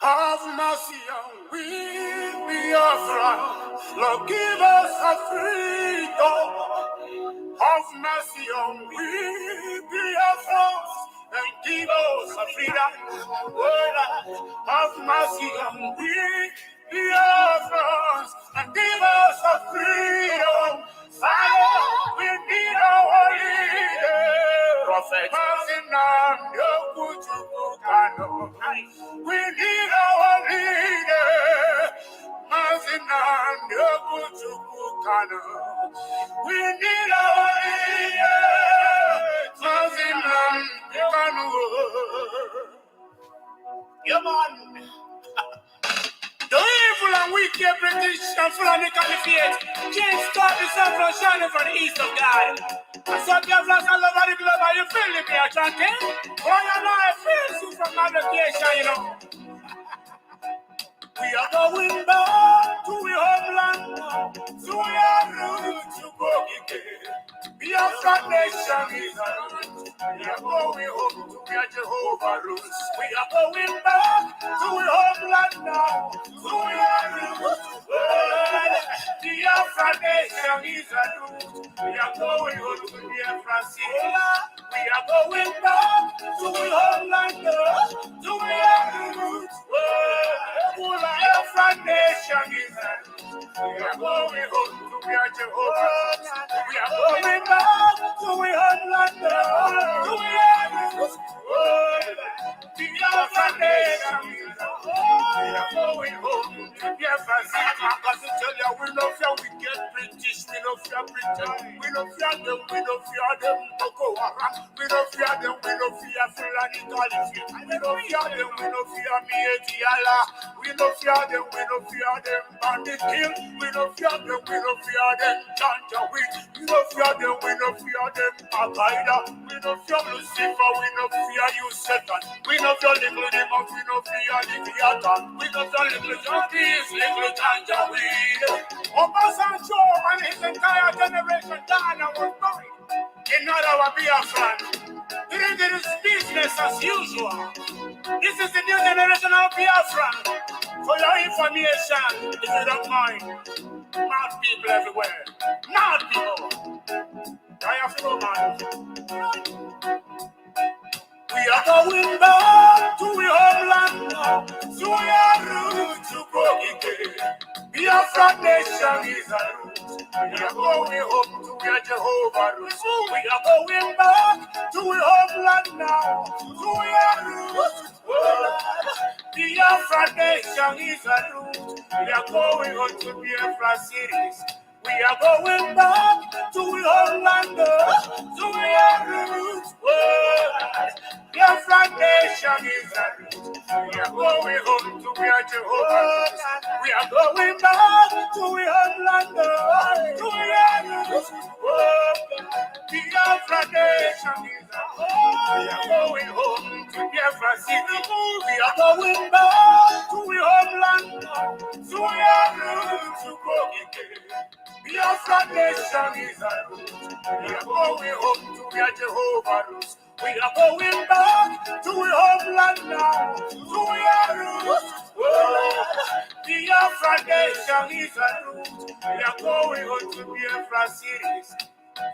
Have mercy on we, Biafra. Lord, give us a freedom. Have mercy on we, Biafra, and give us a freedom. Lord, have mercy on we, Biafra, and give us a freedom. Fire, we need our leader. Prophet, Nnamdi, Kanu. We need our leader. Nnamdi, Kanu. We need our leader. Nnamdi, Kanu. Come on. The evil and wicked British and Fulani Caliphate can't stop the sun from shining from the east of God. And so Biafrans all over the globe, are you feeling me, Ashanti? Boy, you know I feel you from my location, you know. We are going back to our homeland, to our roots, to go again. Biafra nation is our roots. We are going home to where Jehovah rules. We are going back to our homeland now, to our roots. Biafra nation is our roots. We are going home to Biafra city. We are going back to our homeland now, to our roots. Biafra nation is our roots. We are going home to where Jehovah rules. We are going back to our homeland now, to our roots. Biafra nation is our roots. We are going home to Biafra city. Because to tell you, we don't fear wicked British, we don't fear Britain, we don't fear them, Boko Haram, we don't fear them, we don't fear Fulani Caliphate, we don't fear them, we don't fear Mietiala, we don't fear them, we don't fear them, Bandit Hill, we don't fear them, we don't fear them, Janjaweed, we don't fear them, we don't fear them, Al-Qaeda, we don't fear Lucifer, we don't fear you, Satan, we don't fear little demons, we don't fear Leviathan, we don't fear little junkies, little Janjaweed. Obasanjo and his entire generation died and was buried. In order to be a friend, it is business as usual. This is the new generation of Biafra. For your information, if you don't mind, mad people everywhere. Mad people. I have to go, man. We are going back to our homeland, to our roots, to go again. Biafra nation is our roots. We are going home to where Jehovah rules. We are going back to our homeland now, to our roots. Biafra nation is our roots. We are going home to Biafra cities. We are going back to our homeland, to our roots. Biafra nation is our roots. We are going home to where Jehovah rules. We are going back to our homeland, to our roots. Biafra nation is our roots. We are going home to Biafra city. We are going back to our homeland, to our roots, to go again. Biafra nation is our roots. We are going home to where Jehovah rules. We are going back to our homeland now, to our roots. Biafra nation is our roots. We are going home to Biafra cities.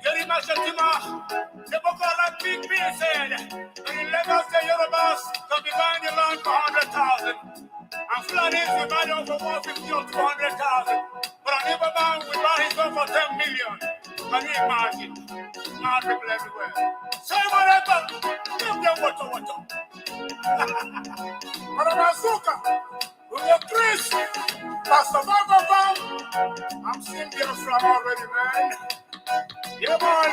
Yerima Shetima, the Boko Haram big beer said, and in Lagos the Yorubas can be buying the land for 100,000. And Fulanis we buy them for 150 or 200,000. But an Ibaban we buy his one for 10 million. Can you imagine? Mad people everywhere. Say whatever, give them water. Paramazuka, with your Chris, Pastor Baba, I'm seeing Biafra already, man. Yeah, boy.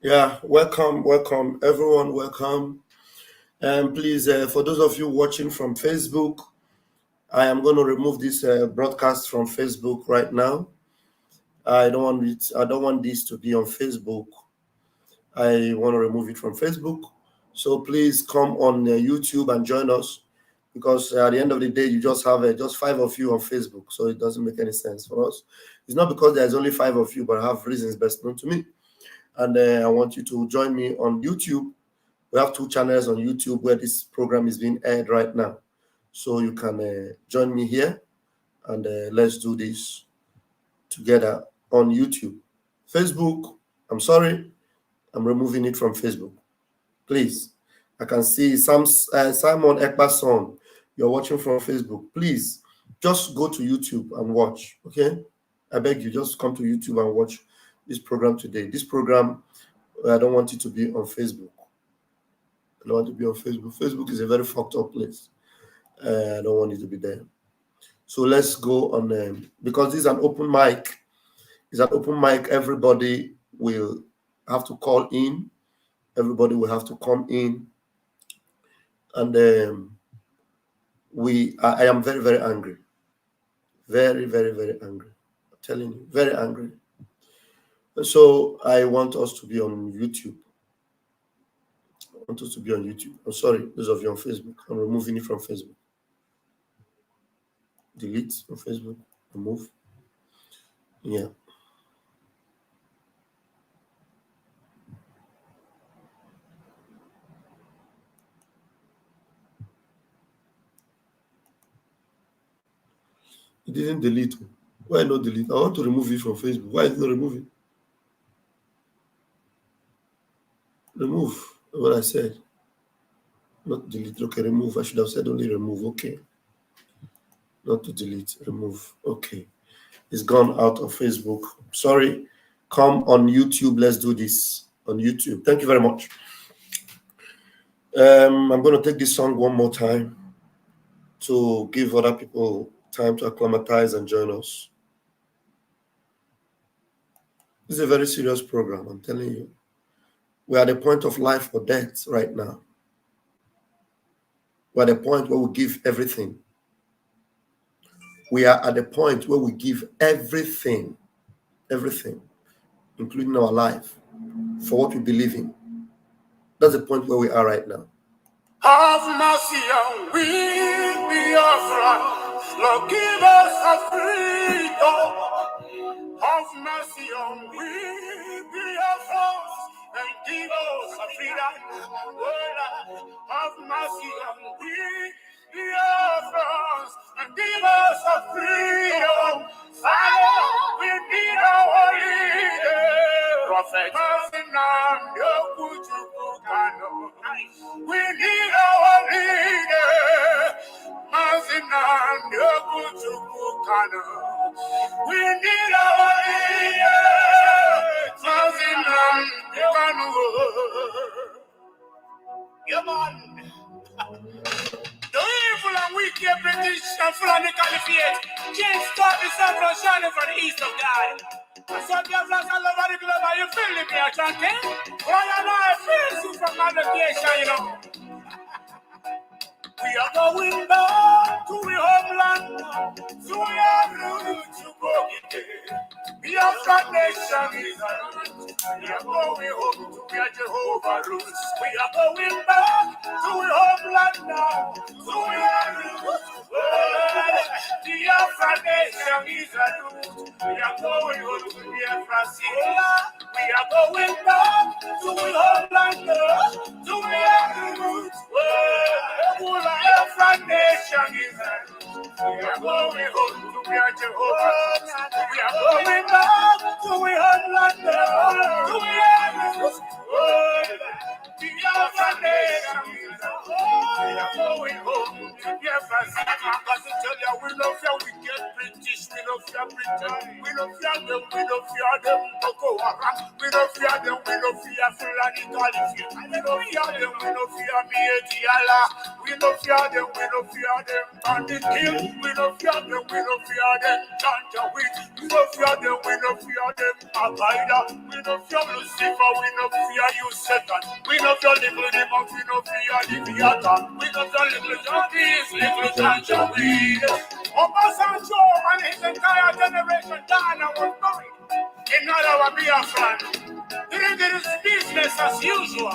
Yeah, welcome, everyone, welcome. And please, for those of you watching from Facebook, I am going to remove this broadcast from Facebook right now. I don't want this to be on Facebook. I want to remove it from Facebook. So please come on YouTube and join us, because at the end of the day, you just have just 5 of you on Facebook, so it doesn't make any sense for us. It's not because there's only 5 of you, but I have reasons best known to me. And I want you to join me on YouTube. We have 2 channels on YouTube where this program is being aired right now. So you can join me here, and let's do this together on YouTube. Facebook, I'm sorry, I'm removing it from Facebook. Please. I can see Simon Ekpa's son. You're watching from Facebook. Please, just go to YouTube and watch, okay? I beg you, just come to YouTube and watch this program today. This program, I don't want it to be on Facebook. I don't want it to be on Facebook. Facebook is a very fucked up place. I don't want it to be there. So let's go on, because this is an open mic. It's an open mic. Everybody will have to call in. Everybody will have to come in. And I am very, very angry. Very, very, very angry. I'm telling you, very angry. And so I want us to be on YouTube. I want us to be on YouTube. I'm sorry, those of you on Facebook. I'm removing it from Facebook. Delete from Facebook. Remove. Yeah. It didn't delete. Why not delete? I want to remove it from Facebook. Why is it not removing? Remove what I said. Not delete. Okay, remove. I should have said only remove. Okay. Not to delete. Remove. Okay. It's gone out of Facebook. Sorry. Come on YouTube. Let's do this on YouTube. Thank you very much. I'm going to take this song one more time to give other people time to acclimatize and join us. This is a very serious program, I'm telling you. We're at the point of life or death right now. We're at the point where we give everything. We are at the point where we give everything, including our life, for what we believe in. That's the point where we are right now. Have mercy on we, BIAFRA. Lord, give us a freedom. Have mercy on we, BIAFRA, and give us a freedom. Have mercy on we, BIAFRA, and give us a freedom. Father, we need our leader. Prophet, Nnamdi, Kanu. We need our leader. Nnamdi, Kanu. We need our leader. Nnamdi, Kanu. Yeah, man. The evil and wicked British and Fulani Caliphate can't stop the sun from shining from the east of God. So BIAFRAs all over the globe, are you feeling me, chanting? Why am I feeling you from my location, you know? We are going back to the homeland, so we are roots to go again. BIAFRA nation is a root. We are going home to where Jehovah roots. We are going back to the homeland now, so we are roots. BIAFRA nation is a root. We are going home to BIAFRA city. We are going back to the homeland now, so we are roots. BIAFRA nation is a root. We are going home to where Jehovah roots. We are going back to the homeland now, so we are roots. BIAFRA nation is a root. We are going home to BIAFRA city. Because to tell you, we don't fear wicked British, we don't fear Britain, we don't fear them, we don't fear them, Boko Haram, we don't fear them, we don't fear Fulani Caliphate, we don't fear them, we don't fear Mietiala, we don't fear them, we don't fear them, Bandit Kill, we don't fear them, we don't fear them, Janjaweed, we don't fear them, we don't fear them, Al-Qaeda, we don't fear Lucifer, we don't fear you, Satan, we don't fear little demons, we don't fear Leviathan, we don't fear little junkies, little Janjaweed. Obasanjo and his entire generation died and was buried in our BIAFRA. The It is business as usual.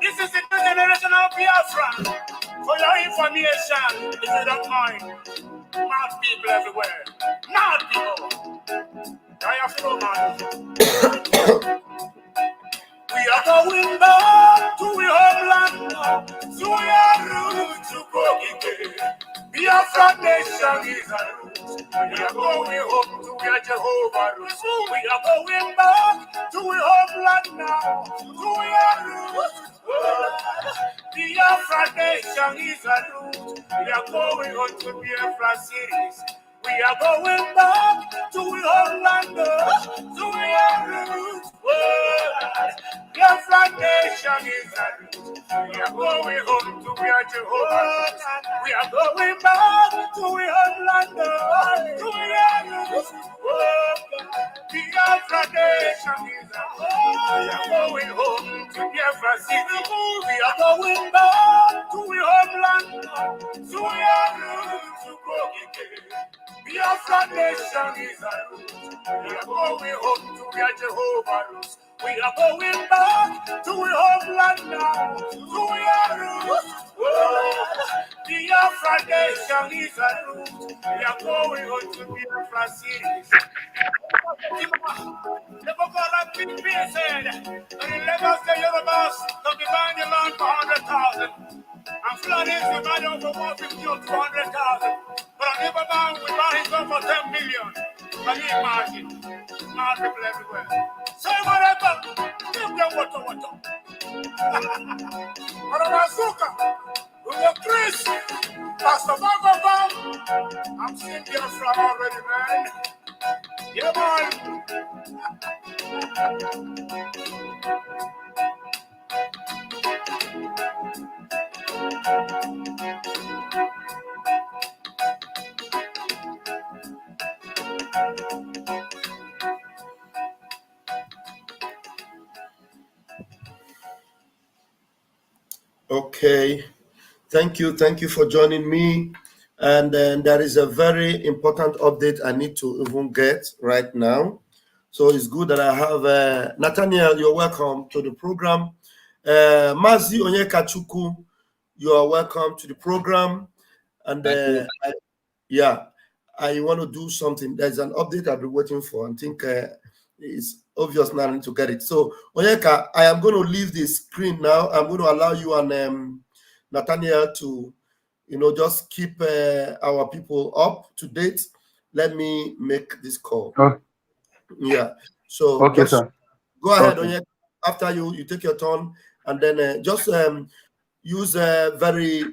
This is the new generation of Biafra. For your information, if you don't mind, mad people everywhere. Mad people. Man. We are going back to our homeland now. So we are roots to go again. Biafra nation is a root. We are going home to where Jehovah roots. We are going back to our homeland now. So we are roots. Biafra nation is a root. We are going on to Biafra cities. We are going back to our homeland now. So we are roots. Biafra nation is a root. We are going home to where Jehovah is. We are going back to our homeland, to where roots. Biafra nation is a root. We are going home to Biafra city. We are going back to our homeland, to where roots to go again. Biafra nation is a root. We are going home to where Jehovah rules. We are going back to our homeland now, to where roots. Biafra nation is a root. We are going home to Biafra cities. The book of King Peter said, and in Lagos, the Yorubas to divide the land for 100,000. And flood is the value of 150 or 200,000. But a neighbor man will buy his own for 10 million. Can you imagine? Mad people everywhere. Say whatever. Give them water. Maranazuka. With your Chris. Pastor Baba. I'm seeing Biafra already, man. Yeah, man. Okay, thank you for joining me. And then there is a very important update I need to even get right now. So it's good that I have Nathaniel. You're welcome to the program. Mazi Onyekachuku, you are welcome to the program. And I want to do something. There's an update I've been waiting for. I think it's obvious now I need to get it. So Onyeka, I am going to leave the screen now. I'm going to allow you and Nathaniel to, just keep our people up to date. Let me make this call. Okay. Yeah. So okay, just sir. Go ahead, Onyeka. After you take your turn, and then just use very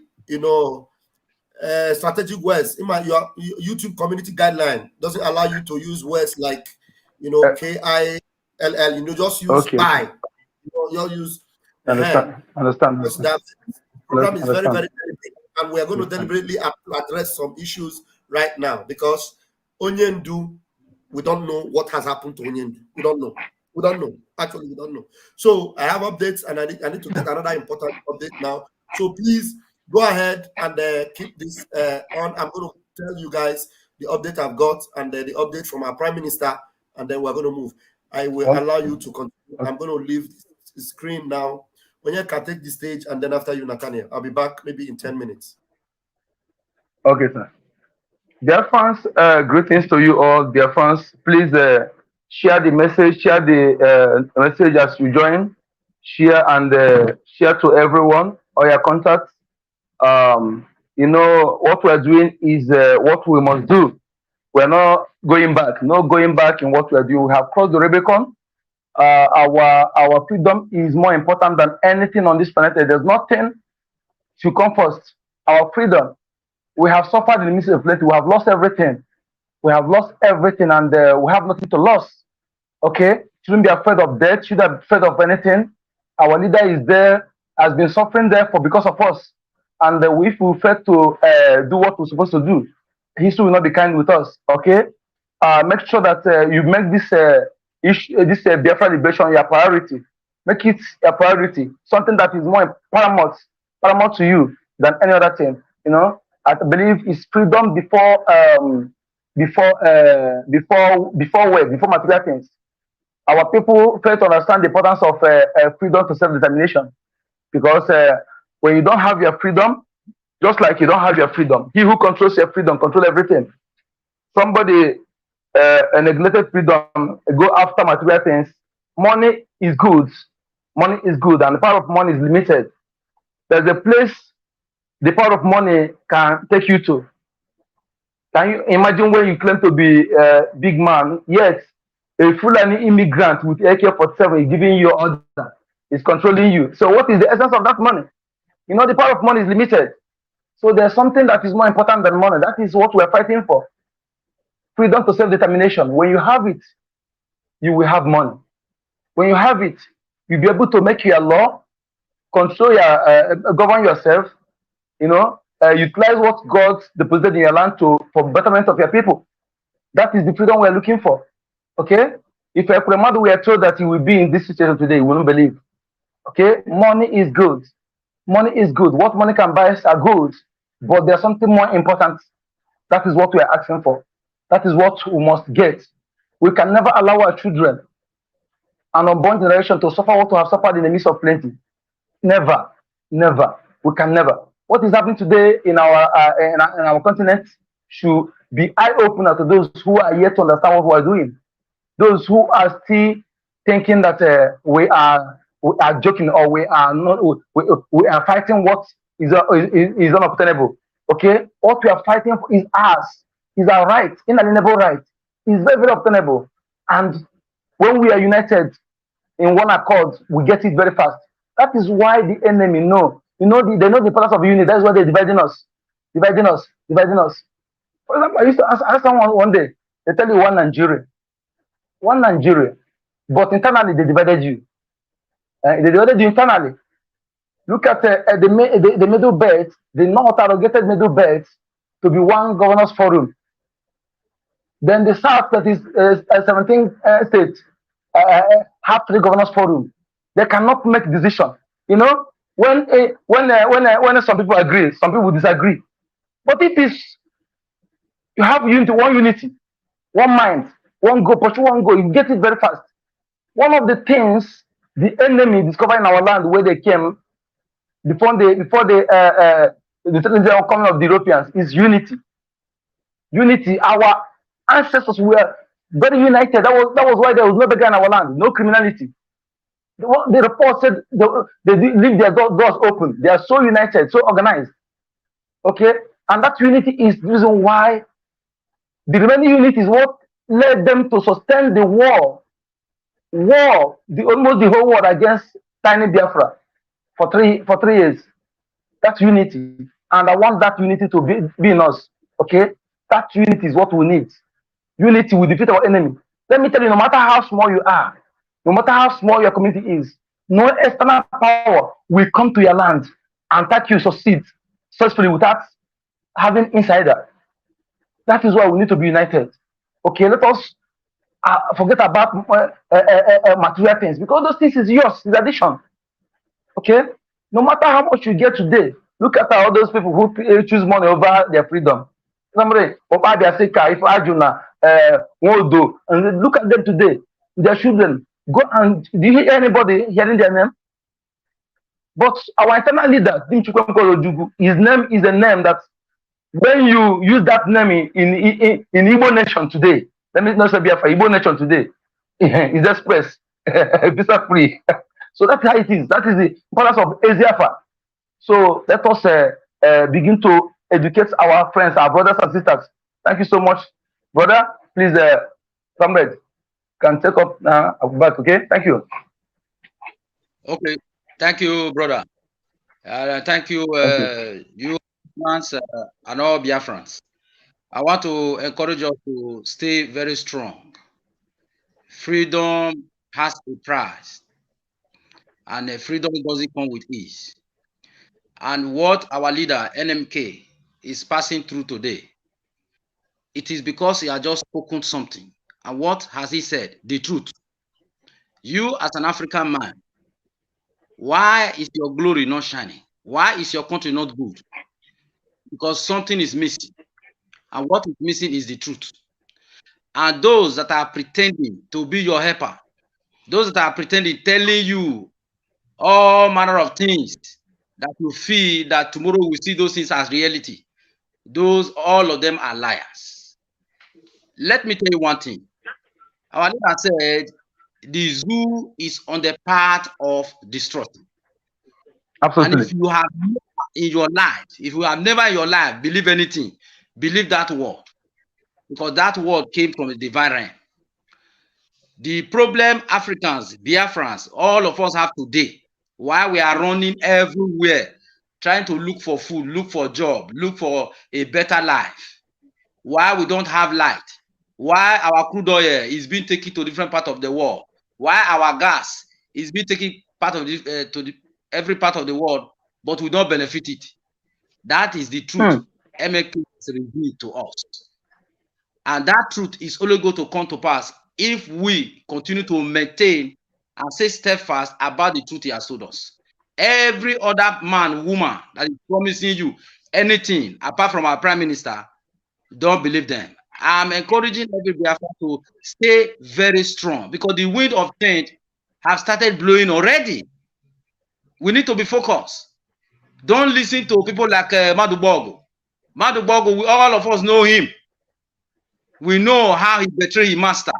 strategic words. In your YouTube community guideline doesn't allow you to use words like KILL. Just use I. You'll use Understand. Because that program is very, very delicate, and we are going to deliberately address some issues right now because Onyendu, we don't know what has happened to Onyendu. We don't know. Actually, we don't know. So I have updates, and I need to get another important update now. So please go ahead and keep this on. I'm going to tell you guys the update I've got and the update from our Prime Minister, and then we're going to move. I will allow you to continue. I'm going to leave the screen now. When you can take the stage, and then after you, Nathaniel, I'll be back maybe in 10 minutes. Okay, sir. Dear fans, greetings to you all. Dear fans, please share the message, share the message as you join, share and share to everyone or your contacts. What we're doing is what we must do. We're not going back, no going back in what we're doing. We have crossed the Rubicon. Our freedom is more important than anything on this planet. There's nothing to come first. Our freedom. We have suffered in the midst of plenty. We have lost everything. And we have nothing to lose. Okay? Shouldn't be afraid of death. Shouldn't be afraid of anything. Our leader is there, has been suffering there because of us. And if we fail to do what we're supposed to do, history will not be kind with us. Okay? Make sure that you make this Biafra liberation your priority. Make it a priority. Something that is more paramount to you than any other thing. I believe it's freedom before material things. our people fail to understand the importance of freedom to self-determination, because when you don't have your freedom, just like you don't have your freedom, he who controls your freedom controls everything. Somebody neglected freedom, go after material things. Money is good. Money is good, and the power of money is limited. There's a place the power of money can take you to. Can you imagine when you claim to be a big man, yet a Fulani immigrant with AK-47 is giving you order, is controlling you? So what is the essence of that money? You know, the power of money is limited. So there's something that is more important than money. That is what we're fighting for. Freedom to self-determination. When you have it, you will have money. When you have it, you'll be able to make your law, control your, govern yourself, you know, utilize what God deposited in your land for betterment of your people. That is the freedom we're looking for. Okay? If Ekremadu were told that he will be in this situation today, he wouldn't believe. Okay? Money is good. Money is good. What money can buy are good. But there's something more important. That is what we are asking for. That is what we must get. We can never allow our children, an unborn generation, to suffer what we have suffered in the midst of plenty. Never. Never. We can never. What is happening today in our continent should be eye-opener to those who are yet to understand what we are doing. Those who are still thinking that we are joking, or we are not, we are fighting what is unobtainable. Okay, what we are fighting for is ours, is our right, inalienable right, is very, very obtainable. And when we are united in one accord, we get it very fast. That is why the enemy know, they know the importance of unity. That's why they're dividing us. For example, I used to ask someone one day, they tell you one Nigeria, but internally they divided you. They divided you internally. Look at the middle belt, the not arrogated middle belt, to be one governors forum. Then the south, that is 17 states, have 3 governors forum. They cannot make decision. You know, when some people agree, some people disagree. But if you have unity, one mind, one goal, pursue one goal, you get it very fast. One of the things the enemy discovered in our land where they came before the coming of the Europeans is unity. Unity. Our ancestors were very united. That was why there was no beggar in our land, no criminality. The report said they leave their doors open. They are so united, so organized. Okay, and that unity is the reason why the remaining unity is what led them to sustain the almost the whole world against tiny Biafra for 3 years. That's unity, and I want that unity to be in us. Okay, that unity is what we need. Unity will defeat our enemy. Let me tell you, no matter how small you are, no matter how small your community is, no external power will come to your land and take you succeed successfully without having insider. That is why we need to be united. Okay, let us forget about material things, because those things is yours, is addition. Okay, no matter how much you get today, look at all those people who choose money over their freedom. Somebody, if Arjuna, Wodo, and look at them today, their children. Go and do you hear anybody hearing their name? But our internal leader, his name is a name that when you use that name in Igbo nation today, let me not say Biafra, Igbo nation today, is express, visa free. So that's how it is. That is the importance of Aziafa. So let us begin to educate our friends, our brothers and sisters. Thank you so much, brother. Please, comrade, can take up now. I'll be back. Okay, thank you. Okay, thank you, brother. Thank you, you and all Biafrans. I want to encourage you to stay very strong. Freedom has a price, and freedom doesn't come with ease. And what our leader, NMK, is passing through today, it is because he has just spoken something. And what has he said? The truth. You, as an African man, why is your glory not shining? Why is your country not good? Because something is missing. And what is missing is the truth. And those that are pretending to be your helper, those that are pretending, telling you all manner of things that you feel that tomorrow we see those things as reality. Those, all of them are liars. Let me tell you one thing. Our leader said the zoo is on the path of destruction. Absolutely. And if you have in your life, if you have never in your life believe anything, believe that word, because that word came from the divine realm. The problem Africans, Biafrans, all of us have today, why we are running everywhere, trying to look for food, look for job, look for a better life, why we don't have light, why our crude oil is being taken to different part of the world, why our gas is being taken part of every part of the world, but we don't benefit it. That is the truth. MNK has revealed to us. And that truth is only going to come to pass if we continue to maintain and stay steadfast about the truth he has told us. Every other man, woman that is promising you anything apart from our prime minister, don't believe them. I'm encouraging every Biafra to stay very strong, because the wind of change have started blowing already. We need to be focused. Don't listen to people like Madubogo. Madubogo, all of us know him. We know how he betrayed his master.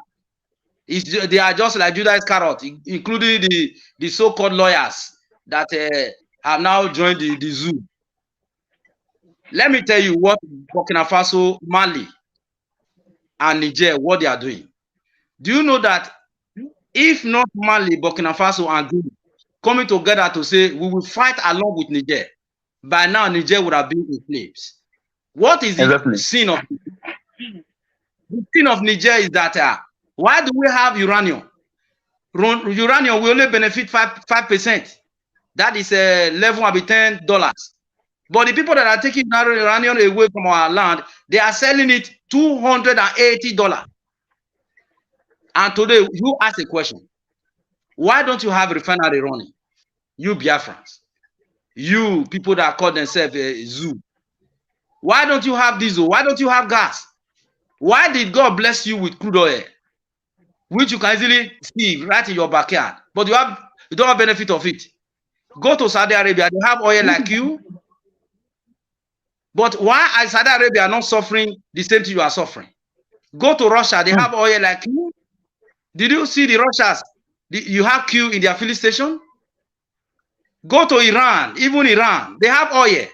They are just like Judas Iscariot, including the so-called lawyers that have now joined the zoo. Let me tell you what Burkina Faso, Mali, and Niger, what they are doing. Do you know that if not Mali, Burkina Faso, and Guinea coming together to say we will fight along with Niger, by now Niger would have been in flames. What is the sin of Niger? The sin of Niger is that why do we have uranium? Uranium will only benefit 5%. That is level will be $10. But the people that are taking uranium away from our land, they are selling it $280. And today, you ask a question. Why don't you have refinery running? You Biafrans. You people that call themselves a zoo. Why don't you have diesel? Why don't you have gas? Why did God bless you with crude oil, which you can easily see right in your backyard, but you don't have benefit of it? Go to Saudi Arabia, they have oil like you. But why is Saudi Arabia not suffering the same thing you are suffering? Go to Russia, they have oil like you. Did you see the Russians? You have queue in their filling station. Go to Iran, even Iran, they have oil.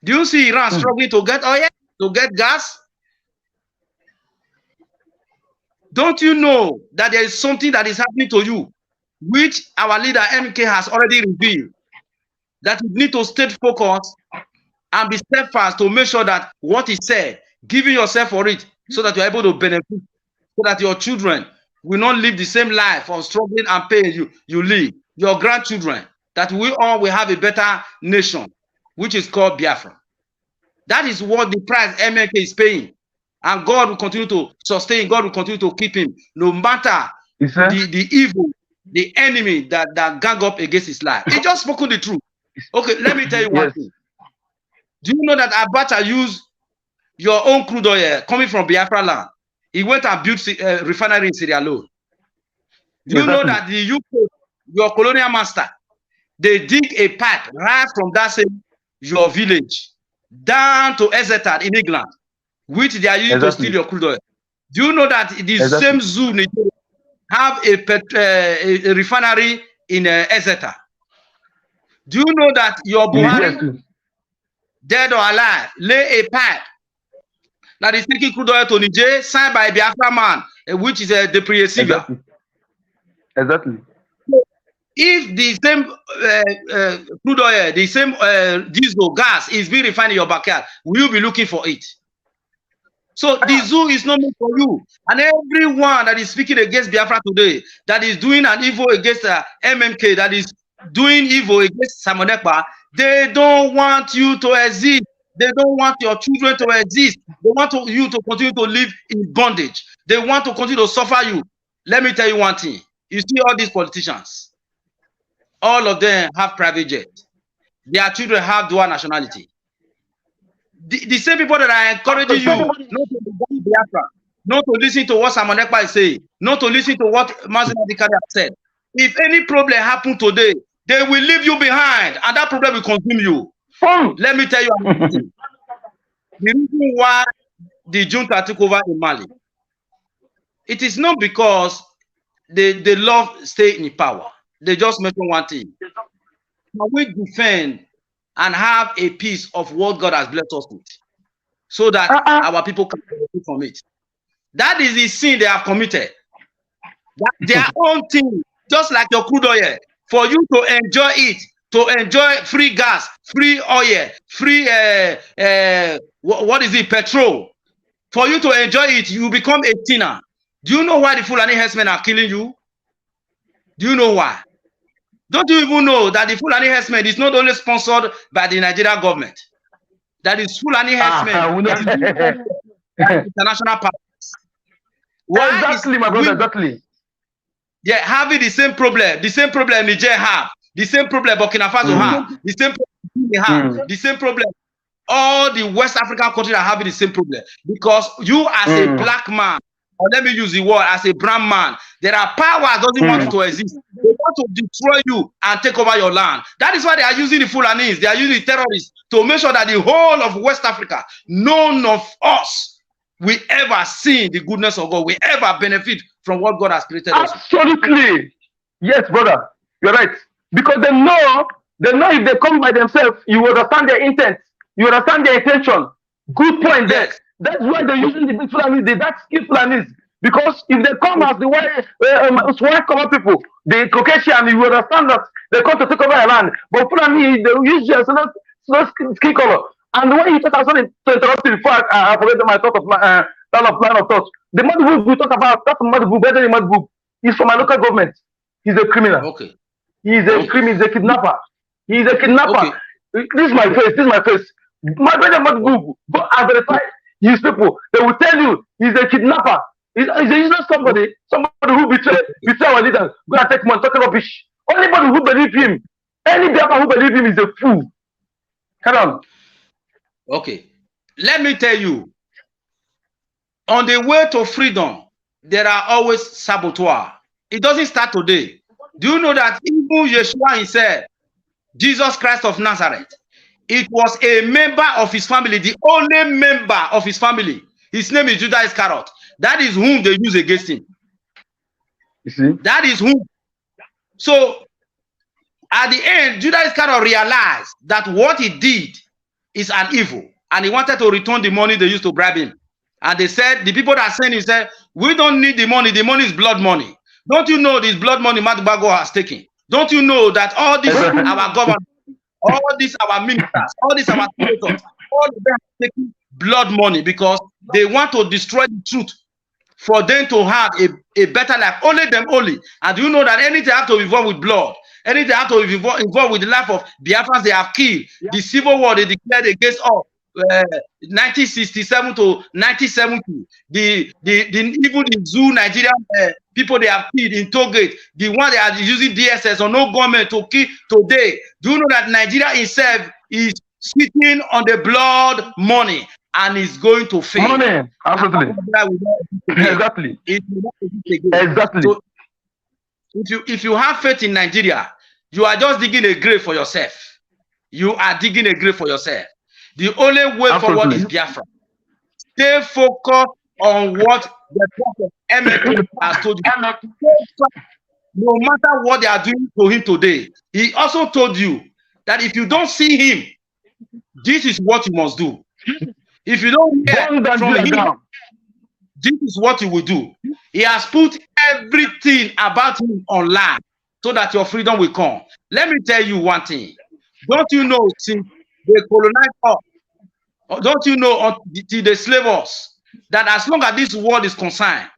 Do you see Iran struggling to get oil, to get gas? Don't you know that there is something that is happening to you, which our leader MK has already revealed, that you need to stay focused and be steadfast to make sure that what is said, giving yourself for it, so that you're able to benefit, so that your children will not live the same life of struggling and pain you live, your grandchildren, that we all will have a better nation, which is called Biafra. That is what the price MNK is paying. And God will continue to sustain, God will continue to keep him, no matter the evil, the enemy that gang up against his life. He just spoken the truth. Okay, let me tell you one thing. Do you know that Abacha used your own crude oil coming from Biafra land? He went and built a refinery in Sierra Leone. Do you know that the UK, your colonial master, they dig a pipe right from that same your village down to Exeter in England, which they are using to steal your crude oil? Do you know that the same zoo have a refinery in Exeter? Do you know that your Buhari, dead or alive, lay a pipe that is taking crude oil to Niger, signed by a Biafra man, which is a Depriesiva? Exactly. If the same crude oil, the same diesel, gas is being refined in your backyard, will you be looking for it? So the zoo is not meant for you. And everyone that is speaking against Biafra today, that is doing an evil against MNK, that is doing evil against Simon Ekpa, they don't want you to exist. They don't want your children to exist. They want you to continue to live in bondage. They want to continue to suffer you. Let me tell you one thing. You see all these politicians, all of them have private jets. Their children have dual nationality. The same people that are encouraging you not to be Biafra, not to listen to what Simon Ekpa is saying, not to listen to what Mazi Nnamdi has said, if any problem happen today, they will leave you behind, and that problem will consume you. Let me tell you the reason why the junta took over in Mali. It is not because they love staying in power. They just mention one thing. Can we defend and have a piece of what God has blessed us with, so that our people can benefit from it? That is the sin they have committed. That's their own thing, just like your crude oil. For you to enjoy it, to enjoy free gas, free oil, free what is it, petrol. For you to enjoy it, you become a sinner. Do you know why the Fulani herdsmen are killing you? Do you know why? Don't you even know that the Fulani herdsmen is not only sponsored by the Nigerian government? That is Fulani herdsmen. International partners. Why exactly, my brother, exactly. Yeah, having the same problem Niger have, the same problem Burkina Faso have, the same problem they have, the same problem all the West African countries are having the same problem, because you as a black man, or let me use the word, as a brown man, there are powers doesn't want to exist. They want to destroy you and take over your land. That is why they are using the Fulanis, they are using the terrorists to make sure that the whole of West Africa, none of us will ever see the goodness of God, will ever benefit from what God has created us. Absolutely. Yes, brother. You're right. Because they know if they come by themselves, you understand their intent. You understand their intention. Good point there. Yes. That's why they're using the big Fulanis, the dark skin Fulanis. Because if they come as the white common people, the Caucasian, you understand that they come to take over your land. But Fulani, they use their skin color. And when you talk about something to interrupt you before I forget my thought of line of thought. The Madbub we talk about, that's Madbub, better than Madbub. He's from my local government. He's a criminal. Okay. He's a criminal, he's a kidnapper. He's a kidnapper. Okay. This is my face, this is my face. My brother Madbub, go and verify his people. They will tell you he's a kidnapper. He's a useless somebody who betray our leaders. Go and take money, talk rubbish. Anybody who believe him, any Biafra who believe him is a fool. Come on. Okay. Let me tell you, on the way to freedom, there are always saboteurs. It doesn't start today. Do you know that even Yeshua himself, Jesus Christ of Nazareth, it was a member of his family, the only member of his family. His name is Judas Iscariot. That is whom they use against him. You see? That is whom. So, at the end, Judas Iscariot realized that what he did is an evil, and he wanted to return the money they used to bribe him. And they said, the people that sent him said, we don't need the money is blood money. Don't you know this blood money Matubago has taken? Don't you know that all this our government, all this our ministers, all this our senators, all of them are taking blood money because they want to destroy the truth for them to have a better life. Only them only. And do you know that anything have to be involved with blood, anything have to be involved with the life of Biafrans they have killed, the civil war they declared against all. 1967 to 1970, even the Zoo Nigerian people they have killed in Togate, the one they are using DSS or no government to kill today. Do you know that Nigeria itself is sitting on the blood money and is going to fail? Money, absolutely. Exactly. Exactly. So if you have faith in Nigeria, you are just digging a grave for yourself. You are digging a grave for yourself. The only way forward is Biafra. Stay focused on what the prophet MNK has told you. No matter what they are doing to him today, he also told you that if you don't see him, this is what you must do. If you don't hear from him, this is what you will do. He has put everything about him online so that your freedom will come. Let me tell you one thing. Don't you know, since they colonized us, don't you know, until they slave us, that as long as this world is concerned,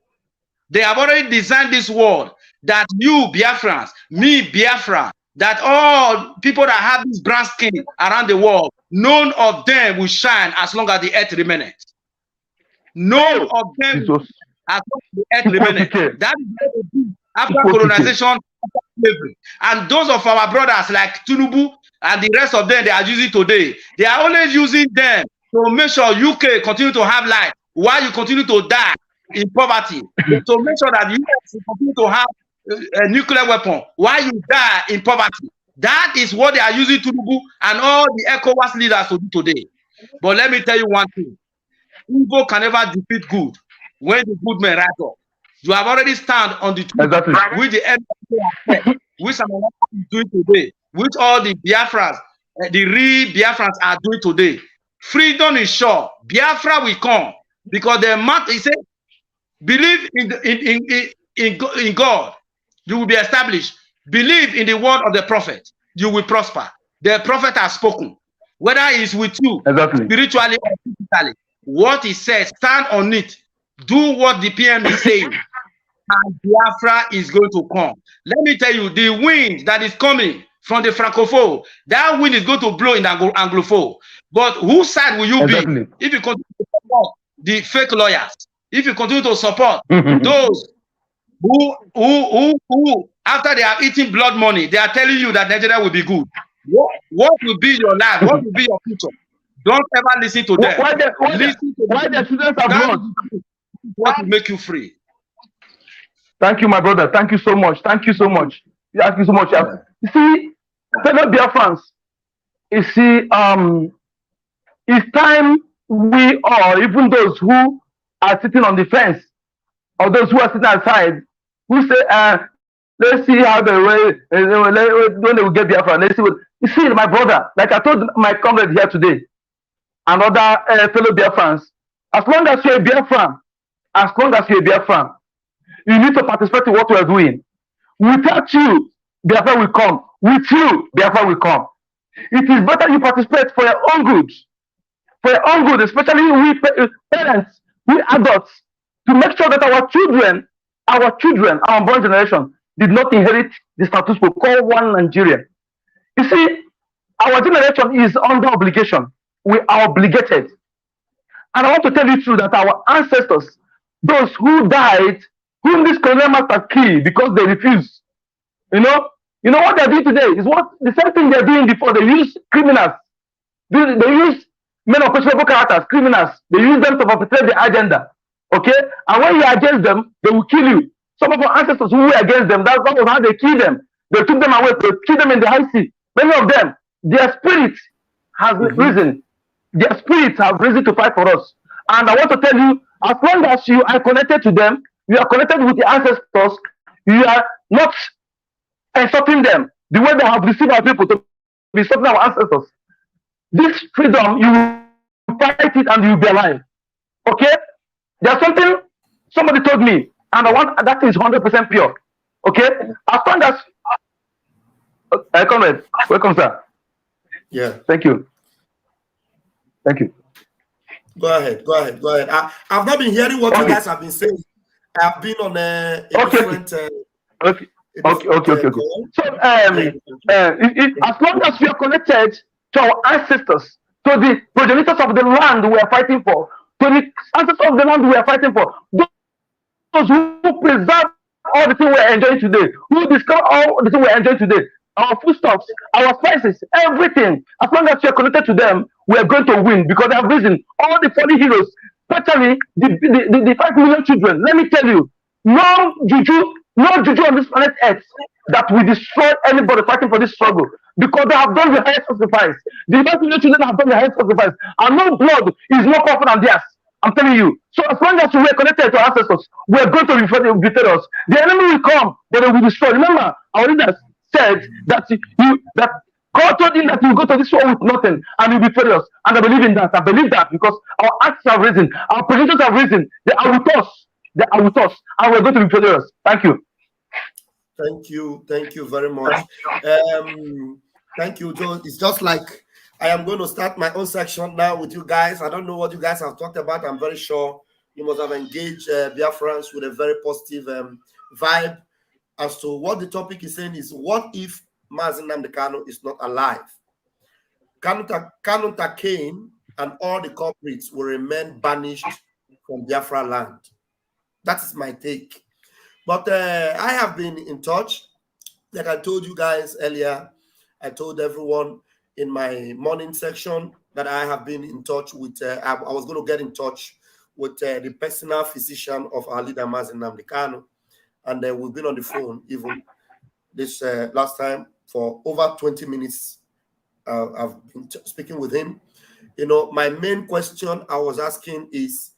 they have already designed this world that you Biafrans, me Biafra, that all people that have this brown skin around the world, none of them will shine as long as the earth remains. None of them as long as the earth remains. That is what they do after colonization, after slavery. And those of our brothers like Tinubu and the rest of them they are using today, they are only using them to make sure UK continue to have life while you continue to die in poverty. To make sure that US will continue to have a nuclear weapon while you die in poverty. That is what they are using Tinubu and all the ECOWAS leaders to do today. But let me tell you one thing. Evil can never defeat good when the good men rise up. You have already stand on the truth with the MNK, which some of us are doing today, which all the Biafrans, the real Biafrans are doing today. Freedom is sure. Biafra will come because the man, he said, believe in God, you will be established. Believe in the word of the prophet, you will prosper. The prophet has spoken. Whether it's with you spiritually or physically, what he says, stand on it. Do what the PM is saying. And Biafra is going to come. Let me tell you, the wind that is coming from the Francophone, that wind is going to blow in the Anglophone. But whose side will you be if you continue to support the fake lawyers? If you continue to support those who after they have eaten blood money, they are telling you that Nigeria will be good. What will be your life? What will be your future? Don't ever listen to them. Why the students are blood? What will make you free? Thank you, my brother. Thank you so much. Thank you so much. Thank you so much. You see, fellow Biafrans, you see, it's time we all, even those who are sitting on the fence, or those who are sitting outside, who say, let's see how when they will get Biafra. Let's see what you see, my brother. Like I told my comrade here today, and other fellow Biafrans, as long as you're a Biafran, you need to participate in what we are doing. Without you, Biafra will come. With you, Biafra will come. It is better you participate for your own good. For your own good, especially we parents, we adults, to make sure that our children, our unborn generation, did not inherit the status quo called one Nigeria. You see, our generation is under obligation. We are obligated. And I want to tell you true that our ancestors, those who died, whom this colonial master killed because they refused, you know what they're doing today is what the same thing they're doing before. They use criminals. They use men of questionable characters, criminals. They use them to perpetrate their agenda. Okay? And when you're against them, they will kill you. Some of our ancestors who were against them, that was how they killed them. They took them away, they killed them in the high sea. Many of them, their spirit has risen. Their spirits have risen to fight for us. And I want to tell you, as long as you are connected to them, you are connected with the ancestors, you are not insulting them the way they have received our people to be insulting our ancestors. This freedom, you will fight it and you will be alive. Okay? There's something somebody told me, and I want that is 100% pure. Okay? As long as comrade, welcome, sir. Yeah. Thank you. Thank you. Go ahead. I've not been hearing what you guys have been saying. I've been on a different. Okay. So, as long as we are connected to our ancestors, to the progenitors of the land we are fighting for, to the ancestors of the land we are fighting for, those who preserve all the things we are enjoying today, who discover all the things we are enjoying today, our foodstuffs, our spices, everything, as long as we are connected to them, we are going to win because they have risen. All the 40 heroes, especially the 5 million children. Let me tell you, no juju on this planet Earth that will destroy anybody fighting for this struggle because they have done the highest sacrifice. The 5 million children have done the highest sacrifice, and no blood is more powerful than theirs. I'm telling you. So as long as we are connected to our ancestors, we are going to defeat us. The enemy will come, but they will destroy. Remember, our leaders said that God told him that he will go to this war with nothing and he will be furious. And I believe in that. I believe that because our acts have risen, our positions have risen. They are with us. And we're going to be furious. Thank you. Thank you very much. Thank you, Joe. It's just like I am going to start my own section now with you guys. I don't know what you guys have talked about. I'm very sure you must have engaged Biafrans with a very positive vibe as to what the topic is saying is, what if Nnamdi Kanu is not alive? Kanunta Kain and all the culprits will remain banished from Biafra land. That is my take. But I have been in touch. Like I told you guys earlier, I told everyone in my morning section that I have been in touch with, I was going to get in touch with the personal physician of our leader, Nnamdi Kanu. and we've been on the phone even this last time for over 20 minutes. I've been speaking with him. You know, my main question I was asking is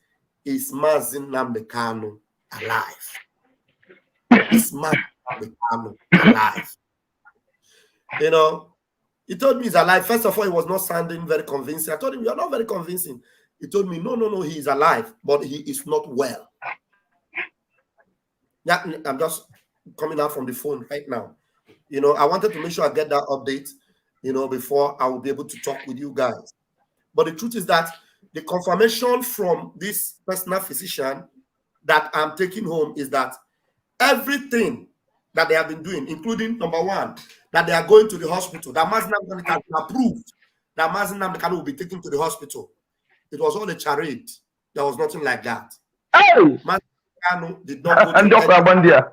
Nnamdi Kanu alive? Is Nnamdi Kanu alive? You know, he told me he's alive. First of all, he was not sounding very convincing. I told him, you're not very convincing. He told me, no, he is alive, but he is not well. Yeah, I'm just coming out from the phone right now. You know, I wanted to make sure I get that update, you know, before I will be able to talk with you guys. But the truth is that the confirmation from this personal physician that I'm taking home is that everything that they have been doing, including number one, that they are going to the hospital, that Mazi Nnamdi Kanu approved that Mazi Nnamdi Kanu will be taken to the hospital. It was all a charade. There was nothing like that. Hey! Mazi Nnamdi Kanu did not go to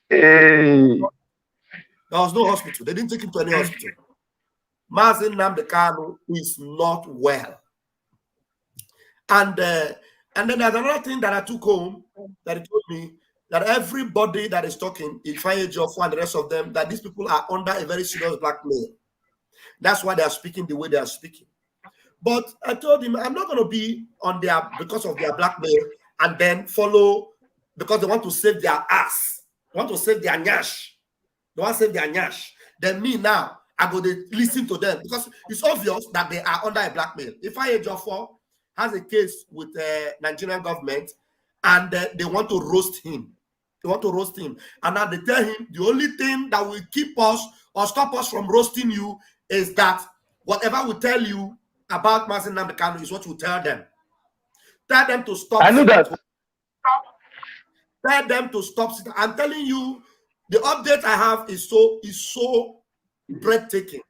Hey. There was no hospital. They didn't take him to any hospital. Mazi Nnamdi Kanu is not well. And then there's another thing that I took home that he told me, that everybody that is talking, Ifeanyi Ejiofor and the rest of them, that these people are under a very serious blackmail. That's why they are speaking the way they are speaking. But I told him, I'm not going to be on their, because of their blackmail, and then follow, because they want to save their ass. They want to save their nyash. They want to save their nyash. Then me now, I go to listen to them, because it's obvious that they are under a blackmail. Ifeanyi Ejiofor has a case with the Nigerian government, and they want to roast him. They want to roast him. And now they tell him the only thing that will keep us or stop us from roasting you is that whatever we tell you about Mazi Nnamdi Kanu is what we tell them. Tell them to stop. I knew that. Tell them to stop. I'm telling you, the update I have is so breathtaking.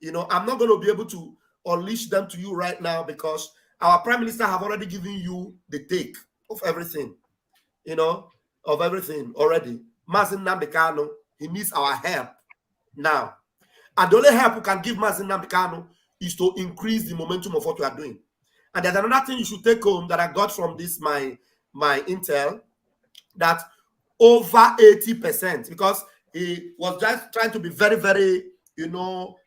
You know, I'm not going to be able to unleash them to you right now because our Prime Minister have already given you the take of everything. You know, of everything already. Mazi Nnamdi Kanu, he needs our help now. And the only help we can give Mazi Nnamdi Kanu is to increase the momentum of what we are doing. And there's another thing you should take home that I got from this, my intel, that over 80%, because he was just trying to be very, very, you know,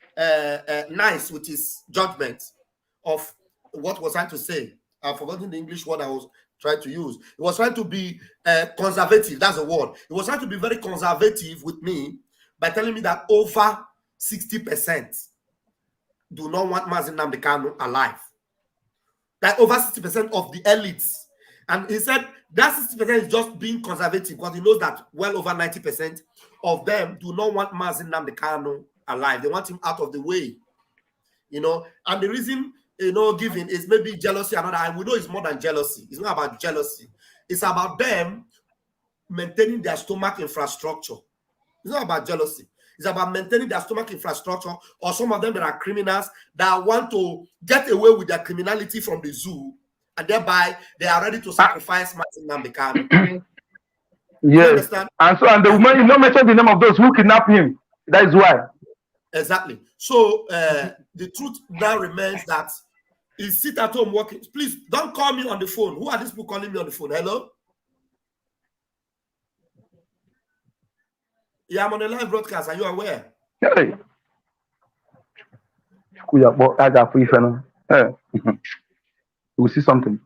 nice with his judgment of what was I to say. I've forgotten the English word I was trying to use. He was trying to be conservative. That's the word. He was trying to be very conservative with me by telling me that over 60% do not want Mazi Nnamdi Kanu alive. That over 60% of the elites. And he said that 60% is just being conservative because he knows that well over 90% of them do not want Mazi Nnamdi Kanu alive. They want him out of the way. You know, and the reason, you know, giving is maybe jealousy. And we know it's more than jealousy. It's not about jealousy. It's about them maintaining their stomach infrastructure. It's not about jealousy. It's about maintaining their stomach infrastructure, or some of them that are criminals that want to get away with their criminality from the zoo, and thereby they are ready to sacrifice Mazi Nnamdi Kanu. Yes. And so, and the woman, you not mention the name of those who kidnapped him. That is why. Exactly. So the truth now remains that he sit at home working. Please don't call me on the phone. Who are these people calling me on the phone? Hello? Yeah, I'm on a live broadcast. Are you aware? Hey. We'll see something.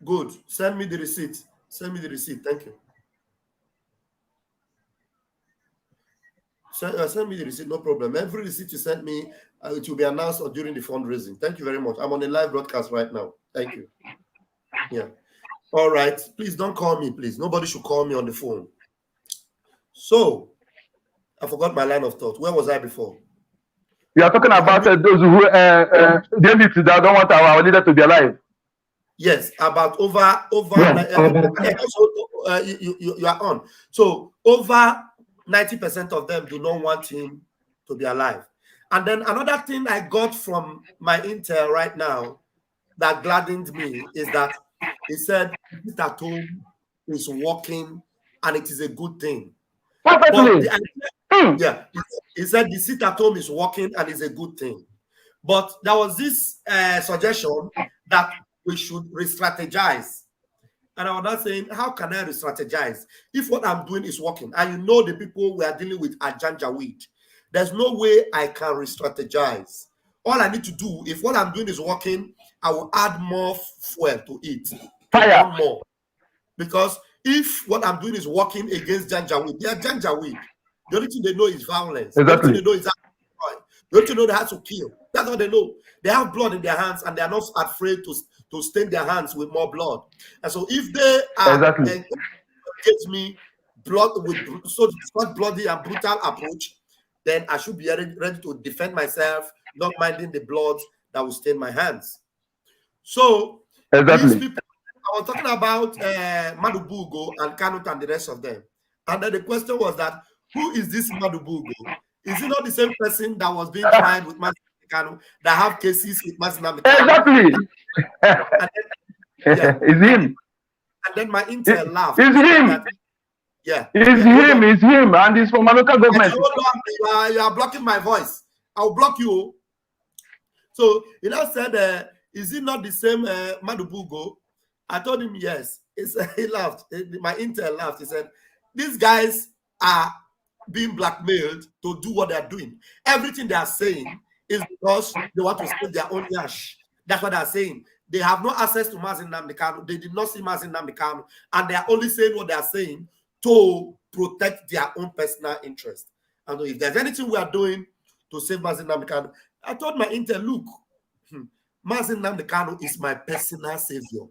Good. Send me the receipt. Send me the receipt. Thank you. Send me the receipt, no problem. Every receipt you send me, it will be announced during the fundraising. Thank you very much. I'm on a live broadcast right now. Thank you. Yeah. All right. Please don't call me, please. Nobody should call me on the phone. So, I forgot my line of thought. Where was I before? You are talking about those who they need to, don't want our leader to be alive. Yes, about over. You are on. So over 90% of them do not want him to be alive. And then another thing I got from my intel right now that gladdened me is that he said this at home is working and it is a good thing. Perfectly. Yeah, he said the sit at home is working and is a good thing. But there was this suggestion that we should re-strategize. And I was not saying, how can I re-strategize if what I'm doing is working? And you know the people we are dealing with are janjaweed. There's no way I can re-strategize. All I need to do, if what I'm doing is working, I will add more fuel to it, to burn more. Because if what I'm doing is working against janjaweed, they are janjaweed. The only thing they know is violence. Exactly. The only thing they know is the only thing they know they have to kill. That's all they know. They have blood in their hands and they are not afraid to stain their hands with more blood. And so if they are against me blood with such bloody and brutal approach, then I should be ready to defend myself, not minding the blood that will stain my hands. So these people, I was talking about Madubugo and Kanunta and the rest of them. And then the question was that, who is this Madubugo? Is it not the same person that was being tried with Kanu, that have cases with Nnamdi Kanu? Exactly. It's him. And then my intel laughed. It's him. That, It's him, and he's from a local government. You are blocking my voice. I'll block you. So he now said, is it not the same Madubugo? I told him yes. He laughed. My intel laughed. He said, these guys are being blackmailed to do what they are doing. Everything they are saying is because they want to save their own cash. That's what they are saying. They have no access to Nnamdi Kanu. They did not see Nnamdi Kanu, and they are only saying what they are saying to protect their own personal interest. And if there's anything we are doing to save Nnamdi Kanu, I told my intel, look, Nnamdi Kanu is my personal savior.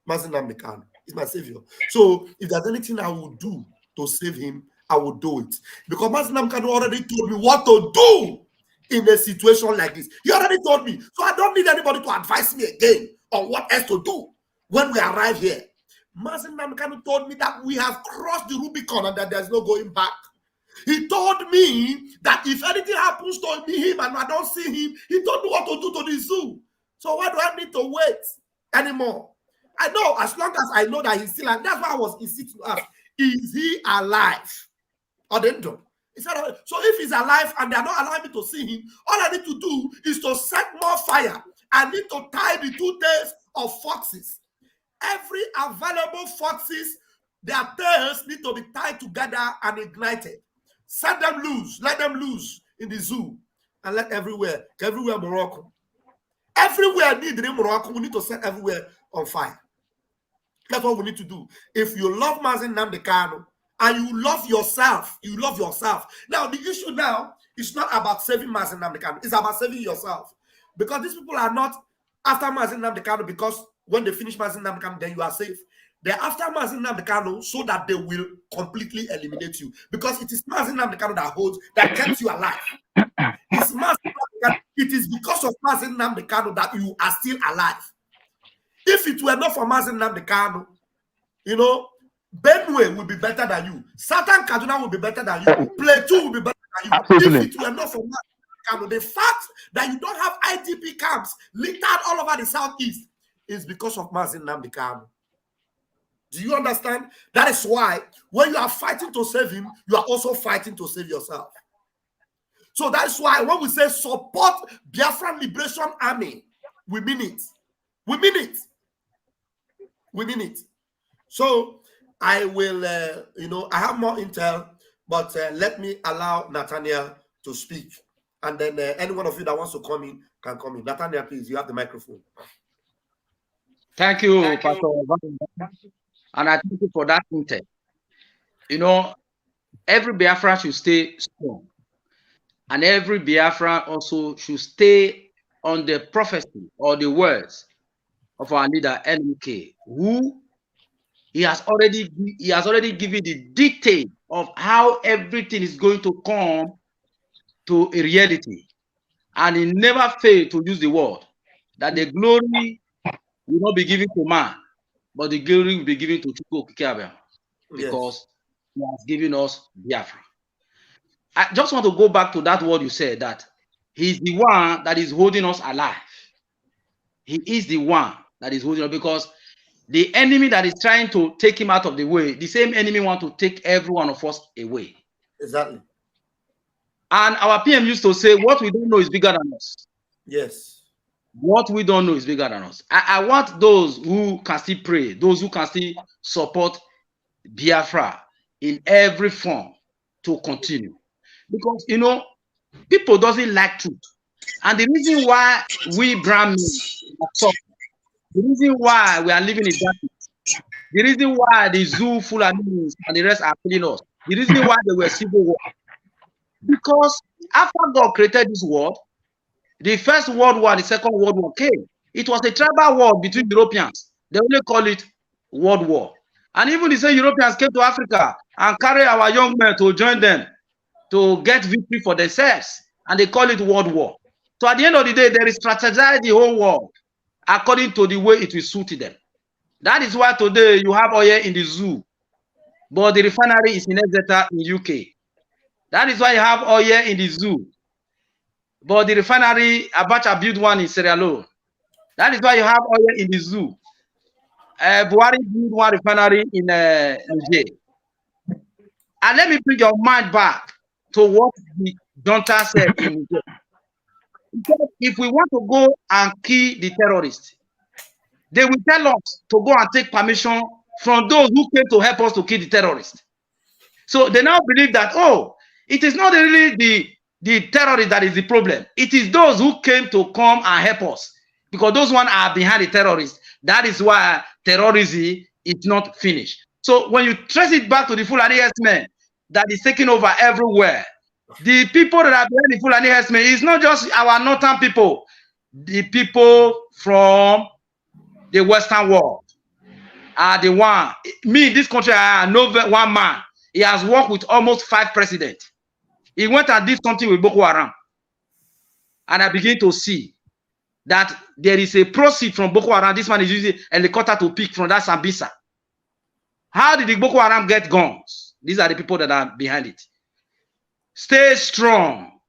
Nnamdi Kanu is my savior. So if there's anything I will do to save him, I will do it. Because Nnamdi Kanu already told me what to do in a situation like this. He already told me. So I don't need anybody to advise me again on what else to do when we arrive here. Nnamdi Kanu told me that we have crossed the Rubicon and that there's no going back. He told me that if anything happens to him and I don't see him, he told me what to do to the zoo. So why do I need to wait anymore? I know, as long as I know that he's still alive, that's why I was insisting to ask, is he alive? Or they don't. He said, so if he's alive and they're not allowing me to see him, all I need to do is to set more fire. I need to tie the 2 tails of foxes. Every available foxes, their tails need to be tied together and ignited. Set them loose, let them loose in the zoo, and let everywhere Morocco. Everywhere in Morocco, we need to set everywhere on fire. That's what we need to do. If you love Nnamdi Kanu and you love yourself, Now, the issue now is not about saving Nnamdi Kanu. It's about saving yourself. Because these people are not after Nnamdi Kanu because when they finish Nnamdi Kanu, then you are safe. They're after Nnamdi Kanu so that they will completely eliminate you. Because it is Nnamdi Kanu that keeps you alive. It is because of Nnamdi Kanu that you are still alive. If it were not for Nnamdi Kanu, Benue will be better than you. Southern Kaduna will be better than you. Plateau will be better than you. Absolutely. If it were not for Nnamdi Kanu, the fact that you don't have IDP camps littered all over the southeast is because of Nnamdi Kanu. Do you understand? That is why when you are fighting to save him, you are also fighting to save yourself. So that's why when we say support Biafran Liberation Army, we mean it. We mean it. We mean it. So I will, I have more intel, but let me allow Nathaniel to speak. And then any one of you that wants to come in can come in. Nathaniel, please, you have the microphone. Thank you, Pastor. And I thank you for that intel. Every Biafra should stay strong. And every Biafra also should stay on the prophecy or the words of our leader, MNK, who he has already given the detail of how everything is going to come to a reality. And he never failed to use the word that the glory will not be given to man, but the glory will be given to Chukwu Okike, because he has given us Biafra. I just want to go back to that word you said, that he's the one that is holding us alive. He is the one that is holding us, because the enemy that is trying to take him out of the way, the same enemy wants to take every one of us away. Exactly. And our PM used to say, what we don't know is bigger than us. Yes. What we don't know is bigger than us. I want those who can still pray, those who can still support Biafra in every form to continue. Because, you know, people doesn't like truth. And the reason why we Brahmins are suffering, the reason why we are living in darkness, the reason why the zoo Fulanis and the rest are killing us, the reason why they were civil war, because after God created this world, the first World War, the second World War came. It was a tribal war between Europeans. They only call it World War. And even the same Europeans came to Africa and carry our young men to join them to get victory for themselves. And they call it World War. So at the end of the day, they strategize the whole world according to the way it will suit them. That is why today you have oil in the zoo, but the refinery is in Exeter in UK. That is why you have oil in the zoo, but the refinery, Abacha built one in Sierra Leone. That is why you have oil in the zoo. Buhari built one refinery in Niger. And let me bring your mind back to what the junta said in Niger. If we want to go and kill the terrorists, they will tell us to go and take permission from those who came to help us to kill the terrorists. So they now believe that, oh, it is not really the terrorist that is the problem. It is those who came to come and help us, because those ones are behind the terrorists. That is why terrorism is not finished. So when you trace it back to the Fulani herdsmen that is taking over everywhere, the people that are behind the Fulani herdsmen is not just our northern people, the people from the Western world are the one. Me in this country, I know one man. He has worked with almost 5 presidents. He went and did something with Boko Haram. And I begin to see that there is a proceed from Boko Haram. This man is using a helicopter to pick from that Sambisa. How did the Boko Haram get guns? These are the people that are behind it. Stay strong,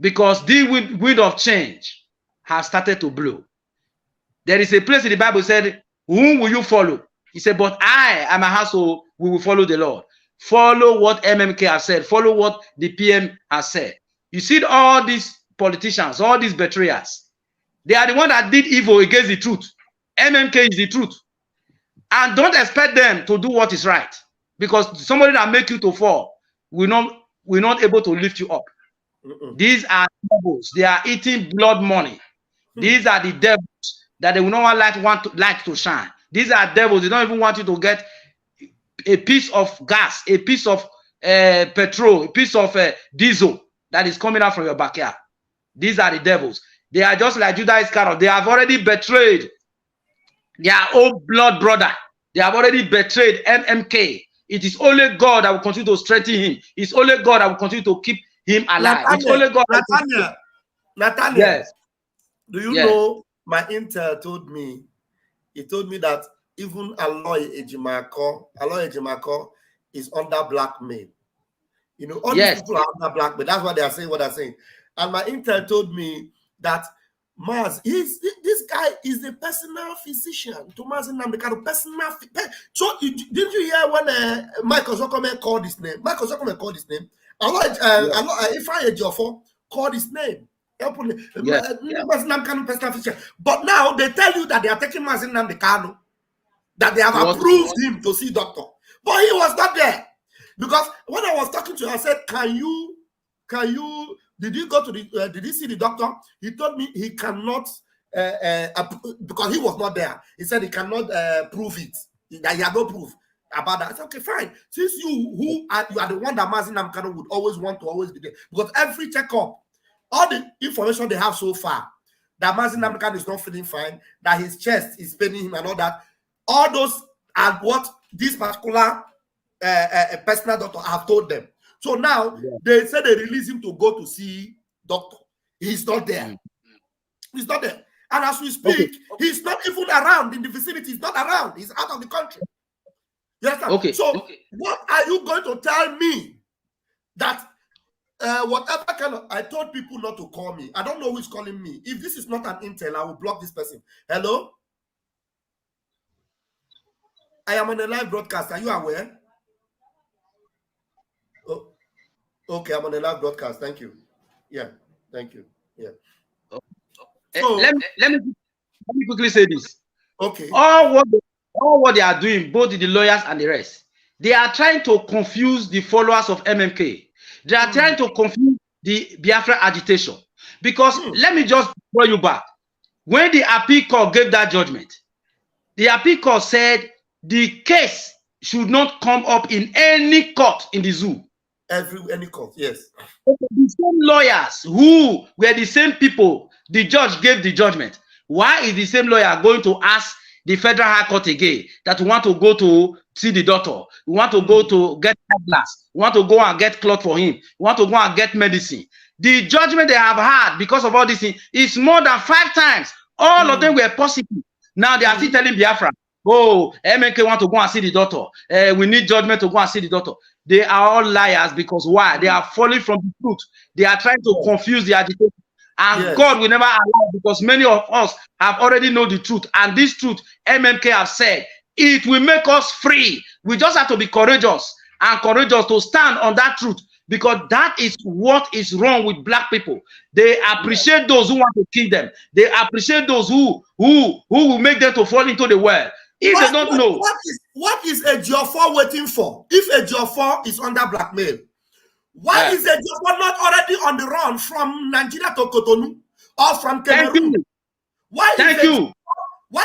because the wind of change has started to blow. There is a place in the Bible said, whom will you follow? He said, but I and my household, we will follow the Lord. Follow what MNK has said. Follow what the PM has said. You see all these politicians, all these betrayers, they are the ones that did evil against the truth. MNK is the truth. And don't expect them to do what is right, because somebody that make you to fall will not able to lift you up. These are devils. They are eating blood money. These are the devils that they will not want to shine. These are devils. They don't even want you to get a piece of gas, a piece of petrol, a piece of diesel that is coming out from your backyard. These are the devils. They are just like Judas Iscariot. They have already betrayed their own blood brother. They have already betrayed MNK. It is only God that will continue to strengthen him. It's only God that will continue to keep him alive. It's only God. Nathaniel, yes. Do you know my intel told me? He told me that even Aloy Ejimako is under blackmail. You know, all these people are under blackmail. That's why they are saying what they're saying. And my intel told me that Maz, this guy is a personal physician to Maz Nnamdi Kanu, personal. So didn't you hear when Michael Zuckerman called his name? Michael Zuckerman called his name. If I had your called his name. But now they tell you that they are taking Maz Nnamdi Kanu, that they have approved him to see doctor. But he was not there. Because when I was talking to him, I said, did you go to the, did you see the doctor? He told me he cannot, because he was not there. He said he cannot prove it, that he had no proof about that. I said, okay, fine. Since you are the one that Maz Nnamdi Kanu would always want to always be there. Because every checkup, all the information they have so far, that Maz Nnamdi Kanu is not feeling fine, that his chest is paining him and all that, all those are what this particular personal doctor have told them. So now they said they release him to go to see doctor. He's not there. He's not there. And as we speak, he's not even around in the vicinity. He's not around. He's out of the country. You understand? So what are you going to tell me that whatever kind of, I told people not to call me. I don't know who's calling me. If this is not an intel, I will block this person. Hello? I am on a live broadcast. Are you aware? Oh, okay, I'm on a live broadcast. Thank you. Yeah, thank you. Yeah. So let me quickly say this. okay. All what they are doing, both the lawyers and the rest, they are trying to confuse the followers of MNK. They are trying to confuse the Biafra agitation. Because let me just throw you back. When the appeal court gave that judgment, the appeal court said the case should not come up in any court in the zoo. Any court, yes. The same lawyers who were the same people the judge gave the judgment. Why is the same lawyer going to ask the Federal High Court again that we want to go to see the doctor, we want to go to get glass, we want to go and get cloth for him, we want to go and get medicine? The judgment they have had because of all this thing is more than 5 times. All of them were positive. Now they are still telling Biafra, oh, MNK want to go and see the doctor. We need judgment to go and see the doctor. They are all liars because why? They are falling from the truth. They are trying to confuse the agitation. And God will never allow, because many of us have already know the truth. And this truth, MNK have said, it will make us free. We just have to be courageous and courageous to stand on that truth, because that is what is wrong with black people. They appreciate those who want to kill them. They appreciate those who will make them to fall into the well. If they don't know. What is a Ejiofor waiting for? If a Ejiofor is under blackmail, why is a Ejiofor not already on the run from Nigeria to Cotonou or from Cameroon? Why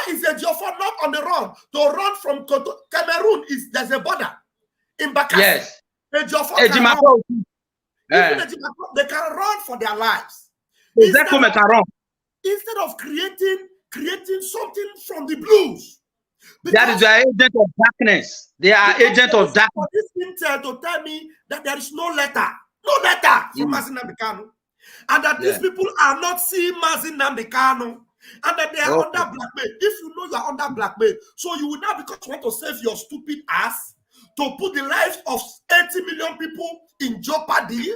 is a Ejiofor not on the run to run from Cameroon? There's a border in Bakassi. Yes. Ejiofor they can run for their lives. Instead of creating something from the blues. That is the agent of darkness. They are agent of darkness. For this intel to tell me that there is no letter from Nnamdi Kanu, and that these people are not seeing Nnamdi Kanu, and that they are under blackmail. If you know you are under blackmail, so you will now, because you want to save your stupid ass, to put the lives of 80 million people in jeopardy.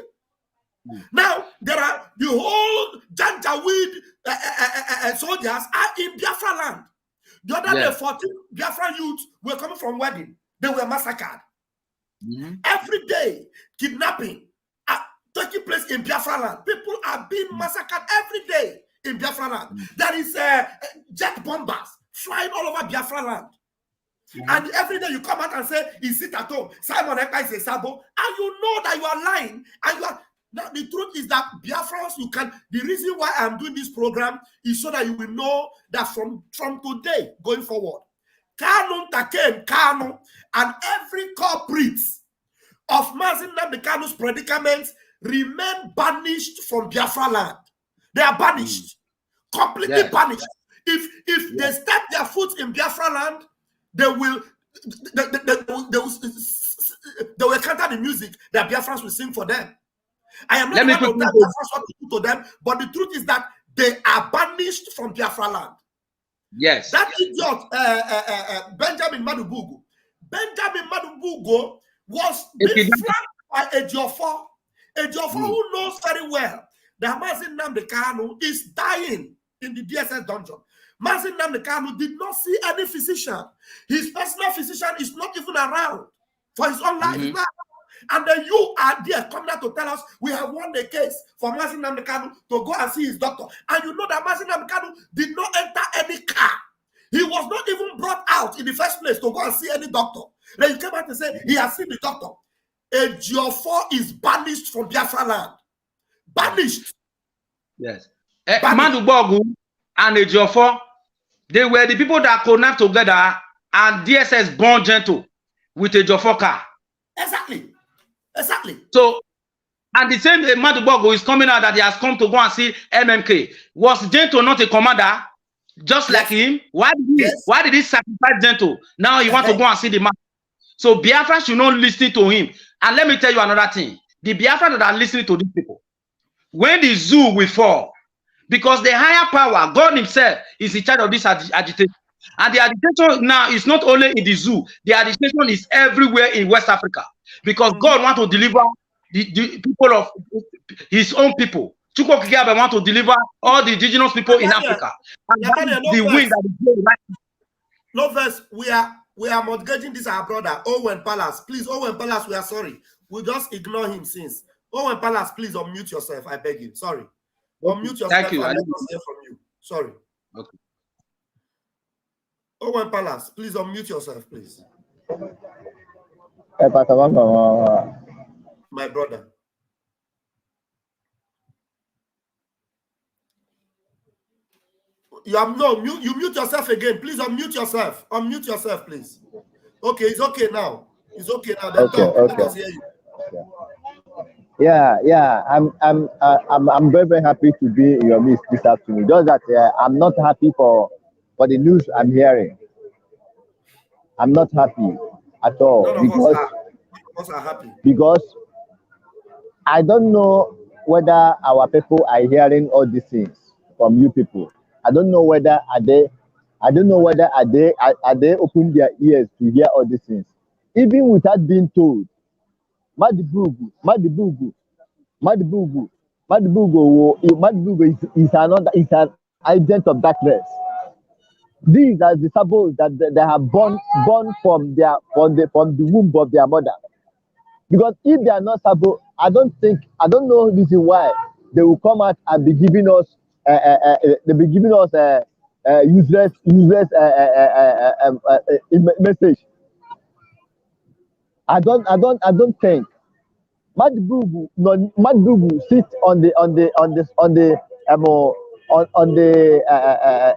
Now there are the whole Janjaweed soldiers are in Biafra land. The other day, 14 Biafra youth were coming from wedding. They were massacred. Every day, kidnapping taking place in Biafra land. People are being massacred every day in Biafra land. There is jet bombers flying all over Biafra land. And every day you come out and say, is it at home? Simon Ekpa is a sabo. And you know that you are lying. And you are. Now, the truth is that Biafrans, the reason why I'm doing this program is so that you will know that from today going forward, Kanunta Kain, Kanu, and every culprit of Nnamdi Kanu's predicaments remain banished from Biafra land. They are banished, completely banished. If they step their foot in Biafra land, they will counter the music that Biafrans will sing for them. I am not going to tell Biafrans what to do to them, but the truth is that they are banished from Biafra land. Yes. That idiot, Benjamin Madubugo. Benjamin Madubugo was being flanked by Ejiofor. Ejiofor, who knows very well that Nnamdi Kanu is dying in the DSS dungeon. Nnamdi Kanu did not see any physician. His personal physician is not even around for his own life. And then you are there coming out to tell us we have won the case for Nnamdi Kanu to go and see his doctor. And you know that Nnamdi Kanu did not enter any car. He was not even brought out in the first place to go and see any doctor. Then you came out to say he has seen the doctor. Ejiofor is banished from Biafra land. Banished. Yes. Madubogu and Ejiofor, they were the people that connect together, and DSS born gentle with Ejiofor car. Exactly. So, and the same Madubogu is coming out that he has come to go and see MNK. Was Gento not a commander, just like him? Why did he sacrifice Gento? Now he wants to go and see the man. So Biafra should not listen to him. And let me tell you another thing. The Biafra that are listening to these people, when the zoo will fall, because the higher power, God himself, is in charge of this agitation. And the agitation now is not only in the zoo, the agitation is everywhere in West Africa. Because God wants to deliver the people of his own people. Chukwu Kigabe wants to deliver all the indigenous people in Africa. And the wind that is blowing right now. No verse, we are mortgaging this our brother, Owen Palace. Please, Owen Palace, we are sorry. We'll just ignore him since. Owen Palace, please unmute yourself. I beg you. Sorry. Unmute yourself. Thank you. And let us hear from you. Sorry. Okay. Owen Palace, please unmute yourself, please. My brother. You mute yourself again. Please unmute yourself. Unmute yourself, please. Okay, it's okay now. It's okay now. Then Okay, talk. okay. Let us hear you. Yeah. I'm very, very happy to be in your midst this afternoon. Just that I'm not happy for the news I'm hearing. I'm not happy at all None of us are happy. because I don't know whether our people are hearing all these things from you people. I don't know whether are they open their ears to hear all these things, even without being told. Madibugu is an agent of darkness. These are the sabots that they have born from the womb of their mother. Because if they are not sabo, I don't know reason why they will come out and be giving us useless message. I don't think Madibugu sits on the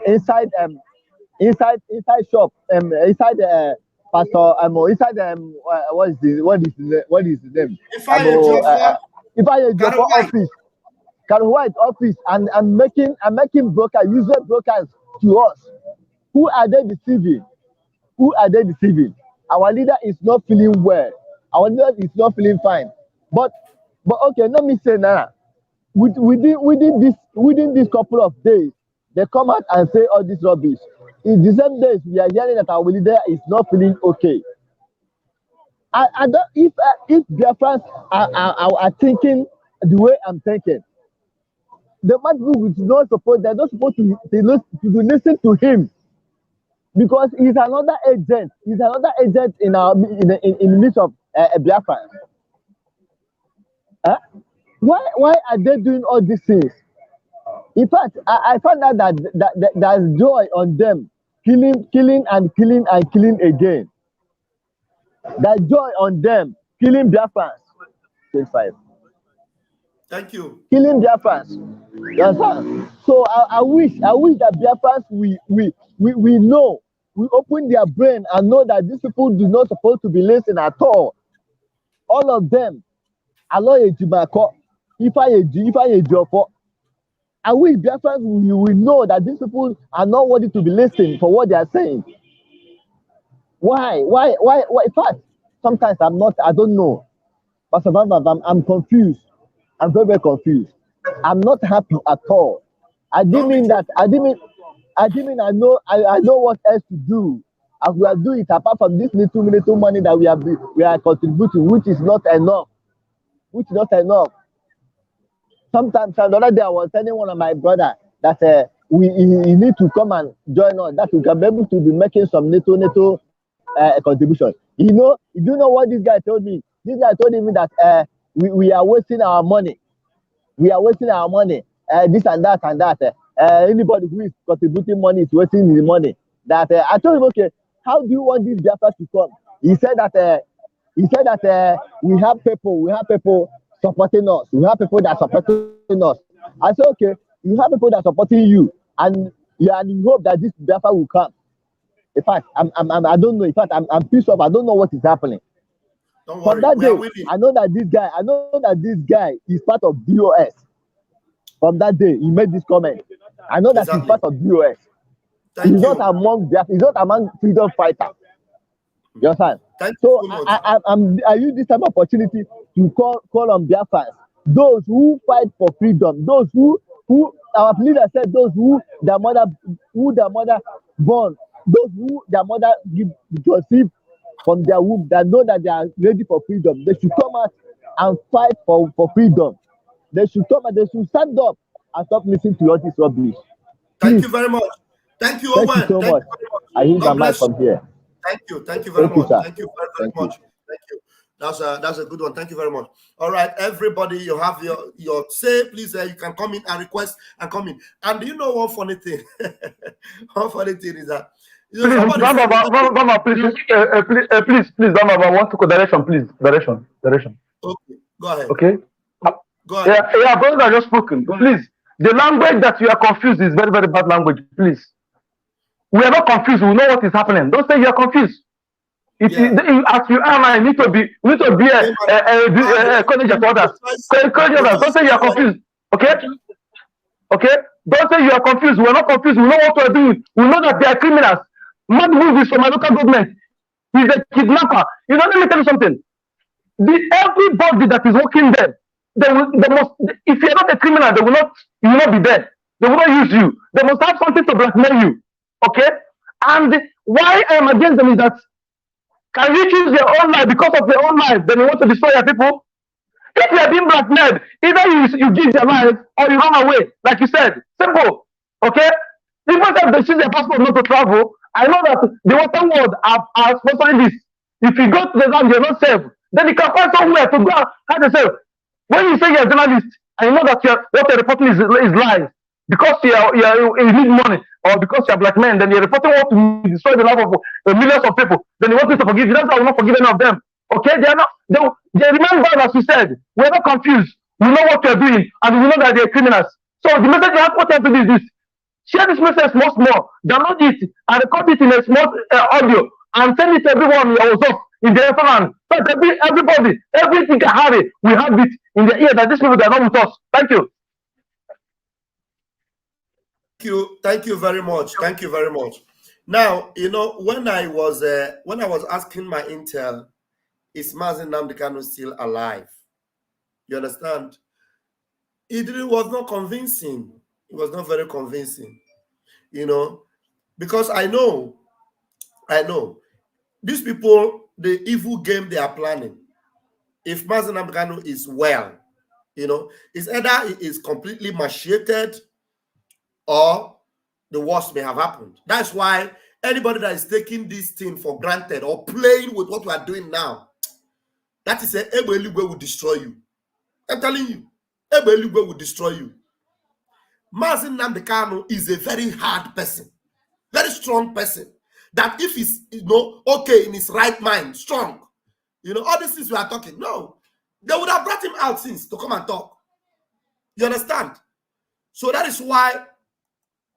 inside shop inside pastor what is the name if I office Kanu White office and making broker useless brokers to us. Who are they deceiving? Our leader is not feeling well. Our leader is not feeling fine. But okay, let me say now. Within this couple of days, they come out and say all this rubbish. In the same days, we are hearing that our leader is not feeling okay. I don't if Biafrans are thinking the way I'm thinking, the man who is not supposed they're not supposed to listen to him. Because he's another agent. He's another agent in the midst of Biafra. Why are they doing all these things? In fact, I found out that there's joy on them killing again. There's joy on them killing Biafrans. 25. Thank you. Killing Biafrans. You understand? So I wish that Biafrans we know. We open their brain and know that these people do not supposed to be listening at all. All of them. I wish Biafrans will know that these people are not worthy to be listening for what they are saying. Why? In fact, sometimes I don't know. But sometimes I'm confused. I'm very, very confused. I'm not happy at all. I didn't mean I know what else to do. And we are doing it apart from this little money that we are contributing, which is not enough. Sometimes the other day I was telling one of my brother that he need to come and join us, that we can be able to be making some little contribution. You know what this guy told me? This guy told me that we are wasting our money. This and that. Anybody who is contributing money is wasting his money. That I told him, okay, how do you want this Biafra to come? He said that we have people supporting us. We have people that are supporting us. I said, okay, you have people that are supporting you, and you hope that this Biafra will come. In fact, I don't know. In fact, I'm pissed off. I don't know what is happening. Don't From worry. that day, I know that this guy is part of BOS. From that day, he made this comment. I know that he's part of BOS. He's not among freedom fighters. You understand? So I use this type of opportunity to call on Biafrans, those who fight for freedom, those who our leader said, those who their mother born, those who their mother conceived from their womb, that know that they are ready for freedom. They should come out and fight for freedom. They should come and they should stand up and stop listening to all this rubbish. Thank you very much. Thank you, Owen. Thank you so much. I use my mic from here. Thank you very much. Thank you very much. Thank you. That's a good one. Thank you very much. All right, everybody, you have your say. Please, you can come in and request and come in. And do you know one funny thing? One funny thing is that please, Baba, please, Baba, I want to go direction, please. Direction. Okay, go ahead. Okay. Go ahead. Yeah, brothers are just spoken. Please, the language that you are confused is very, very bad language. Please, we are not confused. We know what is happening. Don't say you are confused. As you are now, you need to be encourage others. Encourage others. Don't say you are confused. Okay. Don't say you are confused. We are not confused. We know what we are doing. We know that they are criminals. Not who is from my local government. He's a kidnapper. You know, let me tell you something. Everybody that is working there, if you are not a criminal, you will not be there. They will not use you. They must have something to blackmail you. Okay? And why I am against them is that, can you choose your own life because of your own life? Then you want to destroy your people? If you are being blackmailed, either you give your life or you run away, like you said. Simple. Okay? People say they choose their passport not to travel. I know that the Western world are sponsoring this. If you go to the land, you're not safe. Then you can find somewhere to go and yourself. When you say you're a journalist, and you know that what you're reporting is lies, because you need money, or because you're black men, then you're reporting what to destroy the life of millions of people. Then you want me to forgive you. That's why I will not forgive any of them. Okay, they remain bad, as you said. We're not confused. We know what you're doing, and we know that they're criminals. So the message you have what you have to do is this: share this message more, download it and record it in a small audio and send it to everyone yourself in the restaurant. So everybody, everything can have it. We have it in the ear that these people are not with us. Thank you. Thank you very much. Thank you very much. Now, you know, when I was asking my intel, is Nnamdi Kanu still alive? You understand? It was not convincing. It was not very convincing, you know, because I know these people, the evil game they are planning. If Nnamdi Kanu is well, you know, it's either it is completely macheted or the worst may have happened. That's why anybody that is taking this thing for granted or playing with what we are doing now, that is a Ebeligwe will destroy you. I'm telling you, Ebeligwe will destroy you. Nnamdi Kanu is a very hard person, very strong person. That if he's, you know, okay in his right mind, strong, you know, all these things we are talking, no, they would have brought him out since to come and talk. You understand? So that is why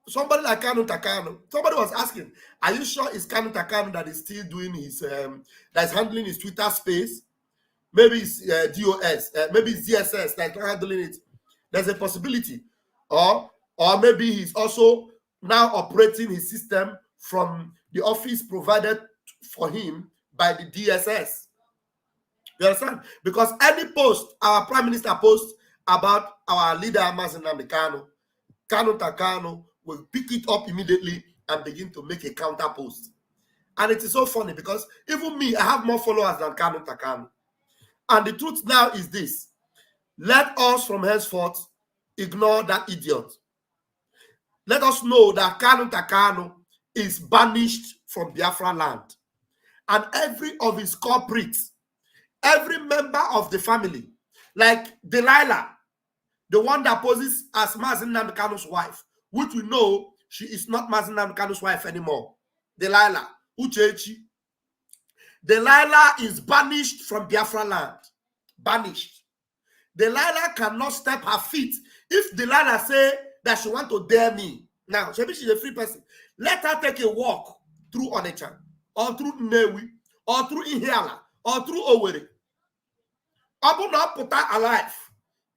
somebody like Kanunta Kain, somebody was asking, are you sure it's Kanunta Kain that is still doing his, that is handling his Twitter space? Maybe it's DOS, maybe it's DSS that's handling it. There's a possibility. Or maybe he's also now operating his system from the office provided for him by the DSS. You understand? Because any post our Prime Minister posts about our leader, Nnamdi Kanu, Kanunta Kain will pick it up immediately and begin to make a counter post. And it is so funny because even me, I have more followers than Kanunta Kain. And the truth now is this: let us from henceforth ignore that idiot. Let us know that Kanunta Kain is banished from Biafra land. And every of his culprits, every member of the family, like Delilah, the one that poses as Nnamdi Kanu's wife, which we know she is not Nnamdi Kanu's wife anymore. Delilah, Uchechi. Delilah is banished from Biafra land. Banished. Delilah cannot step her feet. If Delilah say that she want to dare me, now maybe she's a free person, let her take a walk through Onitsha, or through Nnewi, or through Ihiala, or through Owerri. Abu not put her alive.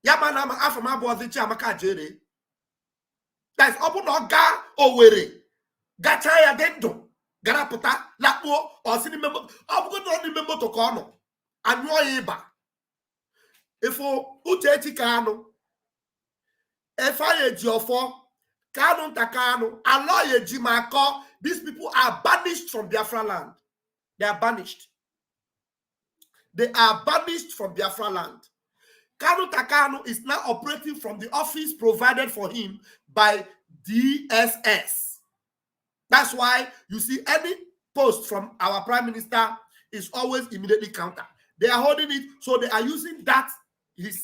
Yamana afama bozichi amaka jere. That's Abu not ga Owerri. Gachaya dendo. Garaputa, Lapo, or Sinimemo. Abu not remember to Kano. And Noyeba. If Uchechi Kanu, if I Geoffo, Kanunta Kain, Aloye Jimako, these people are banished from Biafra land. They are banished. They are banished from Biafra land. Kanunta Kain is now operating from the office provided for him by DSS. That's why you see any post from our Prime Minister is always immediately counter. They are holding it, so they are using that his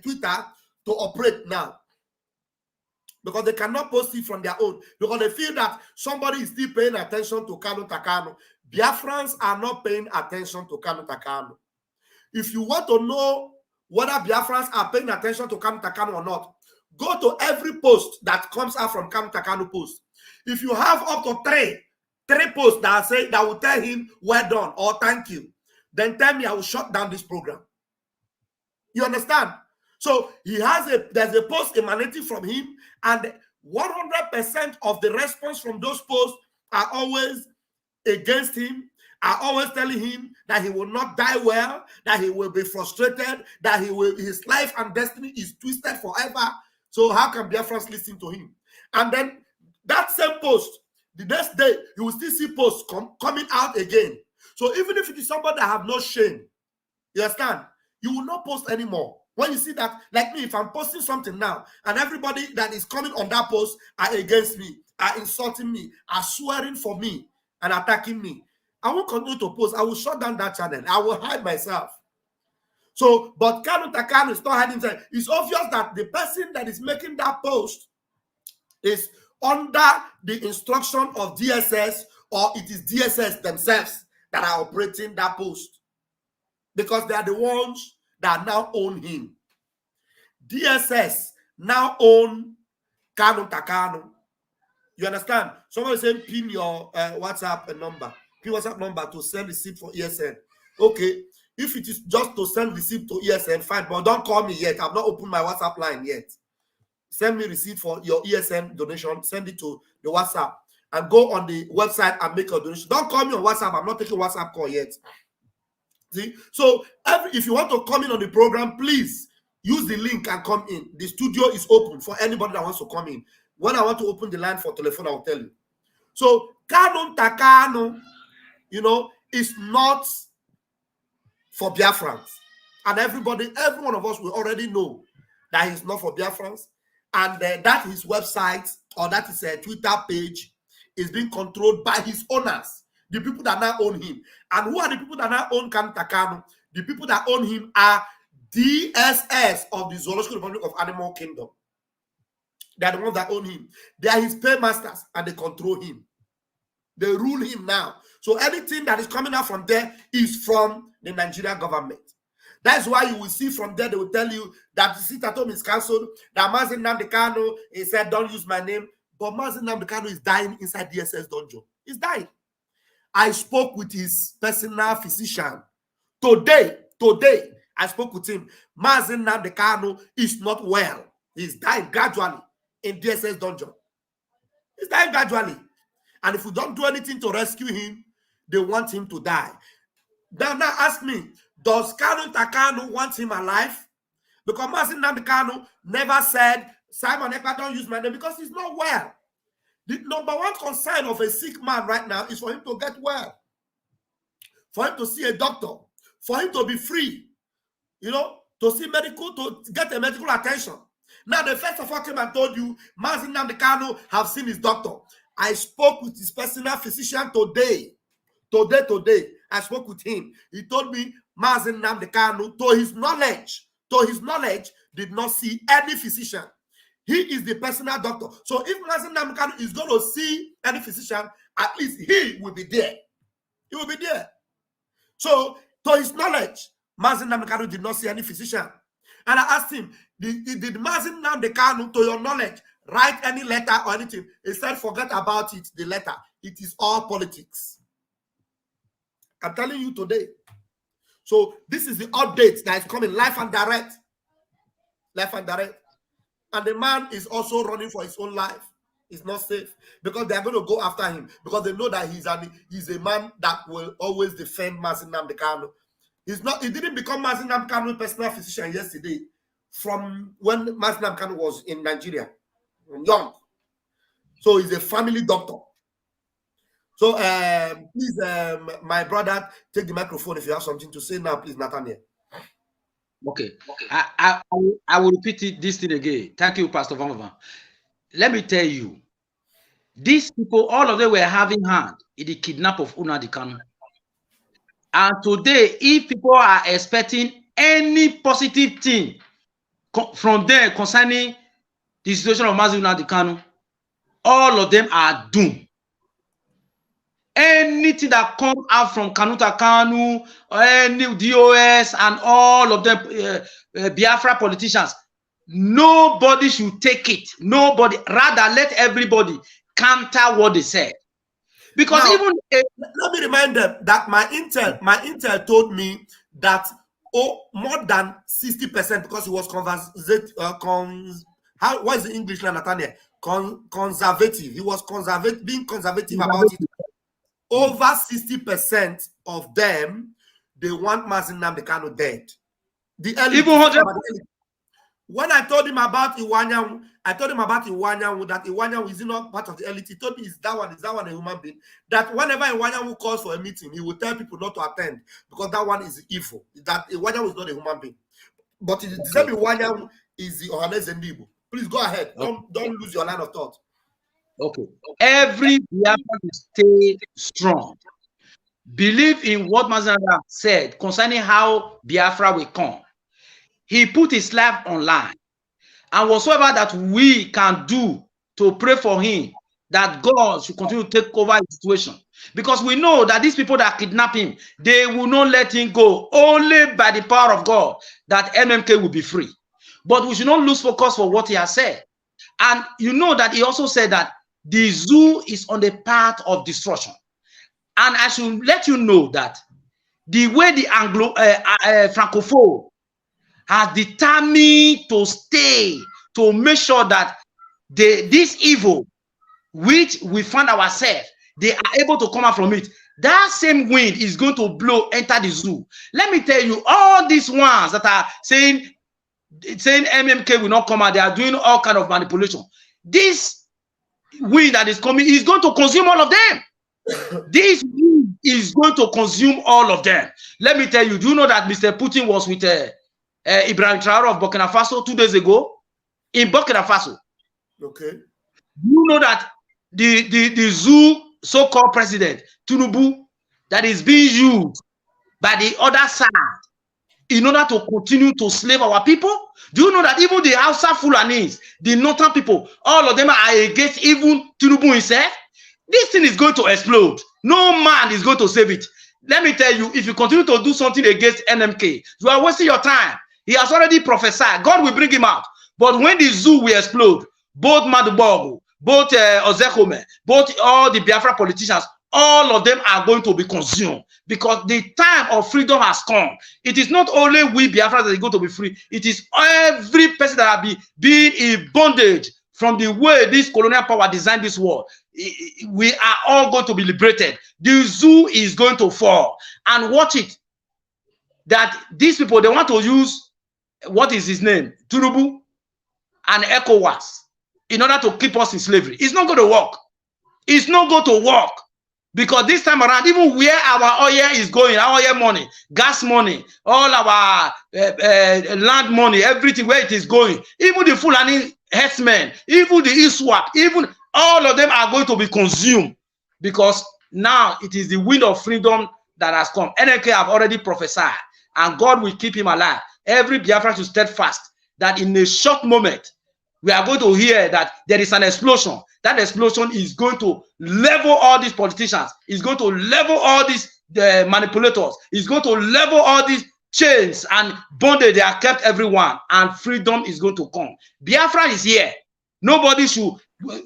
Twitter to operate now, because they cannot post it from their own, because they feel that somebody is still paying attention to Kanunta Kain. Biafrans are not paying attention to Kanunta Kain. If you want to know whether Biafrans are paying attention to Kanunta Kain or not, go to every post that comes out from Kanunta Kain post. If you have up to three posts that say that will tell him well done or thank you, then tell me I will shut down this program. You understand? So there's a post emanating from him, and 100% of the response from those posts are always against him, are always telling him that he will not die well, that he will be frustrated, that his life and destiny is twisted forever. So how can Biafrans listen to him? And then that same post, the next day, you will still see posts coming out again. So even if it is somebody that have no shame, you understand, you will not post anymore. When you see that, like me, if I'm posting something now, and everybody that is coming on that post are against me, are insulting me, are swearing for me, and attacking me, I won't continue to post. I will shut down that channel. I will hide myself. So, but Kanunta Kain is not hiding himself. It's obvious that the person that is making that post is under the instruction of DSS, or it is DSS themselves that are operating that post, because they are the ones that now own him. DSS now own Kanunta Kain. You understand? Someone is saying pin your WhatsApp number. Pin WhatsApp number to send receipt for ESN. Okay. If it is just to send receipt to ESN, fine. But don't call me yet. I've not opened my WhatsApp line yet. Send me receipt for your ESN donation. Send it to the WhatsApp. And go on the website and make a donation. Don't call me on WhatsApp. I'm not taking WhatsApp call yet. See? So if you want to come in on the program, please use the link and come in. The studio is open for anybody that wants to come in. When I want to open the line for telephone, I will tell you. So Kanunta Kain, is not for Biafrans. And every one of us will already know that he's not for Biafrans. And that his website, or that his Twitter page, is being controlled by his owners, the people that now own him. And who are the people that now own Kanunta Kain? The people that own him are DSS of the Zoological Republic of Animal Kingdom. They are the ones that own him. They are his paymasters, and they control him. They rule him now. So anything that is coming out from there is from the Nigerian government. That's why you will see from there, they will tell you that the seat at home is cancelled, that Nnamdi Kanu, he said, don't use my name. But Nnamdi Kanu is dying inside DSS dungeon. He's dying. I spoke with his personal physician. Today, I spoke with him. Nnamdi Kanu is not well. He's dying gradually in DSS dungeon. He's dying gradually. And if we don't do anything to rescue him, they want him to die. Now ask me, does Kanunta Kain want him alive? Because Nnamdi Kanu never said, Simon Ekpa, don't use my name, because he's not well. The number one concern of a sick man right now is for him to get well, for him to see a doctor, for him to be free, to see to get a medical attention. Now, the first of all came and told you, Nnamdi Kanu have seen his doctor. I spoke with his personal physician today. I spoke with him. He told me, Nnamdi Kanu, to his knowledge, did not see any physician. He is the personal doctor. So if Nnamdi Kanu is going to see any physician, at least he will be there. He will be there. So, to his knowledge, Nnamdi Kanu did not see any physician. And I asked him, did Nnamdi Kanu, to your knowledge, write any letter or anything? He said, forget about it, the letter. It is all politics. I'm telling you today. So this is the update that is coming live and direct. Live and direct. And the man is also running for his own life. It's not safe, because they are going to go after him, because they know that he's a man that will always defend Nnamdi Kanu. He didn't become Nnamdi Kanu's personal physician yesterday, from when Nnamdi Kanu was in Nigeria, young. So he's a family doctor. So please, my brother, take the microphone if you have something to say now, please, Nathaniel. Okay. I will repeat this thing again. Thank you, Pastor Van. Let me tell you, these people, all of them were having hand in the kidnap of Nnamdi Kanu. And today, if people are expecting any positive thing from them concerning the situation of Nnamdi Kanu, all of them are doomed. Anything that comes out from Kanunta Kain, any DOS, and all of them, Biafra politicians, nobody should take it. Nobody. Rather, let everybody counter what they said. Because now, even let me remind them that my intel told me that more than 60%, because it was what is the English, Nathaniel? Conservative. He was being conservative about it. Over 60% of them, they want Nnamdi Kanu dead. The elite, even 100. When I told him about Iwanyanwu, that Iwanyanwu is not part of the elite. He told me is that one a human being? That whenever Iwanyanwu calls for a meeting, he will tell people not to attend because that one is evil. That Iwanyanwu is not a human being. But the same Iwanyanwu is the Ohaneze Ndibo. Please go ahead. Don't lose your line of thought. Okay. Every Biafra will stay strong. Believe in what Mazanda said concerning how Biafra will come. He put his life online. And whatsoever that we can do to pray for him, that God should continue to take over his situation. Because we know that these people that kidnap him, they will not let him go. Only by the power of God that MNK will be free. But we should not lose focus for what he has said. And you know that he also said that the zoo is on the path of destruction. And I should let you know that the way the Francophone has determined to stay, to make sure that this evil, which we find ourselves, they are able to come out from it. That same wind is going to blow, enter the zoo. Let me tell you, all these ones that are saying MNK will not come out, they are doing all kind of manipulation. This wind that is coming is going to consume all of them. This wind is going to consume all of them. Let me tell you, do you know that Mr. Putin was with Ibrahim Traore of Burkina Faso 2 days ago in Burkina Faso? Okay. Do you know that the zoo so-called president Tinubu that is being used by the other side in order to continue to slave our people? Do you know that even the Hausa Fulanis, the northern people, all of them are against even Tinubu himself? This thing is going to explode. No man is going to save it. Let me tell you, if you continue to do something against NMK, you are wasting your time. He has already prophesied. God will bring him out. But when the zoo will explode, both Madubogu, both Ozekome, both all the Biafra politicians, all of them are going to be consumed because the time of freedom has come. It is not only we Biafra that is going to be free. It is every person that will be in bondage from the way this colonial power designed this world. We are all going to be liberated. The zoo is going to fall. And watch it. That these people, they want to use, what is his name? Tinubu and ECOWAS in order to keep us in slavery. It's not going to work. It's not going to work. Because this time around, even where our oil is going, our oil money, gas money, all our land money, everything where it is going, even the Fulani herdsmen, even the ISWAP, even all of them are going to be consumed. Because now it is the wind of freedom that has come. MNK have already prophesied, and God will keep him alive. Every Biafra should steadfast that in a short moment, we are going to hear that there is an explosion. That explosion is going to level all these politicians. It's going to level all these manipulators. It's going to level all these chains and bondage they have kept everyone. And freedom is going to come. Biafra is here. Nobody should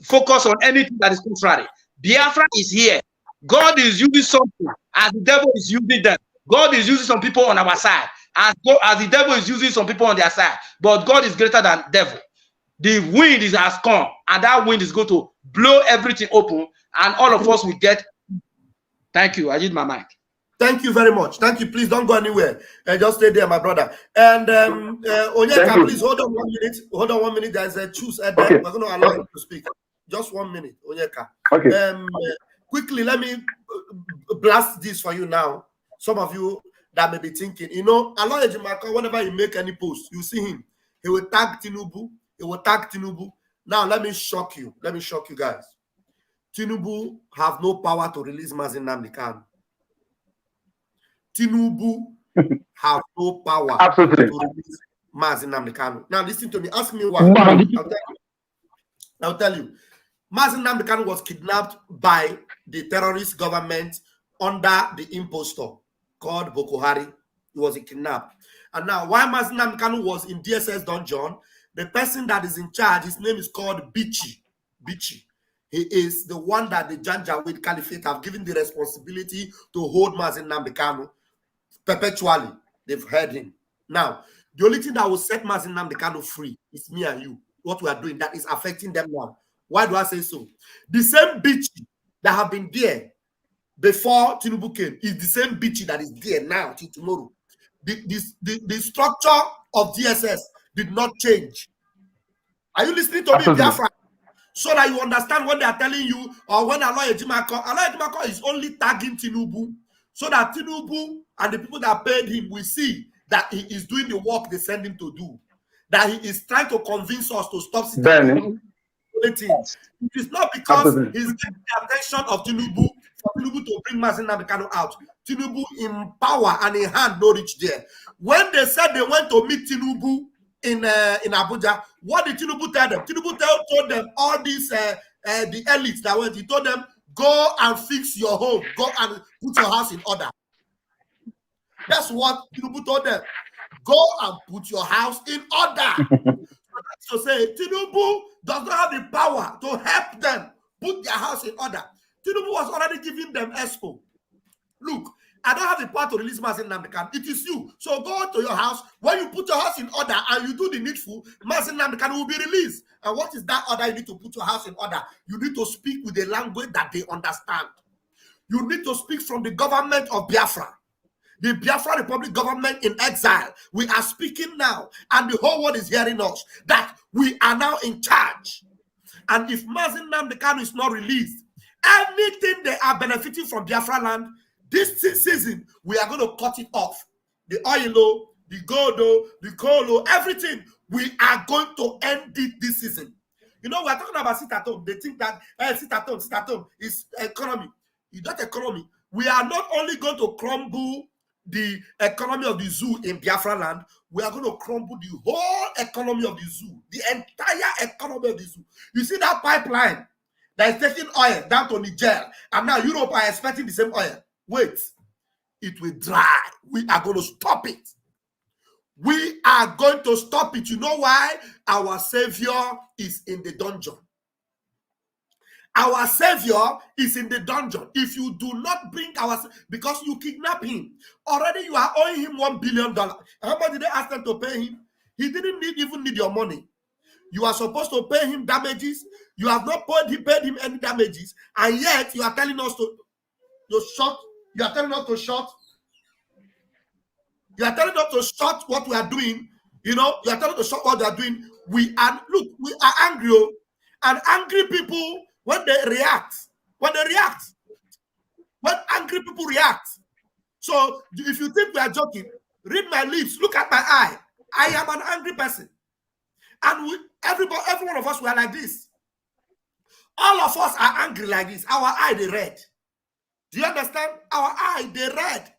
focus on anything that is contrary. Biafra is here. God is using something as the devil is using them. God is using some people on our side as the devil is using some people on their side. But God is greater than devil. The wind has come, and that wind is going to blow everything open, and all of us will get. Thank you. I need my mic. Thank you very much. Thank you. Please don't go anywhere. Just stay there, my brother. And Onyeka, please hold on 1 minute. Hold on 1 minute. There's a choose at okay. We're going to allow you to speak. Just 1 minute, Onyeka. Okay. Quickly, let me blast this for you now. Some of you that may be thinking, you know, Allah Ejimaka, whenever you make any post, you see him. He will tag Tinubu. He will tag Tinubu. Now, let me shock you. Let me shock you guys. Tinubu have no power to release Nnamdi Kanu. Tinubu have no power Absolutely. to release Nnamdi Kanu. Now listen to me. Ask me why. I'll tell you. Nnamdi Kanu was kidnapped by the terrorist government under the impostor called Boko Haram. He was kidnapped. And now, while Nnamdi Kanu was in DSS dungeon, the person that is in charge, his name is called Bichi. Bichi. He is the one that the Janjaweed Caliphate have given the responsibility to hold Nnamdi Kanu perpetually. They've heard him. Now, the only thing that will set Nnamdi Kanu free is me and you. What we are doing that is affecting them now. Why do I say so? The same Bichi that have been there before Tinubu came is the same Bichi that is there now till tomorrow. The structure of DSS did not change. Are you listening to me, Biafra? So that you understand when they are telling you, or when Aloy Ejimako is only tagging Tinubu, so that Tinubu and the people that paid him will see that he is doing the work they send him to do. That he is trying to convince us to stop sitting. It is not because he's getting the attention of Tinubu for Tinubu to bring Nnamdi Kanu out. Tinubu in power and in hand no reach there. When they said they went to meet Tinubu in Abuja, what did Tinubu tell them? Tinubu told them all these the elites that went. He told them, go and fix your home, go and put your house in order. That's what Tinubu told them. Go and put your house in order. So say Tinubu does not have the power to help them put their house in order. Tinubu was already giving them expo. Look, I don't have the power to release Nnamdi Kanu. It is you. So go to your house. When you put your house in order and you do the needful, Nnamdi Kanu will be released. And what is that order you need to put your house in order? You need to speak with a language that they understand. You need to speak from the government of Biafra. The Biafra Republic government in exile. We are speaking now, and the whole world is hearing us, that we are now in charge. And if Nnamdi Kanu is not released, anything they are benefiting from Biafra land, this season, we are going to cut it off. The oil, the gold, the coal, everything, we are going to end it this season. You know, we are talking about sit at home. They think that sit at home is economy. It's not economy. We are not only going to crumble the economy of the zoo in Biafra land, we are going to crumble the whole economy of the zoo, the entire economy of the zoo. You see that pipeline that is taking oil down to Niger, and now Europe are expecting the same oil. Wait, it will dry. We are going to stop it. We are going to stop it. You know why? Our Savior is in the dungeon. Our Savior is in the dungeon. If you do not bring because you kidnap him, already you are owing him $1 billion. How much did they ask them to pay him? He didn't even need your money. You are supposed to pay him damages. You have not paid him any damages, and yet you are telling us to shut. You are telling us to shut. You are telling us to shut what we are doing. You know, you are telling us to shut what we are doing. We are angry, and angry people. When angry people react. So if you think we are joking, read my lips, look at my eye. I am an angry person. And every one of us, we are like this. All of us are angry like this. Our eye, they red. Do you understand? Our eye, they red.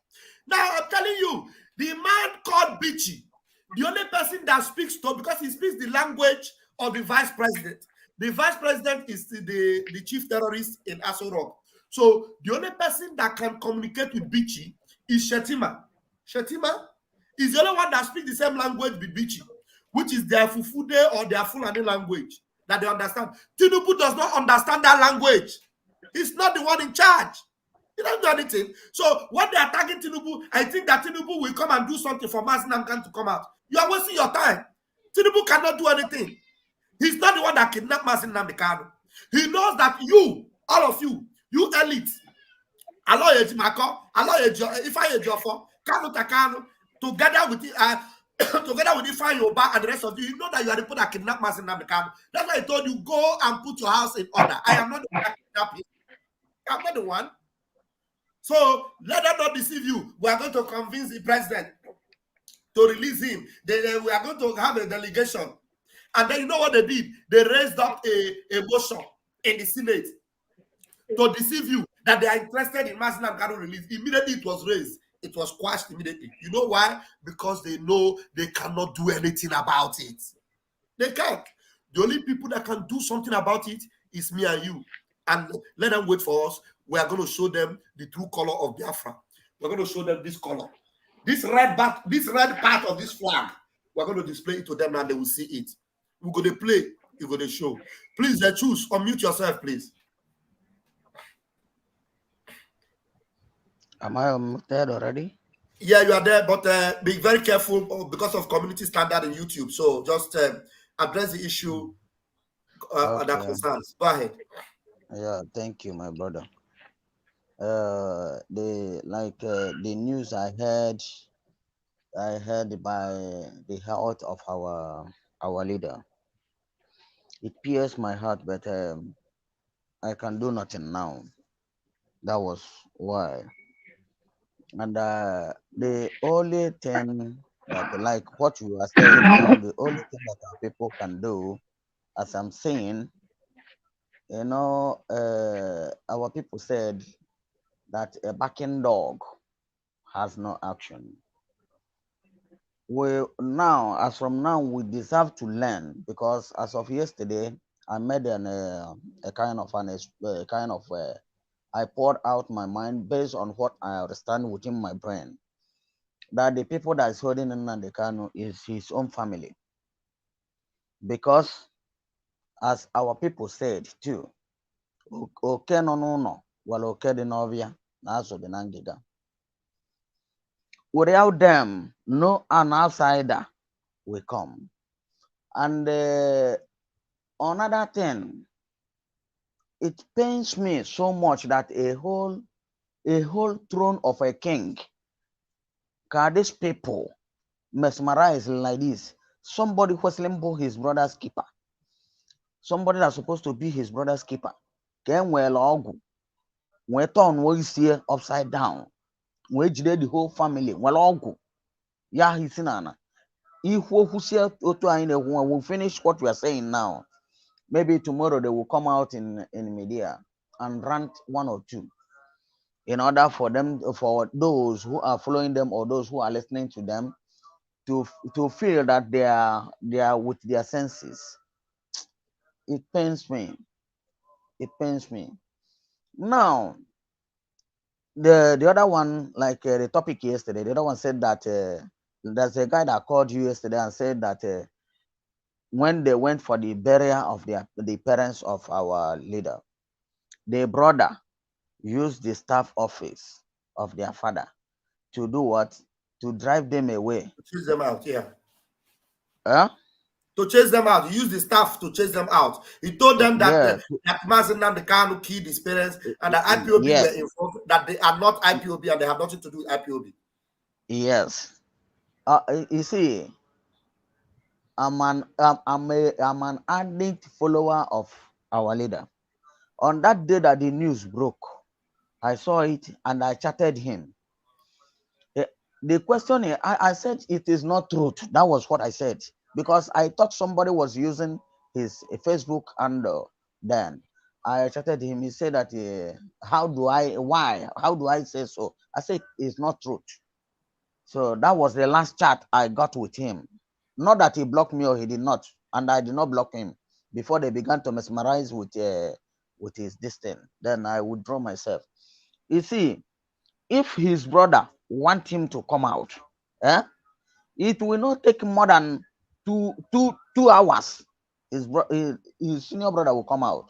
Now, I'm telling you, the man called Bichi, the only person that speaks to, because he speaks the language of the vice president. The vice president is the chief terrorist in Aso Rock. So the only person that can communicate with Bichi is Shetima. Shetima is the only one that speaks the same language with Bichi, which is their Fufude or their Fulani language that they understand. Tinubu does not understand that language. He's not the one in charge. He doesn't do anything. So when they are attacking Tinubu, I think that Tinubu will come and do something for Nnamdi to come out. You are wasting your time. Tinubu cannot do anything. He's not the one that kidnapped Nnamdi Kanu. He knows that you, all of you elites, Aloy Ejimako, Aloy Ejiofor, Kanunta Kain, together with Ifeanyi Oba and the rest of you, you know that you are the people that kidnapped Nnamdi Kanu. That's why I told you, go and put your house in order. I am not the one that kidnapped him. I'm not the one. So let them not deceive you. We are going to convince the president to release him. We are going to have a delegation. And then you know what they did? They raised up a motion in the Senate to deceive you that they are interested in Nnamdi Kanu release. Immediately it was raised. It was quashed immediately. You know why? Because they know they cannot do anything about it. They can't. The only people that can do something about it is me and you. And let them wait for us. We are going to show them the true color of Biafra. We're going to show them this color. This red part of this flag. We're going to display it to them and they will see it. We're going to play. You're going to show. Please, choose. Unmute yourself, please. Am I unmuted already? Yeah, you are there, but be very careful because of community standard in YouTube. So just address the issue that concerns. Go ahead. Yeah, thank you, my brother. The news I heard by the health of our leader. It pierced my heart, but I can do nothing now. That was why. And the only thing that, like what you are saying now, the only thing that our people can do, as I'm saying, our people said that a barking dog has no action. As from now, we deserve to learn, because as of yesterday, I made I poured out my mind based on what I understand within my brain, that the people that is holding Nnamdi Kanu is his own family. Because as our people said too, oke no no well oke the novia naso the nangiga. Without them, no an outsider will come. And another thing, it pains me so much that a whole throne of a king, can these people mesmerize like this? Somebody whistling for his brother's keeper, somebody that's supposed to be his brother's keeper, can well ogu, we turn what is here upside down, we jide the whole family, well ogu, yeah, he's in Anna. If we'll finish what we are saying now, maybe tomorrow they will come out in media and rant one or two, in order for those who are following them or those who are listening to them to feel that they are with their senses. It pains me. It pains me. Now, the other one, like the topic yesterday, the other one said that there's a guy that called you yesterday and said that when they went for the burial of the parents of our leader, their brother used the staff office of their father to do what? To drive them away. To chase them out, yeah. Huh? To chase them out. He used the staff to chase them out. He told them that Nnamdi Kanu killed his parents and the IPOB were involved, that they are not IPOB and they have nothing to do with IPOB. Yes. You see, I'm an ardent follower of our leader. On that day that the news broke, I saw it and I chatted him. The question is, I said it is not truth. That was what I said, because I thought somebody was using his Facebook handle. Then I chatted him. He said that how do I say so? I said it's not truth. So that was the last chat I got with him. Not that he blocked me or he did not, and I did not block him before they began to mesmerize with his distance. Then I withdraw myself. You see, if his brother want him to come out, it will not take more than two hours. His senior brother will come out.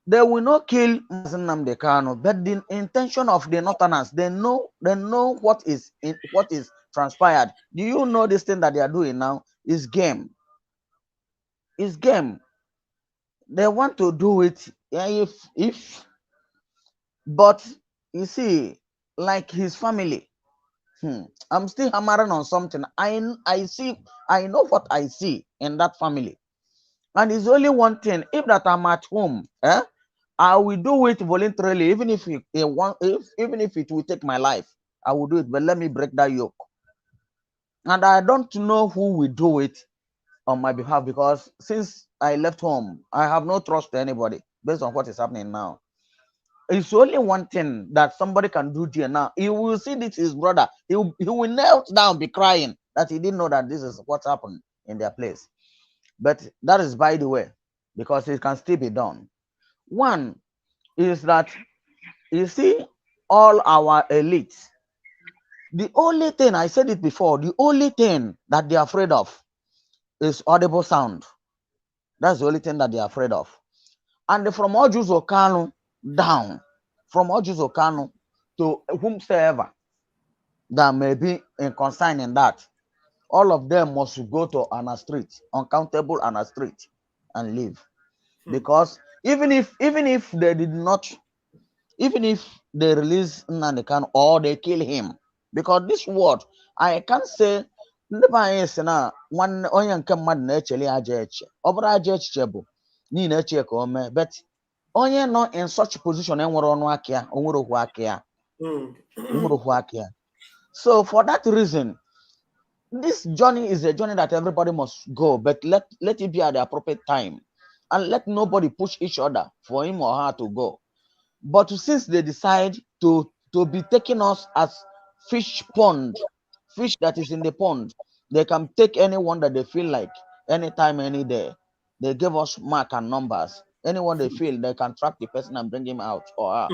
They will not kill Nnamdi Kanu, but the intention of the Northerners, they know what is transpired. Do you know this thing that they are doing now is game? It's game. They want to do it but you see, like his family. I'm still hammering on something. I know what I see in that family, and it's only one thing. If that I'm at home, I will do it voluntarily, even if it will take my life. I will do it, but let me break that yoke. And I don't know who will do it on my behalf, because since I left home, I have no trust to anybody based on what is happening now. it's only one thing that somebody can do there now. He will see this his brother. He will kneel down, be crying that he didn't know that this is what happened in their place. But that is by the way, because it can still be done. One is that you see all our elites. The only thing, I said it before, the only thing that they're afraid of is audible sound. That's the only thing that they're afraid of. And from Ojuzo Kanu down, from Ojuzo Kanu to whomsoever that may be in concern in that, all of them must go to an street, uncountable an street, and live. Because even if they did not, even if they release Nnamdi Kanu or they kill him, because this word, I can't say one onye nke mmadụ na-echeli aja eche ọ bụrụ aja echiche bụ n'ihi na-eche ka o mee, but onye nọ in such position enwere ọnụ aka ya, o nwere okwu aka ya, nwere okwu aka ya. So for that reason, this journey is a journey that everybody must go, but let it be at the appropriate time, and let nobody push each other for him or her to go. But since they decide to be taking us as fish pond, fish that is in the pond, they can take anyone that they feel like, anytime, any day. They give us mark and numbers. Anyone they feel, they can track the person and bring him out or her.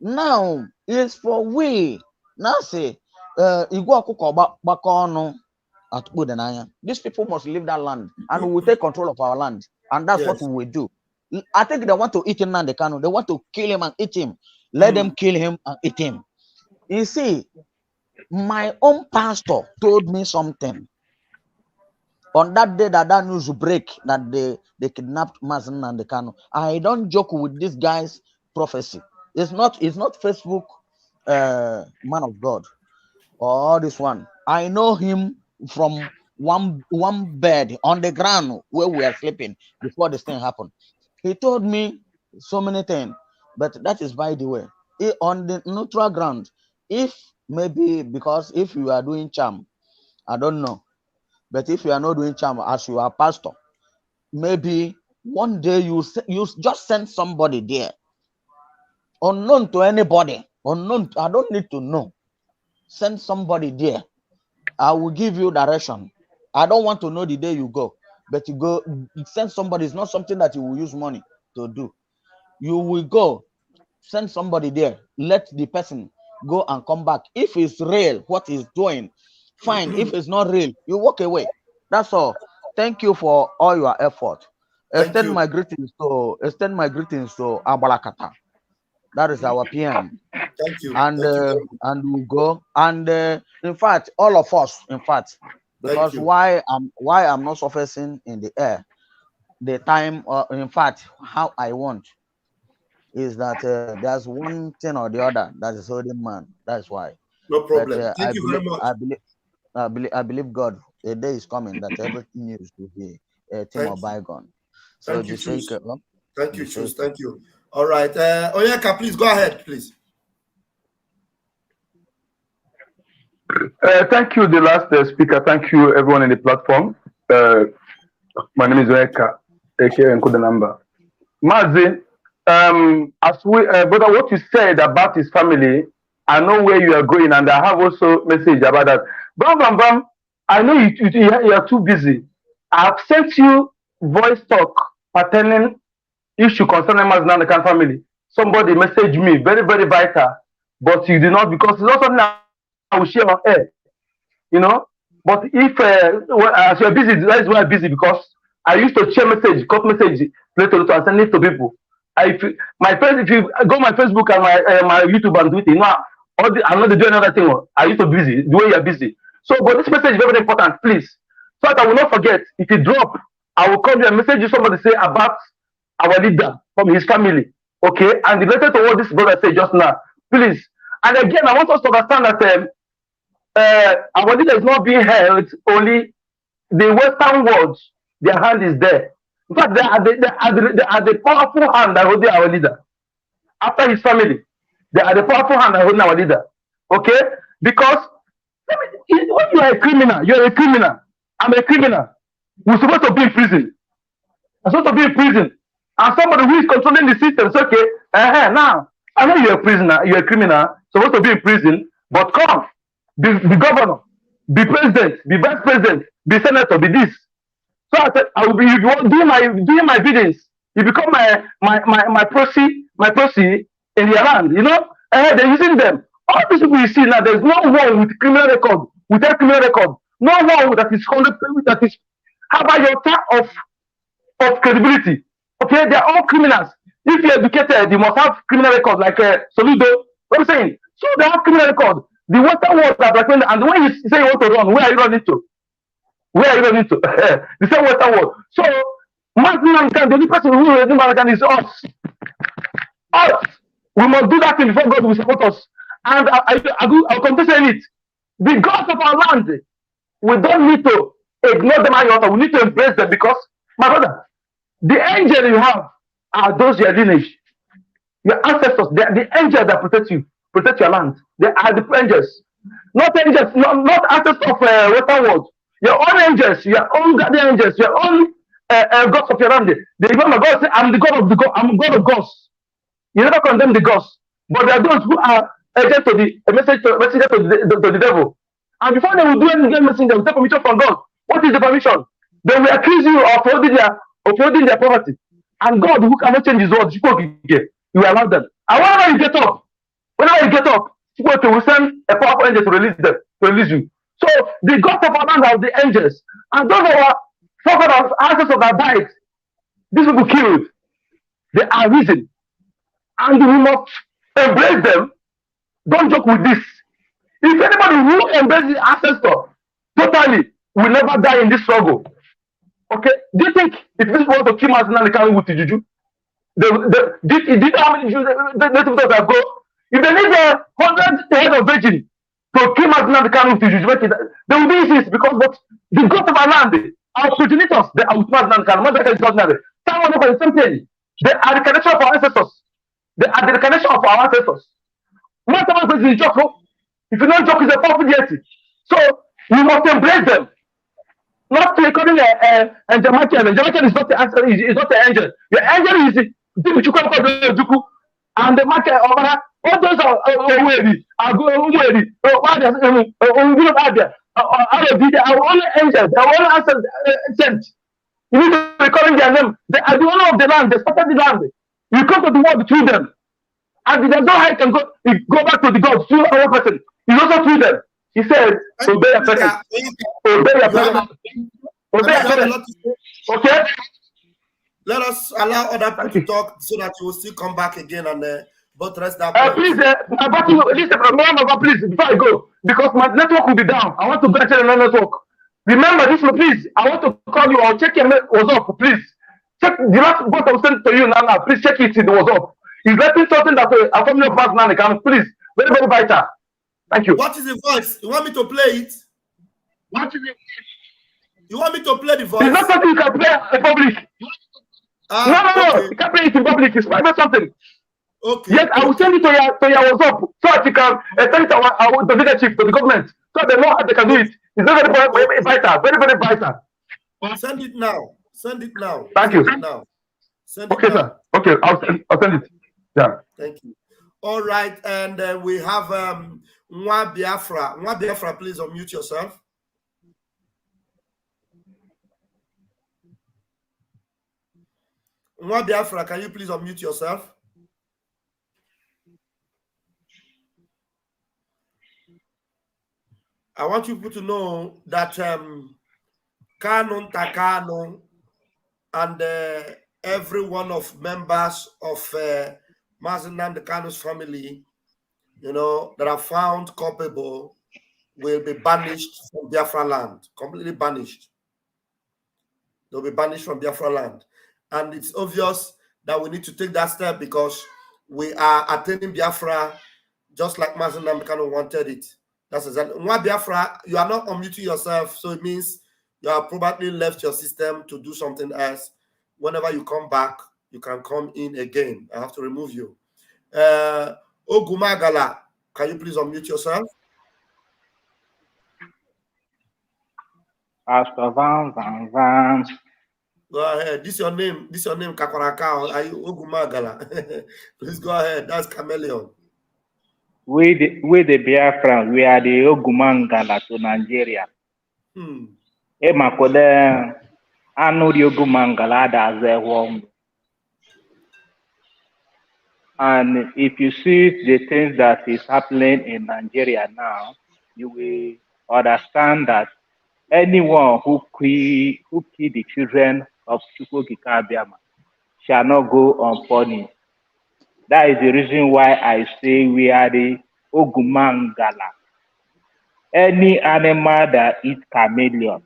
Now it's for we. Now say, these people must leave that land, and we will take control of our land, and that's what we will do. I think they want to eat Nnamdi Kanu. They want to kill him and eat him. Let them kill him and eat him. You see, my own pastor told me something on that day that news break that they kidnapped Mazen Nnamdi Kanu. I don't joke with this guy's prophecy. It's not Facebook man of God or this one. I know him from one bed on the ground where we are sleeping before this thing happened. He told me so many things, but that is by the way. On the neutral ground, if maybe because if you are doing charm, I don't know, but if you are not doing charm as you are pastor, maybe one day you just send somebody there, unknown to anybody, unknown. I don't need to know. Send somebody there. I will give you direction. I don't want to know the day you go, but you go send somebody. It's not something that you will use money to do. You will go, send somebody there. Let the person go and come back. If it's real, what he's doing, fine. If it's not real, you walk away. That's all. Thank you for all your effort. Extend my greetings to Abalakata. That is our PM. Thank you. And we go. And in fact, all of us, in fact, because why I'm not surfacing in the air, the time, in fact, how I want is that there's one thing or the other that is holding man. That's why. No problem. Thank you very much. I believe God. A day is coming that everything needs to be a thing of bygone. So thank you, Chus. Thank you. All right. Onyeka, please go ahead, please. Thank you, the last speaker. Thank you, everyone in the platform. My name is Onyeka, aka Nkudanamba. Mazi, as we, brother, what you said about his family, I know where you are going, and I have also message about that. Bam, I know you are too busy. I have sent you voice talk pertaining issue concerning Nnamdi Kanu family. Somebody messaged me, very, very vital, but you did not, because it's not something I will share on air, you know. But if as you are busy, that is why I'm busy, because I used to share message, cut message later and send it to people. If you go my Facebook and my YouTube and Twitter, you know, I'm not doing another thing. I used to be busy the way you are busy. So, but this message is very, very important, please, so that I will not forget. If you drop, I will call you and message you somebody say about our leader from his family, okay? And related to what this brother said just now, please. And again, I want us to understand that our leader is not being held only the Western world. Their hand is there. In fact, they are the powerful hand that holding our leader. After his family, they are the powerful hand that holding our leader. Okay? Because when you are a criminal, you're a criminal. I'm a criminal. We're supposed to be in prison. I'm supposed to be in prison. And somebody who is controlling the system says, okay, Now, I know you're a prisoner, you're a criminal, supposed to be in prison, but come, be governor, be president, be vice president, be senator, be this. So I said, I will be doing my biddings. You become my proxy in their land, you know? They're using them. All these people you see now, there's no one with criminal record, without criminal record. No one that is 100%, that is have a iota of credibility. Okay, they're all criminals. If you're educated, you must have criminal record, like Soludo. What I'm saying? So they have criminal record. The Western world that recommend, and when you say you want to run, where are you running to? Where are you running to? The same Western world. So, the only person who will do American is us. Us. We must do that thing before God will support us. And I'll continue saying it. The gods of our land, we don't need to ignore them at all. We need to embrace them because, my brother, the angels you have are those your lineage, your ancestors. They are the angels that protect you, protect your land. They are the angels, not angels, not ancestors of Western world. Your own angels, your own guardian angels, your own gods of your land. They remember God say, "I'm the God of the God. I'm God of gods." You never condemn the gods, but there are those who are agents to the messenger to the devil. And before they will do anything, messenger, they will take permission from God. What is the permission? They will accuse you of holding their poverty. And God, who cannot change his word, you will allow them. And whenever you get up, people will send a powerful angel to release you. So the gods of our land are the angels. And those are our forefathers, ancestors that died. These people killed. They are risen. And we must embrace them. Don't joke with this. If anybody who embraces the ancestor totally will never die in this struggle. Okay? Do you think if this was to kill Nnamdi Kanu with Juju, did how many Jews that go? If they need 100 head of virgin to kill Nnamdi Kanu with Juju, they will do this because what the gods of our land, our progenitors, they are with Nnamdi Kanu. Nnamdi Kanu is ordinary. Someone over the same thing. They are the connection of our ancestors. They are the connection of our ancestors. Not someone is joke. If you know joke is a powerful deity. So we must embrace them. Not recording a Jamaican. Jamaican is not the answer, is not the angel. Your angel is the and the market over all those are already our only angels, our only answer sent. You need to record their name. They are the owner of the land, they started the land. You come to the world through them. And there's no how you can go back to the God through our person. He's also through them. He said, obey your parents. Obey your parents. Obey your parents. Okay? Let us allow other people to talk so that you will still come back again and buttress that. Please, remember, please, before I go, because my network will be down. I want to go to another network. Remember this, please. I want to call you. I'll check your WhatsApp, please. Check the last what I sent to you now. Please check it in the WhatsApp. He's letting something that a family of Nnamdi Kanu. Please, very, very vital. Thank you. What is the voice? You want me to play it? What is it? You want me to play the voice? It's not something you can play in public. No. You can't play it in public. It's private something. Okay. Yes, I will send it to your WhatsApp so that you can send it to the leadership, to the government, so they know how they can do it. It's very, very vital. Very, very vital. Send it now. Send it now. Thank you. Now. Send it okay, now. Sir. Okay, I'll send it. Yeah. Thank you. All right, and we have Nwa Biafra. Nwa Biafra, please unmute yourself. Nwa Biafra, can you please unmute yourself? I want you people to know that Kanunta Kain and every one of members of Nnamdi Kanu's family, you know, that are found culpable will be banished from Biafra land, completely banished. They'll be banished from Biafra land. And it's obvious that we need to take that step because we are attaining Biafra just like Nnamdi Kanu wanted it. That's exactly. Nwa Biafra, you are not unmuting yourself, so it means you have probably left your system to do something else. Whenever you come back, you can come in again. I have to remove you. Ogumagala, can you please unmute yourself? Pastor Van. Go ahead. This your name. This your name, Kakwaraka. Are you Ogumagala? Please go ahead. That's Chameleon. We the Biafran, we are the Ogumangala to Nigeria. Emakode anu the Ogumangala that's a home. And if you see the things that is happening in Nigeria now, you will understand that anyone who kill the children of Chukwukika Abiyama shall not go unpunished. That is the reason why I say we are the Ogumangala. Any animal that eats chameleon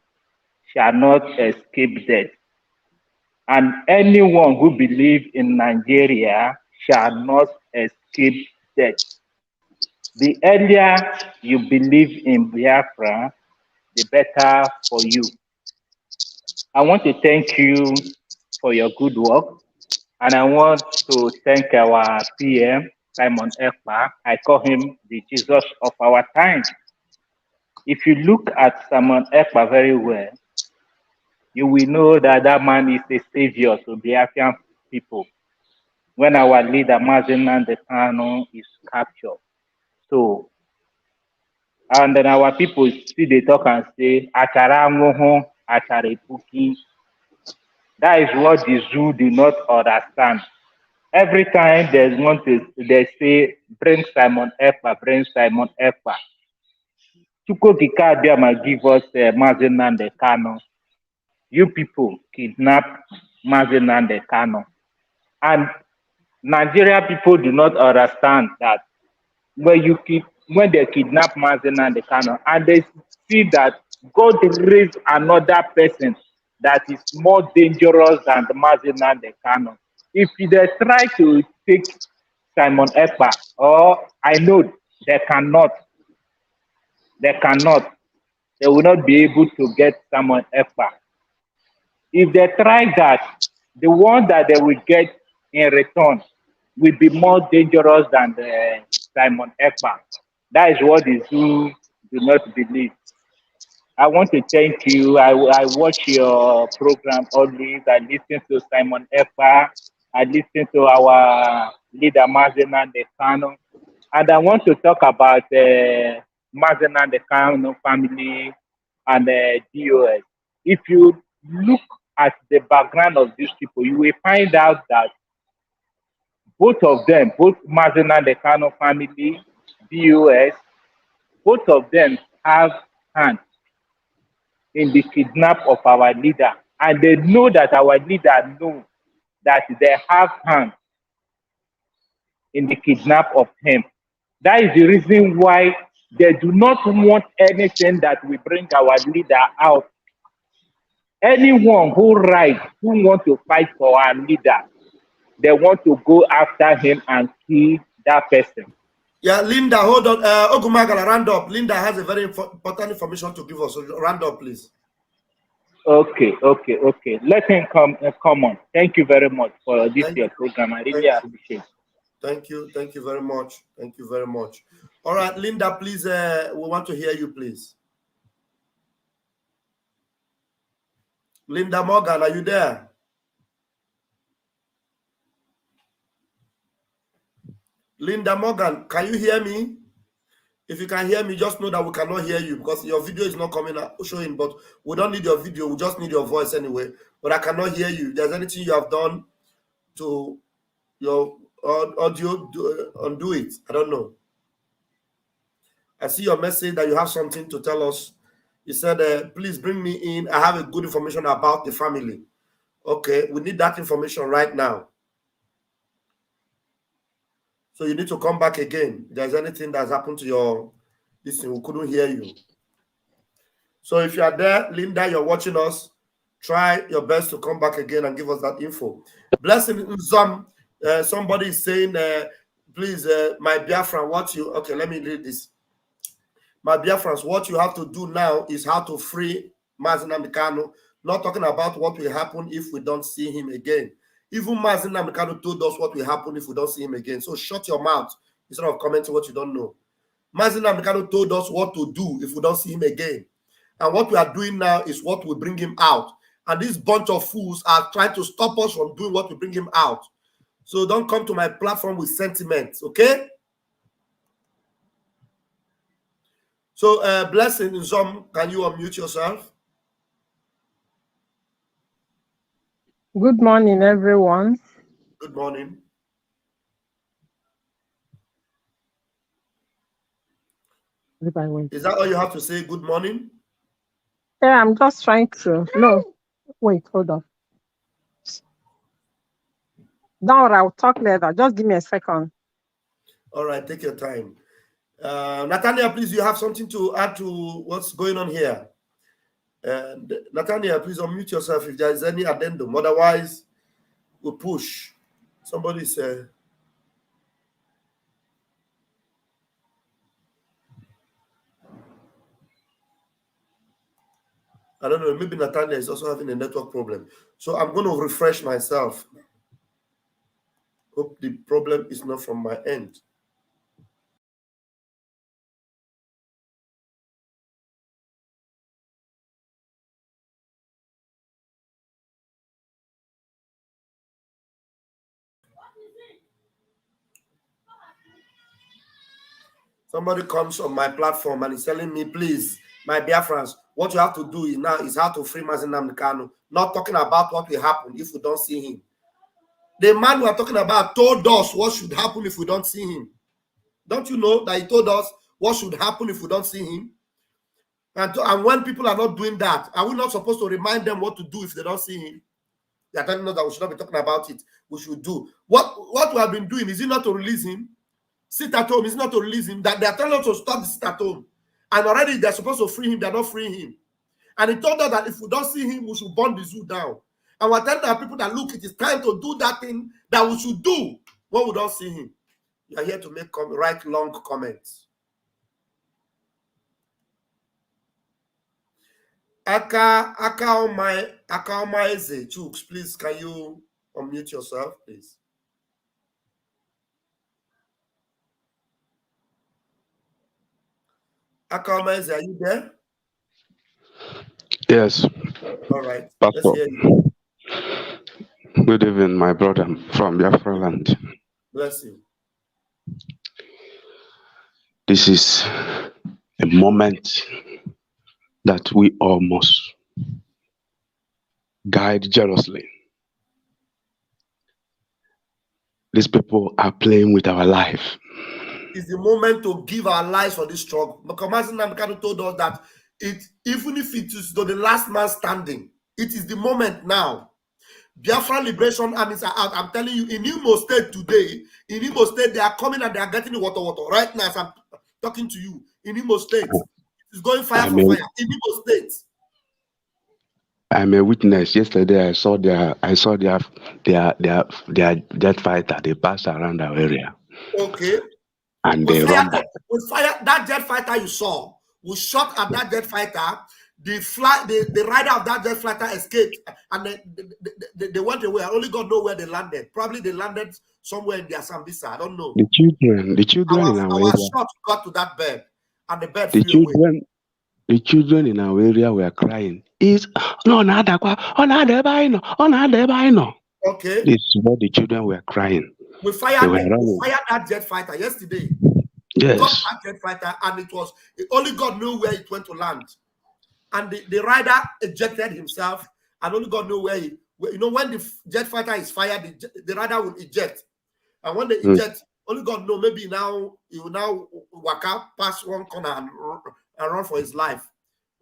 shall not escape death. And anyone who believes in Nigeria shall not escape death. The earlier you believe in Biafra, the better for you. I want to thank you for your good work. And I want to thank our PM, Simon Ekpa. I call him the Jesus of our time. If you look at Simon Ekpa very well, you will know that that man is a savior to Biafran people. When our leader, Nnamdi Kanu, is captured. So, and then our people see they talk and say, Achara Ngoho, Achara Puki. That is what the zoo do not understand. Every time there's one to, they say, bring Simon Ekpa, bring Simon Ekpa. Chukwukika Abiyama give us Nnamdi Kanu. You people kidnap Nnamdi Kanu. And Nigeria people do not understand that when they kidnap Nnamdi Kanu and they see that God raised another person that is more dangerous than the Nnamdi Kanu. If they try to take Simon Ekpa, or I know they cannot. They will not be able to get Simon Ekpa. If they try that, the one that they will get in return will be more dangerous than the Simon Ekpa. That is what the zoo do not believe. I want to thank you. I watch your program always. I listen to Simon Ekpa. I listen to our leader, Nnamdi Kanu. And I want to talk about Nnamdi Kanu family and DOS. If you look at the background of these people, you will find out that both of them, both Nnamdi Kanu family, DOS, both of them have hands in the kidnap of our leader. And they know that our leader knows that they have hands in the kidnap of him. That is the reason why they do not want anything that will bring our leader out. Anyone who want to fight for our leader, they want to go after him and kill that person. Yeah, Linda, hold on. Ogumagala, round up. Linda has a very important information to give us. So round up, please. Okay. Let him come on. Thank you very much for this your program. I really appreciate it. Thank you very much. Thank you very much. All right, Linda, please, we want to hear you, please. Linda Morgan, are you there? Linda Morgan, can you hear me? If you can hear me, just know that we cannot hear you because your video is not coming out, showing, but we don't need your video. We just need your voice anyway. But I cannot hear you. If there's anything you have done to your audio, undo it. I don't know. I see your message that you have something to tell us. You said, please bring me in. I have a good information about the family. Okay, we need that information right now. So you need to come back again. If there's anything that's happened to your listen, we couldn't hear you. So if you are there, Linda, you're watching us, try your best to come back again and give us that info. Blessing somebody is saying, please, my Biafran, okay, let me read this. My Biafrans, what you have to do now is how to free Nnamdi Kanu, not talking about what will happen if we don't see him again. Even Nnamdi Kanu told us what will happen if we don't see him again. So shut your mouth instead of commenting what you don't know. Nnamdi Kanu told us what to do if we don't see him again. And what we are doing now is what will bring him out. and this bunch of fools are trying to stop us from doing what we bring him out. So don't come to my platform with sentiments, okay? So, Blessing Zom, can you unmute yourself? Good morning, everyone. Good morning. Is that all you have to say? Good morning? Yeah, I'm just trying to. No, wait, hold on. Don't worry, I'll talk later. Just give me a second. All right, take your time. Nathaniel, please, you have something to add to what's going on here? Nathaniel, please unmute yourself if there is any addendum. Otherwise, we'll push. Somebody say. I don't know, maybe Nathaniel is also having a network problem. So I'm going to refresh myself. Hope the problem is not from my end. Somebody comes on my platform and is telling me, please, my Biafrans, what you have to do is how to free Nnamdi Kanu. Not talking about what will happen if we don't see him. The man we are talking about told us what should happen if we don't see him. Don't you know that he told us what should happen if we don't see him? And when people are not doing that, are we not supposed to remind them what to do if they don't see him? They are telling us that we should not be talking about it. We should do. What we have been doing, is it not to release him? Sit at home, is it not to release him? That they are telling us to stop the sit at home. And already they're supposed to free him, they're not freeing him. And he told us that if we don't see him, we should burn the zoo down. And we're telling our people that, look, it is time to do that thing that we should do when we don't see him. You are here to write long comments. Akaoma Eze, Chooks, please, can you unmute yourself, please? Akaoma Eze, are you there? Yes. All right. Pastor. Let's hear you. Good evening, my brother from BIAFRA land. Bless you. This is a moment that we all must guide jealously. These people are playing with our life. It's the moment to give our lives for this struggle. Because Nnamdi Kanu told us that even if it is to the last man standing, it is the moment now. Biafra Liberation Armies are out. I'm telling you, in Imo State today, in Imo State, they are coming and they are getting water. Right now, as I'm talking to you, in Imo State, it's going fire for fire. In Imo State. I'm a witness. Yesterday, I saw their jet fighter. They passed around our area. Okay. And they run back. We fired that jet fighter you saw. We shot at that jet fighter. The rider of that jet fighter escaped, and they went away. Only God knows where they landed. Probably they landed somewhere in their Sambisa. I don't know. The children in our area. Shot got to that bird, and the bird flew away. The children in our area were crying. Okay. This is what the children were crying. We fired that jet fighter yesterday. Yes. Got that jet fighter, and only God knew where it went to land. And the rider ejected himself, and only God knew where when the jet fighter is fired, the rider will eject. And when they eject, only God knows, maybe now he will now walk out past one corner and run for his life.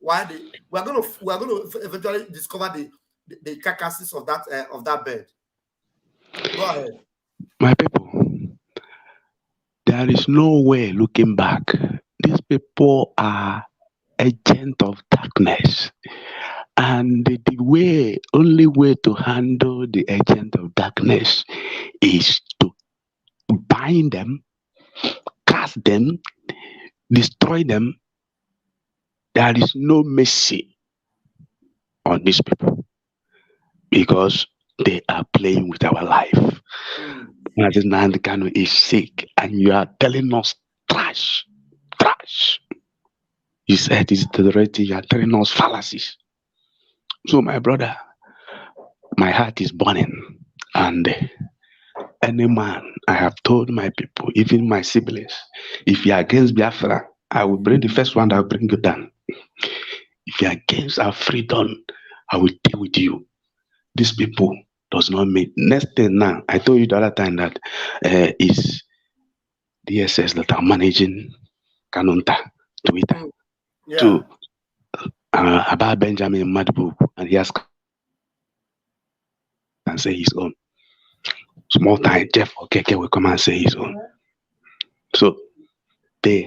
Why we're going to eventually discover the carcasses of that bird. Go ahead. My people, there is no way looking back. These people are agent of darkness, and the only way to handle the agent of darkness is to bind them, cast them, destroy them. There is no mercy on these people because they are playing with our life. Nnamdi Kanu is sick, and you are telling us trash. You said it's the right thing, you are telling us fallacies. So, my brother, my heart is burning. And any man, I have told my people, even my siblings, if you're against Biafra, I will bring the first one that will bring you down. If you're against our freedom, I will deal with you. These people does not mean. Next thing now, I told you the other time that is DSS that are managing Kanunta Twitter to about Benjamin Madbook, and he has and say his own. Small time, Jeff Okeke will come and say his own. So they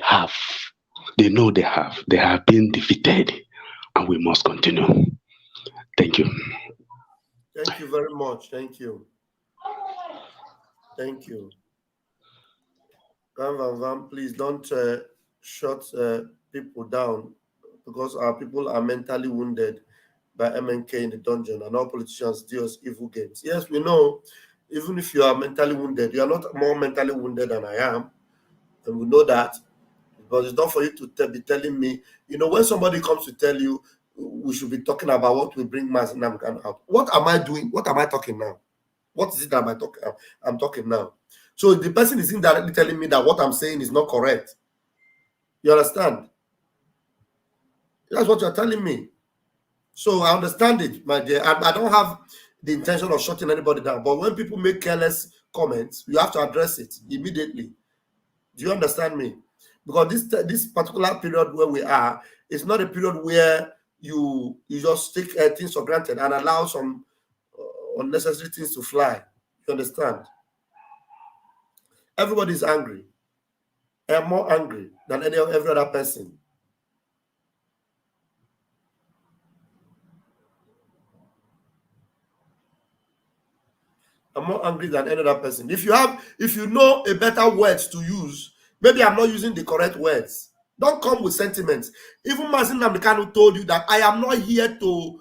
know they have been defeated, and we must continue. Thank you. Thank you very much. Thank you. Thank you. Van, please don't shut people down, because our people are mentally wounded by MNK in the dungeon, and all politicians deal with evil games. Yes, we know. Even if you are mentally wounded, you are not more mentally wounded than I am, and we know that. But it's not for you to be telling me, when somebody comes to tell you we should be talking about what will bring Nnamdi out. What am I doing? What am I talking now? What is it that I'm talking now? So the person is indirectly telling me that what I'm saying is not correct. You understand? That's what you're telling me. So I understand it, my dear. I don't have the intention of shutting anybody down. But when people make careless comments, you have to address it immediately. Do you understand me? Because this particular period where we are, it's not a period where you just take things for granted and allow some unnecessary things to fly. You understand? Everybody's angry. I'm more angry than every other person. I'm more angry than any other person. If you know a better words to use, maybe I'm not using the correct words. Don't come with sentiments. Even Nnamdi Kanu told you that I am not here to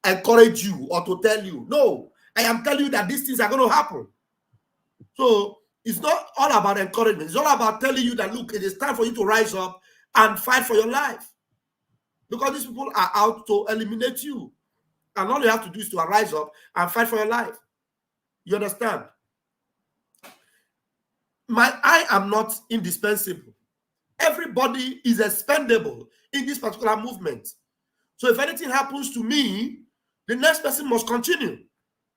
encourage you or to tell you. No, I am telling you that these things are going to happen. So it's not all about encouragement. It's all about telling you that, look, it is time for you to rise up and fight for your life. Because these people are out to eliminate you. And all you have to do is to rise up and fight for your life. You understand? I am not indispensable. Everybody is expendable in this particular movement. So if anything happens to me, the next person must continue.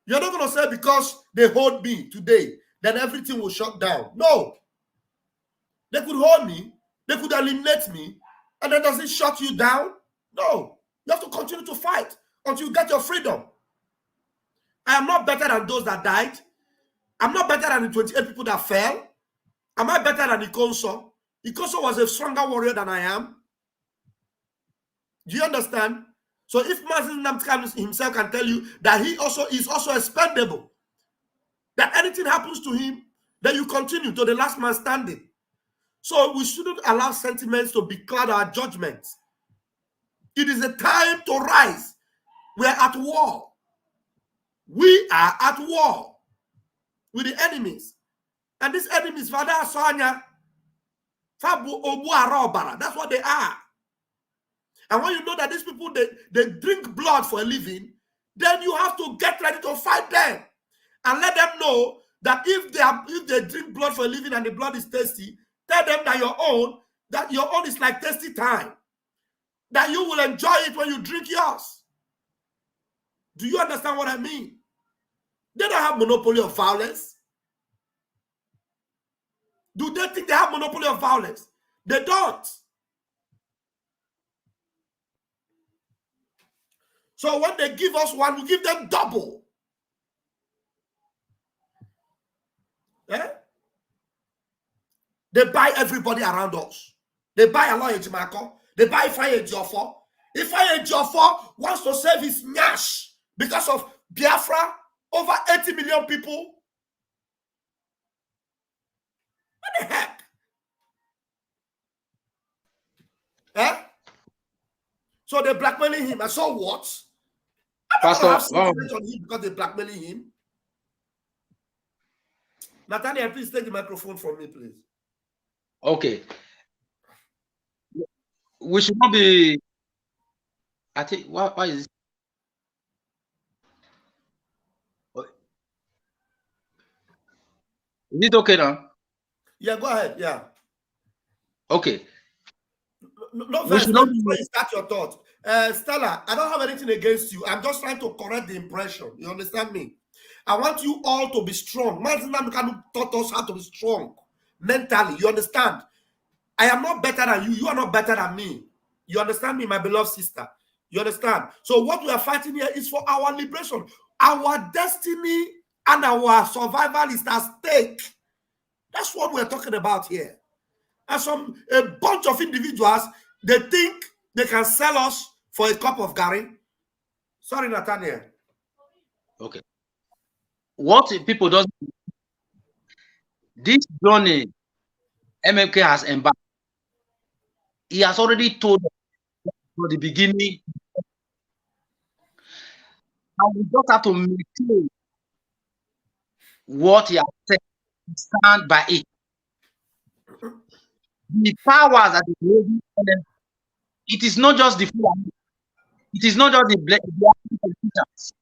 You're not going to say because they hold me today, then everything will shut down. No. They could hold me, they could eliminate me, and then does it shut you down? No. You have to continue to fight until you get your freedom. I am not better than those that died. I'm not better than the 28 people that fell. Am I better than Ikonso? Ikonso was a stronger warrior than I am. Do you understand? So if Nnamdi himself can tell you that he also is expendable, that anything happens to him, then you continue to the last man standing. So we shouldn't allow sentiments to becloud our judgments. It is a time to rise. We are at war. We are at war with the enemies. And these enemies, Father Asanya, Fabu Obu Arobara, that's what they are. And when you know that these people, they drink blood for a living, then you have to get ready to fight them. And let them know that if they drink blood for a living and the blood is tasty, tell them that your own is like tasty time. That you will enjoy it when you drink yours. Do you understand what I mean? They don't have monopoly of violence. Do they think they have monopoly of violence? They don't. So when they give us one, we give them double. Eh? They buy everybody around us. They buy Aloy Ejimako. They buy Ifeanyi Ejiofor. Ifeanyi Ejiofor wants to save his nyash because of Biafra. Over 80 million people. What the heck? Eh? So they're blackmailing him. And so what? I don't have sentiment on him because they're blackmailing him. Nathaniel, please take the microphone from me, please. Okay. We should not be. I think why is this? Is it okay now? Yeah, go ahead. Yeah. Okay. No, We first, should let not me before you start your thought. Stella, I don't have anything against you. I'm just trying to correct the impression. You understand me? I want you all to be strong. Nnamdi Kanu taught us how to be strong mentally. You understand? I am not better than you. You are not better than me. You understand me, my beloved sister? You understand? So what we are fighting here is for our liberation. Our destiny and our survival is at stake. That's what we're talking about here. And a bunch of individuals, they think they can sell us for a cup of gari. Sorry, Nathaniel. Okay. What people don't, this journey MNK has embarked, he has already told us from the beginning, and we just have to maintain what he has said, stand by it. The powers that is holding them, it is not just the Fulani, it is not just the black politicians.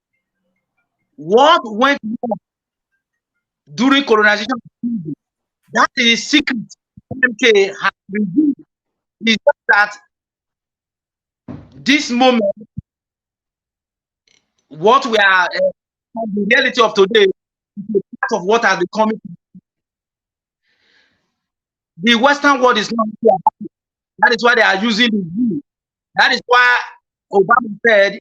What went on during colonization, that is secret MNK has revealed, is that this moment, what we are, the reality of today, is part of what has become. The Western world is not here. That is why they are using the view. That is why Obama said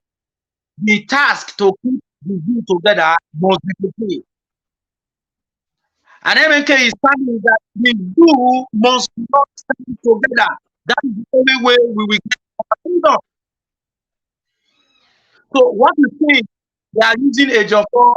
the task to keep the view together must be fulfilled. And MNK is standing that the view must not stand together. That is the only way we will get our freedom. So what you think they are using Age of War,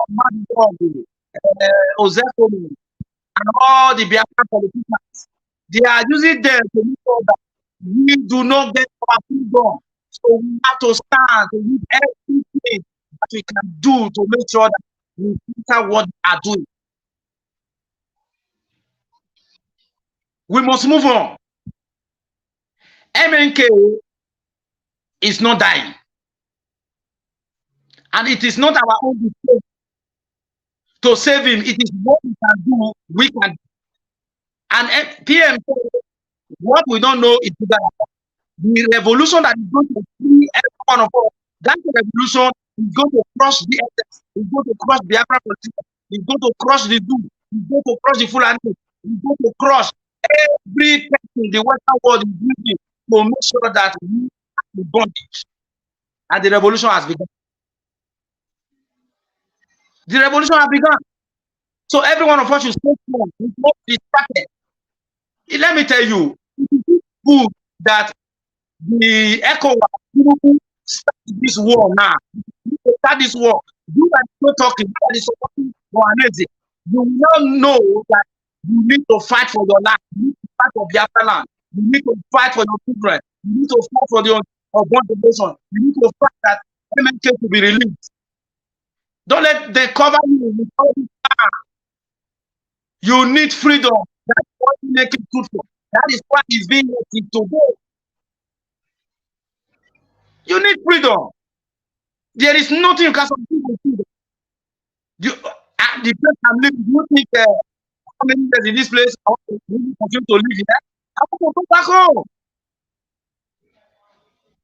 Ozeko, and all the Biafra politicians, they are using them to make sure that we do not get our freedom. So we have to stand to do everything that we can do to make sure that we filter what they are doing. We must move on. MNK is not dying. And it is not our own mistake to save him. It is what we can do, we can do. And PM, what we don't know is that the revolution that is going to free every one of us, that revolution is going to crush the SS, is going to crush the Biafra politicians, is going to crush the Zoo, is going to crush the Fulani, is going to crush every person the Western world is using to make sure that we are in bondage. And the revolution has begun. The revolution has begun. So every one of us should stay strong, we must be distracted. Let me tell you, it is good that the ECOWAS start this war now. Start this war. You are not talking, you are supporting Mohanese. You now know that you need to fight for your land. You need to fight for Biafra land. You need to fight for your children. You need to fight for the unborn generation. You need to fight that MNK to be released. Don't let them cover you with all this power. You need freedom. That's what you make it good for. That is what is being made today. You need freedom. There is nothing you can substitute with freedom. The place I'm living, you think how many years in this place I want to continue to live here? I want to go back home.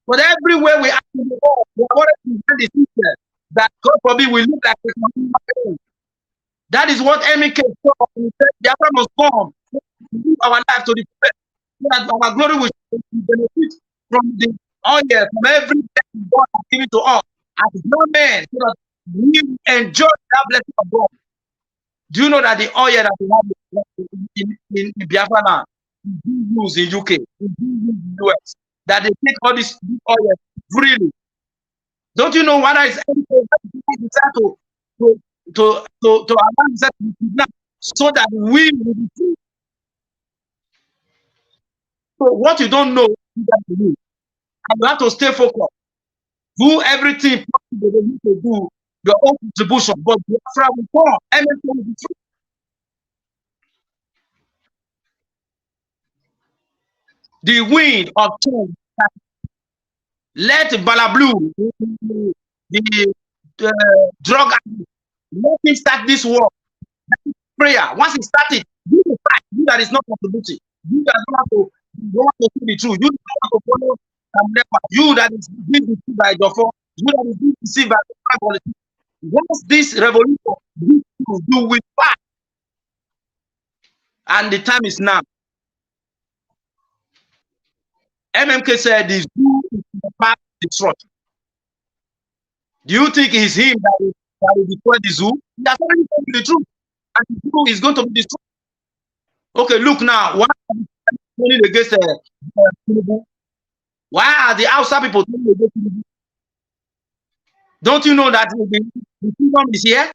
But everywhere we are in the world, we are already behind the system that God forbid we look like a. That is what MNK saw. He said the Biafra must come to give our life to the people, so that our glory will benefit from the oil, from every blessing God has given to us as young men, so that we enjoy that blessing of God. Do you know that the oil that we have in Biafra land is being used in UK, is being used in the US, that they take all this oil freely? Don't you know what is to allow himself to be kidnapped so that we will be free? So what you don't know, you have to do. And you have to stay focused. Do everything possible that you can do, your own contribution, but Biafra will come. Everything will be free. The wind of change. Let Balablu, the drug addict, let him start this war. prayer. Once it started, you will fight. You that is not contributing. You that don't want to see the truth. You don't want to follow some leper. You that is being deceived by your phone. You that is being deceived by the politics. Once this revolution, you will fight. And the time is now. MNK said this Zoo is the path to destruction. Do you think it's him that will destroy the Zoo? He has already told you the truth. And the Zoo is going to be destroyed. Okay, look now. Why are they turning against Tinubu? Why are the outside people turning against Tinubu? Don't you know that the freedom is here?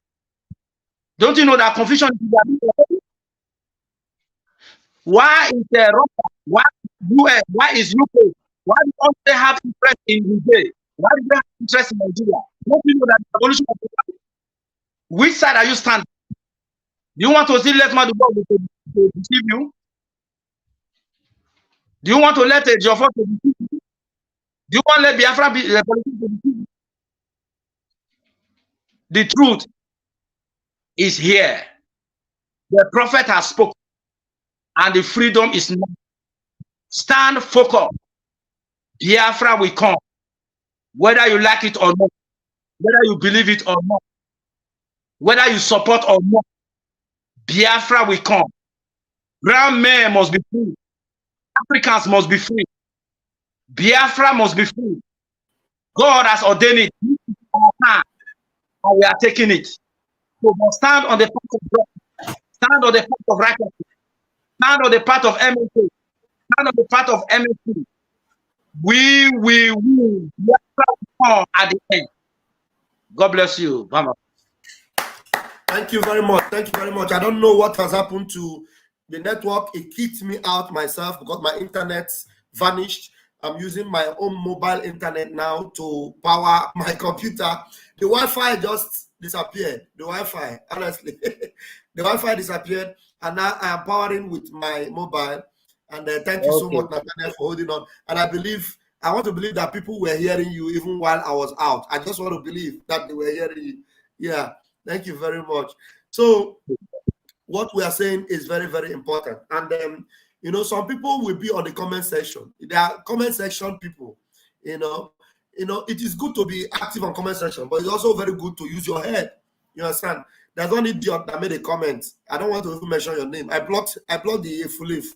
Don't you know that confusion is here? Why is Russia? Why US? Why is UK? Why don't they have interest in UK? Why do they have interest in Nigeria? Don't you know that the revolution of the which side are you standing? Do you want to see let Madu to deceive you? Do you want to let Joffo to deceive you? Do you want to let Biafra be the politician to deceive you? The truth is here. The prophet has spoken, and the freedom is now. Stand focused. Biafra will come, whether you like it or not, whether you believe it or not, whether you support or not. Biafra will come. Brown men must be free. Africans must be free. Biafra must be free. God has ordained it. And we are taking it. So we must stand on the path of God. Stand on the path of righteousness. Stand on the path of MNK. Stand on the path of MNK. We will win. Biafra will come at the end. God bless you. Mama. Thank you very much. Thank you very much. I don't know what has happened to the network. It kicked me out myself because my internet vanished. I'm using my own mobile internet now to power my computer. The Wi-Fi just disappeared. The Wi-Fi, honestly, the Wi-Fi disappeared, and now I am powering with my mobile. And thank you so much, Nathaniel, for holding on. And I want to believe that people were hearing you even while I was out. I just want to believe that they were hearing you. Yeah, thank you very much. So what we are saying is very, very important. And you know, some people will be on the comment section. There are comment section people, you know, it is good to be active on comment section, but it's also very good to use your head. You understand? There's one idiot that made a comment. I don't want to even mention your name. I blocked the Fulif.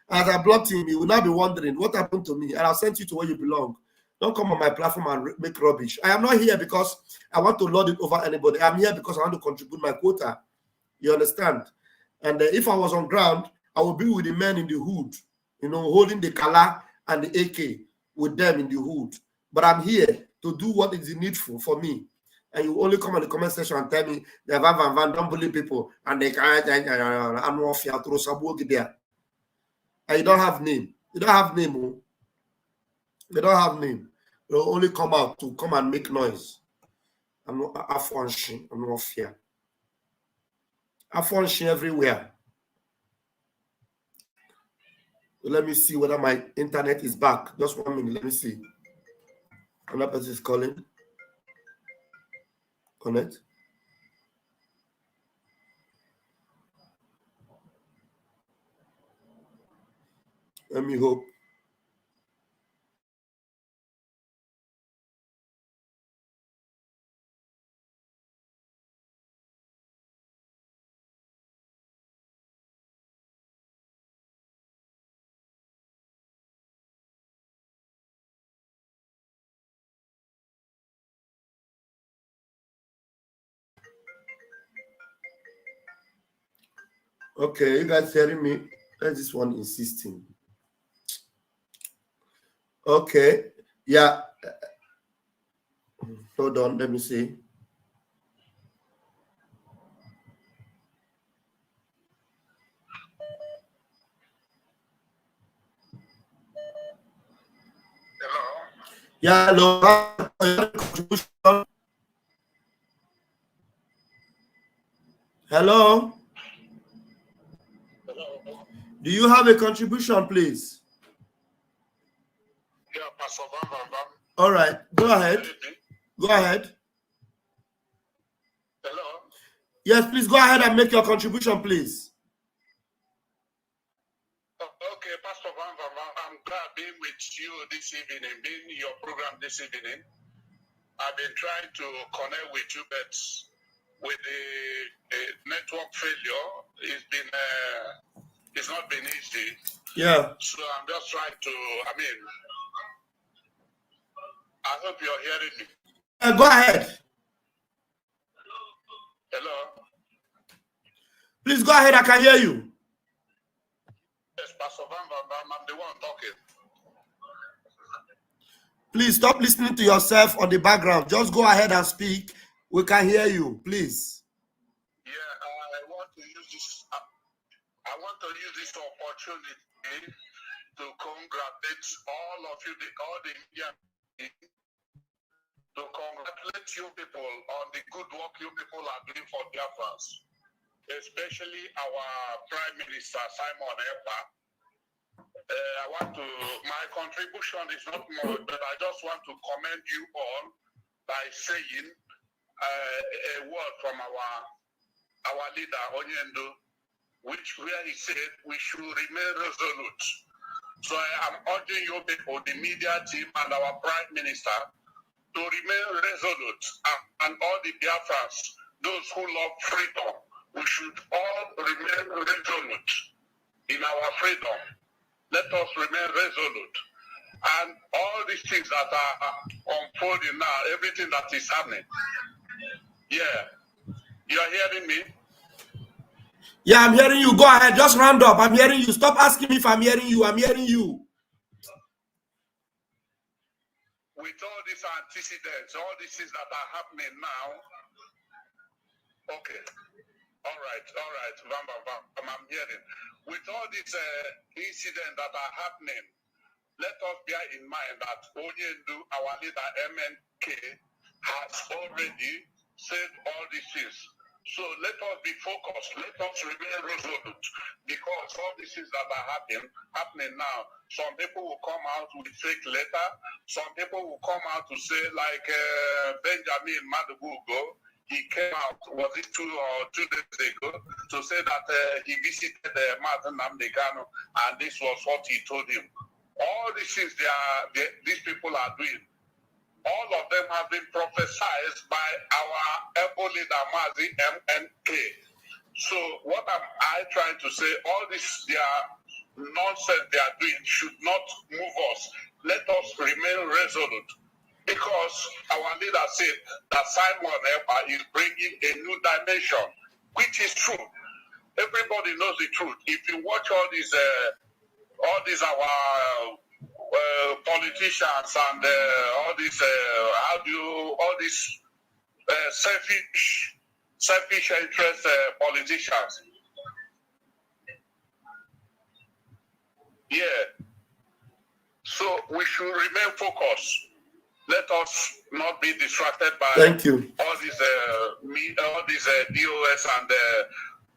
As I blocked him, he will now be wondering what happened to me, and I'll send you to where you belong. Don't come on my platform and make rubbish. I am not here because I want to lord it over anybody. I'm here because I want to contribute my quota. You understand? And if I was on ground, I would be with the men in the hood, you know, holding the Kala and the AK with them in the hood. But I'm here to do what is needful for me. And you only come in the comment section and tell me, don't bully people, and they can't, I'm off here through Sabu there. And you don't have name. You don't have name. Oh. They don't have name. They'll only come out to come and make noise. I'm not affonshing. I'm not fear. Affonshing everywhere. Let me see whether my internet is back. Just 1 minute. Let me see. Another person is calling. Connect. Let me hope. Okay, you guys hearing me? Where's this one insisting? Okay, yeah. Hold on, let me see. Hello. Yeah, hello. Hello. Do you have a contribution, please? Yeah, Pastor Van. All right, go ahead. Go ahead. Hello. Yes, please go ahead and make your contribution, please. Okay, Pastor Van, I'm glad being with you this evening, being in your program this evening. I've been trying to connect with you, but with the network failure, it's not been easy. Yeah. So I'm just trying to, I hope you're hearing me. Go ahead. Hello? Please go ahead, I can hear you. Yes, Pastor Van, I'm the one talking. Please stop listening to yourself on the background. Just go ahead and speak. We can hear you, please. Yeah, I want to use this opportunity to congratulate all of you, all the media, to congratulate you people on the good work you people are doing for Biafrans, especially our Prime Minister, Simon Ekpa. My contribution is not more, but I just want to commend you all by saying a word from our leader, Onyendo, where he said we should remain resolute. So I am urging you people, the media team and our Prime Minister, to remain resolute, and all the Biafrans, those who love freedom, we should all remain resolute in our freedom. Let us remain resolute. And all these things that are unfolding now, everything that is happening. Yeah. You are hearing me? Yeah, I'm hearing you. Go ahead. Just round up. I'm hearing you. Stop asking me if I'm hearing you. I'm hearing you. With all these antecedents, all these things that are happening now. Okay. All right. I'm hearing. With all these incidents that are happening, let us bear in mind that Onyendu, our leader MNK, has already said all these things. So let us be focused. Let us remain resolute, because all these things that are happening now, some people will come out with fake letter. Some people will come out to say, like Benjamin Madubugo, he came out, was it 2 days ago, to say that he visited Nnamdi Kanu, and this was what he told him. All these things these people are doing, all of them have been prophesied by our able leader, Mazi MNK. So what am I trying to say? All this nonsense they are doing should not move us. Let us remain resolute, because our leader said that Simon Ekpa is bringing a new dimension, which is true. Everybody knows the truth. If you watch all these our politicians and all these selfish interest politicians. Yeah. So we should remain focused. Let us not be distracted by all these DOS and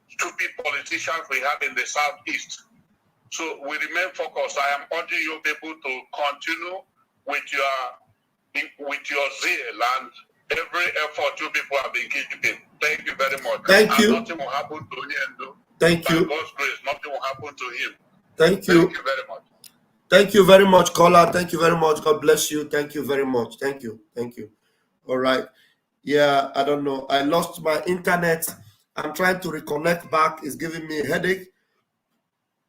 stupid politicians we have in the southeast. So we remain focused. I am urging you people to continue with your zeal and every effort you people have been keeping. Thank you very much. Thank you. Nothing will happen to Onyendo. Thank you. By God's grace, nothing will happen to him. Thank you. Thank you very much. Thank you very much, caller. Thank you very much. God bless you. Thank you very much. Thank you. Thank you. All right. Yeah, I don't know. I lost my internet. I'm trying to reconnect back. It's giving me a headache.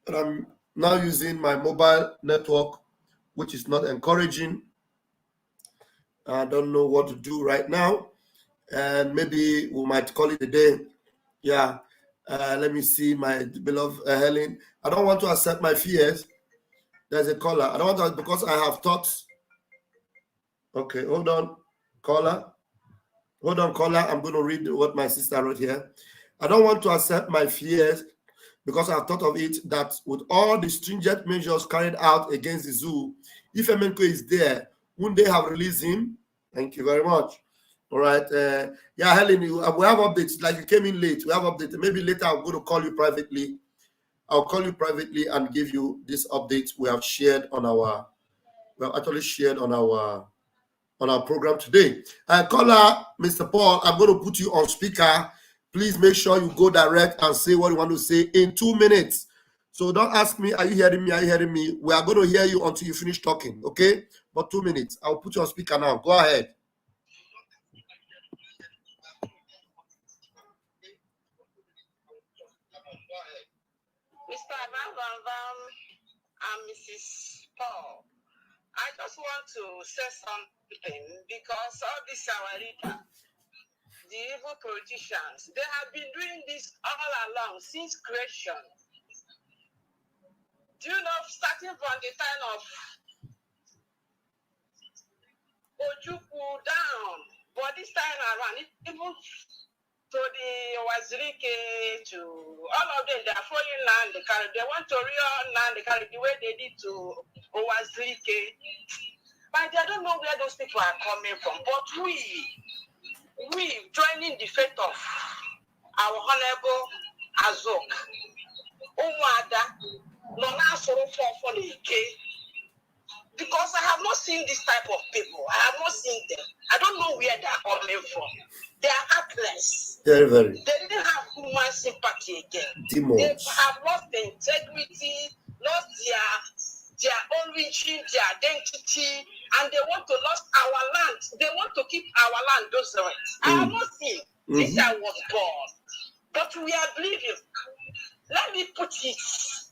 But I'm now using my mobile network, which is not encouraging. I don't know what to do right now. And maybe we might call it a day. Yeah. Let me see my beloved Helen. I don't want to accept my fears. There's a caller. I don't want to, because I have thoughts. Okay, hold on, caller. Hold on, caller. I'm going to read what my sister wrote here. I don't want to accept my fears because I've thought of it that with all the stringent measures carried out against the zoo, if MNK is there, wouldn't they have released him? Thank you very much. All right. Yeah, Helen, we have updates. Like you came in late. We have updates. Maybe later I'm going to call you privately. I'll call you privately and give you this update we have shared on our, on our program today. Caller, Mr. Paul, I'm going to put you on speaker Please make sure you go direct and say what you want to say in 2 minutes. So don't ask me, are you hearing me? Are you hearing me? We are going to hear you until you finish talking, okay? But 2 minutes. I'll put you on speaker now. Go ahead. Mr. Van Van Van and Mrs. Paul, I just want to say something because all these our leaders, the evil politicians, they have been doing this all along since creation. Do you know, starting from the time of Ojukwu down, but this time around, even to the Wazirike, to all of them, they are following Nnamdi. They want to real Nnamdi the way they did to Wazirike. But they don't know where those people are coming from. But we joining the faith of our Honorable Azok, Umwada, Nona Soro for the because I have not seen this type of people. I have not seen them. I don't know where they are coming from. They are heartless. Very, very. They didn't have human sympathy again. Demons. They have lost their integrity, lost their origin, their identity, and they want to lose our land. They want to keep our land those rights. I have not seen since I was born. But we are believing. Let me put it,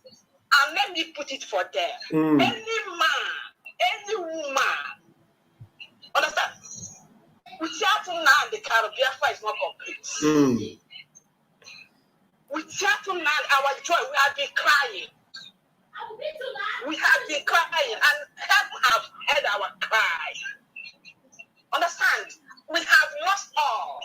and let me put it for them. Any man, any woman, understand? Without Nnamdi, BIAFRA is not complete. Without Nnamdi, our joy, we have been crying. We have been crying, and heaven have heard our cry. Understand? We have lost all.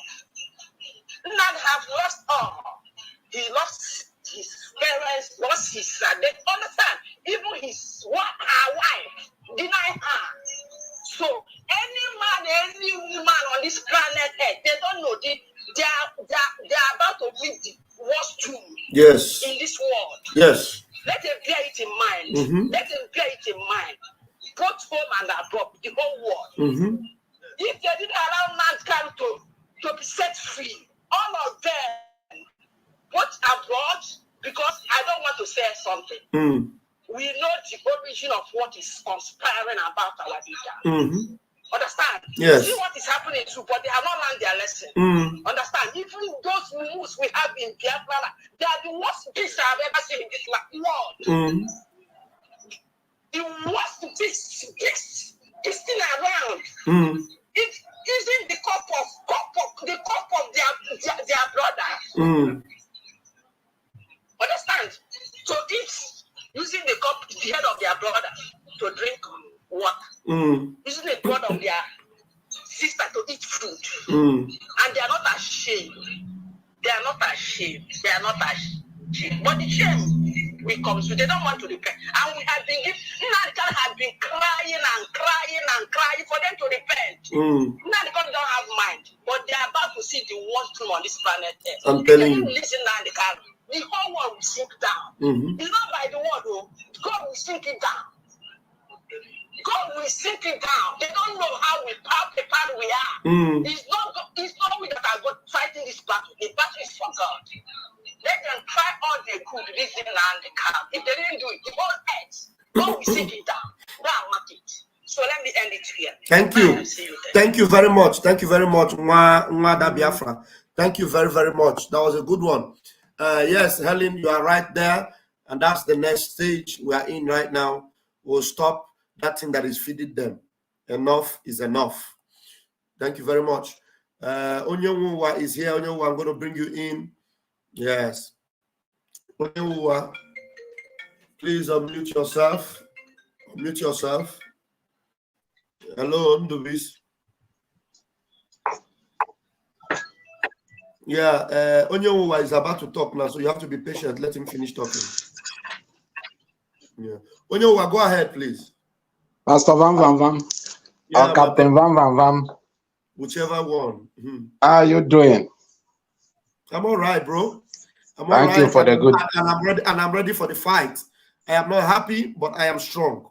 Nnamdi have lost all. He lost his parents, lost his they understand? Even his her wife deny her. So any man, any woman on this planet Earth, they don't know they are about to meet the worst doom. Yes. In this world. Yes. Let them bear it in mind. Let them bear it in mind. Both home and abroad, the whole world. If they didn't allow mankind to be set free, all of them, both abroad, because I don't want to say something. We know the origin of what is conspiring about our leader. Understand? Yes. See what is happening too, but they have not learned their lesson. Understand? Even those moves we have in Biafra, they are the worst beasts I have ever seen in this world. The worst beast is still around. It isn't the cup of their brother. Understand? So it's using the cup, the head of their brother to drink water. Using the blood of their sister to eat food. And they are not ashamed. They are not ashamed. They are not ashamed. But the shame will come. So they don't want to repent. And we have been giving, Nnamdi have been crying for them to repent. Nnamdi don't have mind. But they are about to see the worst thing on this planet Earth. I'm telling you. Listen, Nnamdi, the whole world will sink down. It's not by the word, though. God will sink it down. God will sink it down. They don't know how prepared we are. It's not we that are fighting this battle. The battle is for God. Let them try all they could reason and the camp. If they didn't do it, the whole earth, God will sink it down. Go and mark it. So let me end it here. Thank you. Thank you very much. Thank you very much, Mwada Biafra. Thank you very, very much. That was a good one. Yes, Helen, you are right there. And that's the next stage we are in right now. We'll stop that thing that is feeding them. Enough is enough. Thank you very much. Onyenwuwa is here. Onyenwuwa, I'm going to bring you in. Yes. Onyenwuwa, please unmute yourself. Unmute yourself. Hello, Ndubis. Yeah, Onyenwuwa is about to talk now, so you have to be patient. Let him finish talking. Yeah. Onyenwuwa, go ahead, please. Pastor Van Van Van, Yeah, or Captain Van Van Van. Whichever one. How are you doing? I'm all right, bro. I'm Thank all right. you for the good. And I'm ready for the fight. I am not happy, but I am strong.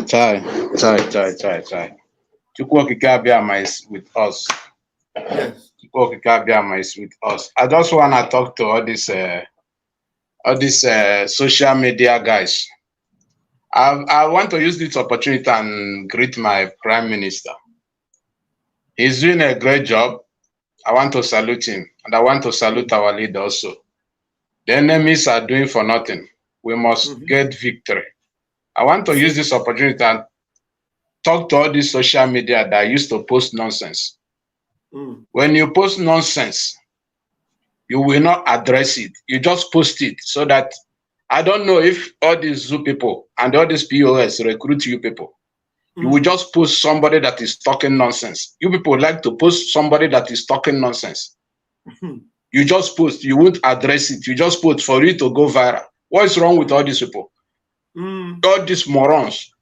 Chai. Chukwokike Abiyama is with us. Yes. Okikabiama is with us. I just want to talk to all these social media guys. I want to use this opportunity and greet my Prime Minister. He's doing a great job. I want to salute him, and I want to salute our leader also. The enemies are doing for nothing. We must get victory. I want to use this opportunity and talk to all these social media that used to post nonsense. When you post nonsense, you will not address it. You just post it so that I don't know if all these Zoo people and all these POS recruit you people. You will just post somebody that is talking nonsense. You people like to post somebody that is talking nonsense. You just post, you won't address it. You just post for it to go viral. What is wrong with all these people? All these morons.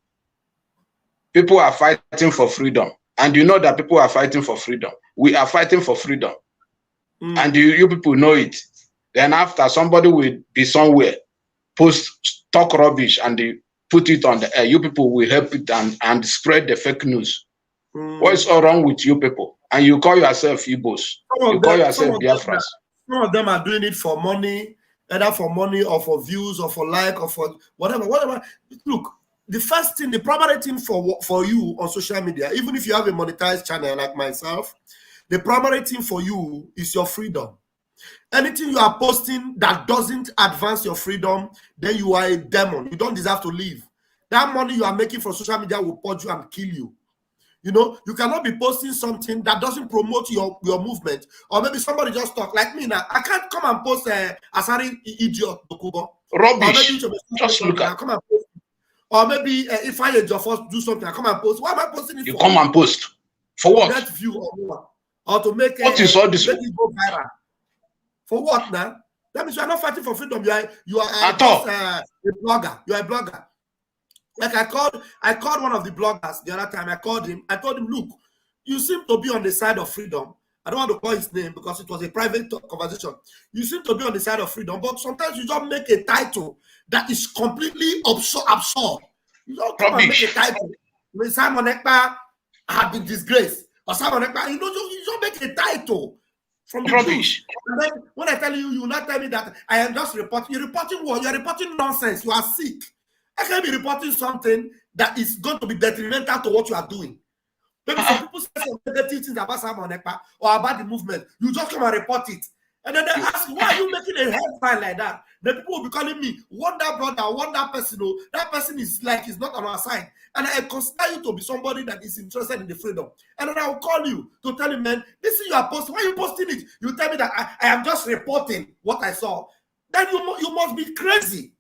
People are fighting for freedom. And you know that people are fighting for freedom. We are fighting for freedom. And you people know it. Then after, somebody will be somewhere, post, talk rubbish, and they put it on the air. You people will help it and spread the fake news. What is all wrong with you people? And you call yourself Igbos. You call yourself Biafras. Some of them are doing it for money, either for money or for views or for like or for whatever. Look, the first thing, the primary thing for you on social media, even if you have a monetized channel like myself, the primary thing for you is your freedom. Anything you are posting that doesn't advance your freedom, then you are a demon. You don't deserve to live. That money you are making from social media will purge you and kill you. You know, you cannot be posting something that doesn't promote your movement. Or maybe somebody just talk like me now. I can't come and post Asari idiot Dokubo. Rubbish. Just look at. Come and post. Or maybe if I just do something, I come and post. Why am I posting it you for? You come and post. For what? Get view or what? Or to make what is all this? Make it go viral. For what now? That means you are not fighting for freedom. You are at all. A blogger. You are a blogger. Like I called one of the bloggers the other time. I called him. I told him, look, you seem to be on the side of freedom. I don't want to call his name because it was a private conversation. You seem to be on the side of freedom, but sometimes you just make a title that is completely absurd. You don't come and make a title. When Simon Ekpa had been disgraced, or Simon Ekpa, you don't make a title from the rubbish. And then when I tell you, you will not tell me that I am just reporting. You're reporting what? You're reporting nonsense. You are sick. I can't be reporting something that is going to be detrimental to what you are doing. Maybe some people say some negative things about Simon Ekpa or about the movement. You just come and report it. And then they ask, why are you making a headline like that? Then people will be calling me, wonder brother, wonder person. Oh, that person is like, he's not on our side. And I consider you to be somebody that is interested in the freedom. And then I will call you to tell you, man, this is you are posting. Why are you posting it? You tell me that I am just reporting what I saw. Then you must be crazy.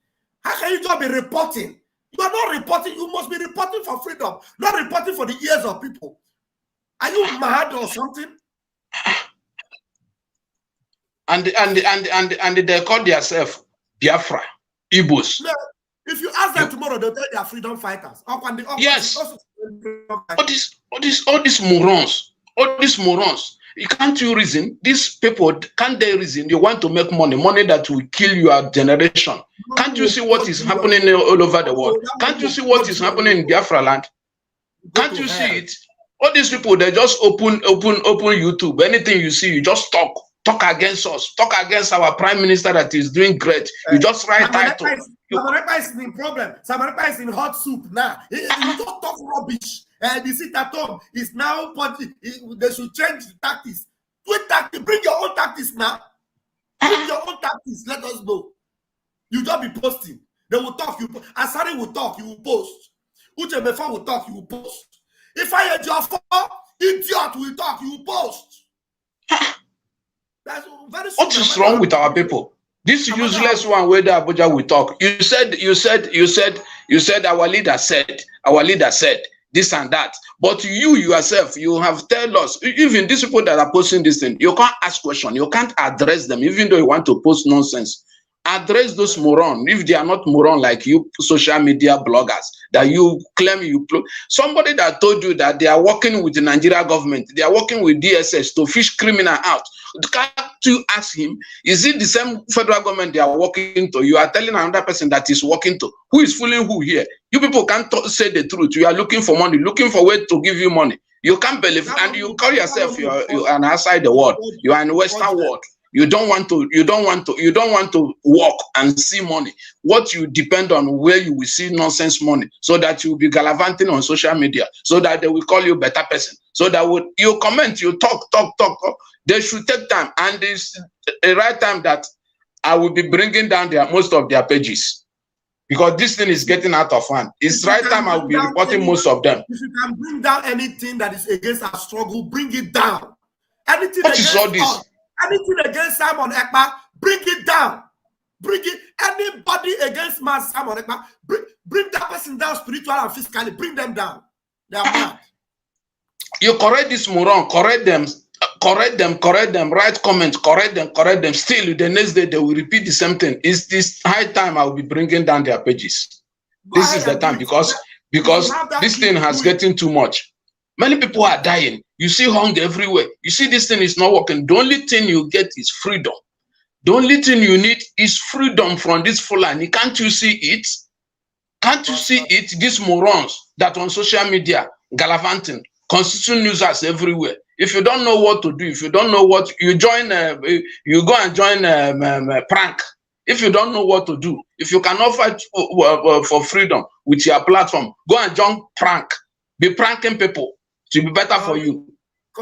How can you just be reporting? You are not reporting. You must be reporting for freedom, not reporting for the ears of people. Are you mad or something? And they call themselves Biafra, Igbos. No, if you ask them tomorrow, they'll tell they are freedom fighters. Yes. All these morons. Can't you reason? These people, can't they reason? You want to make money that will kill your generation. Can't you see what is happening all over the world? Can't you see what is happening in Biafra land? Can't you see it? All these people, they just open YouTube. Anything you see, you just talk against us, talk against our prime minister that is doing great. You just write title. Samareka is in problem. Samareka is in hot soup now. You don't talk rubbish. The sit at home is now, they should change the tactics. Bring your own tactics now. Bring your own tactics. Let us know. You just be posting. They will talk. Asari will talk. You will post. Uche Mefa will talk. You will post. If I had your phone, idiot will talk. You will post. That's very what is wrong with our people? This useless one where the Abuja will talk. You said our leader said this and that. But you yourself, you have tell us, even these people that are posting this thing, you can't ask questions, you can't address them, even though you want to post nonsense. Address those morons, if they are not moron like you social media bloggers, that you claim somebody that told you that they are working with the Nigeria government, they are working with DSS to fish criminal out. Can't you ask him, is it the same federal government they are working to? You are telling another person that is working to. Who is fooling who here? You people can't say the truth. You are looking for money, looking for way to give you money. You can't believe, and you call yourself you're an outside the world. You are in the Western world. You don't want to work and see money. What you depend on where you will see nonsense money, so that you will be gallivanting on social media, so that they will call you a better person. So that you comment, you talk. They should take time, and it's a right time that I will be bringing down most of their pages. Because this thing is getting out of hand. It's right time I will be reporting most of them. If you can bring down anything that is against our struggle, bring it down. Anything what is all this? Us, anything against Simon Ekpa, bring it down. Bring it. Anybody against Simon Ekpa, bring that person down spiritually and physically. Bring them down. They are mad. You correct this moron, correct them, write comments, correct them. Still, the next day they will repeat the same thing. It's this high time I will be bringing down their pages. This is the time, because this thing has getting too much. Many people are dying. You see hunger everywhere. You see this thing is not working. The only thing you get is freedom. The only thing you need is freedom from this Fulani. Can't you see it? Can't you see it? These morons that on social media gallivanting, constituting users everywhere. If you don't know what to do, if you don't know what you join, you go and join prank. If you don't know what to do, if you cannot fight for freedom with your platform, go and join prank. Be pranking people. It will be better for you.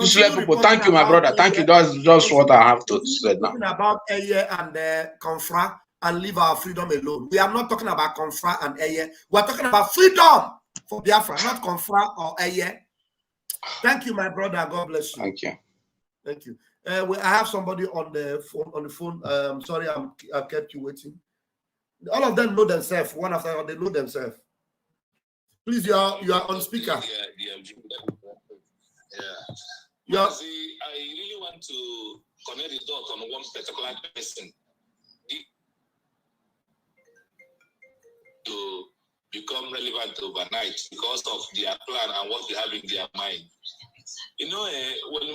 Just let people. Thank you, my brother. Thank you. That's just what I have to say now. Talking about Eye and Confra and leave our freedom alone. We are not talking about Confra and Eye. We are talking about freedom for Biafra, not Confra or Eye. Thank you, my brother. God bless you. Thank you. Thank you. I have somebody on the phone. Sorry, I kept you waiting. All of them know themselves. One after another, they know themselves. Please, you are on speaker. Yeah. See, I really want to connect the dot on one particular person to become relevant overnight because of their plan and what they have in their mind. You know,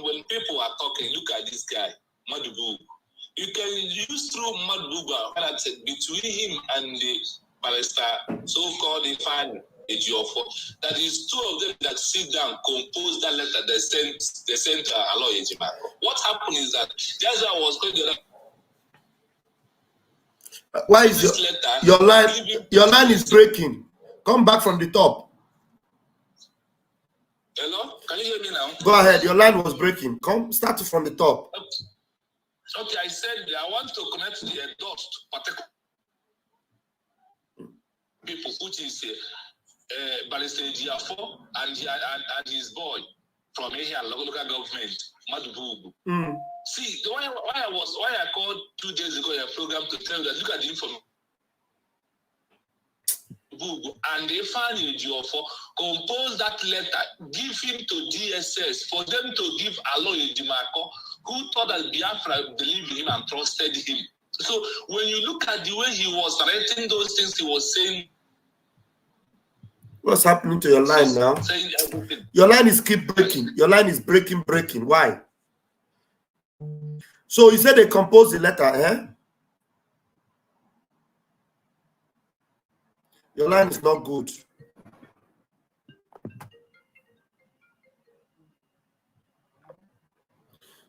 when people are talking, look at this guy, Madubu. You can use through Madubu between him and the barrister, so-called Ifan Ejiofor. That is two of them that sit down, compose that letter they sent Alo Ejima. What happened is that that's why I was going to. Why is your line? Your line is breaking. Come back from the top. Hello, can you hear me now? Go ahead. Your line was breaking. Start from the top. Okay, I said I want to connect the dots to particular people, which is Barrister Ejiofor and his boy from here, local government, Madubu. See, why I called 2 days ago a program to tell you that look at the information. And they found Ejiofor, compose that letter, give him to DSS for them to give Alo Ejimako, who thought that Biafra believed in him and trusted him. So when you look at the way he was writing those things, he was saying. What's happening to your line now? Your line is keep breaking. Your line is breaking. Why? So you said they composed the letter, eh? Your line is not good.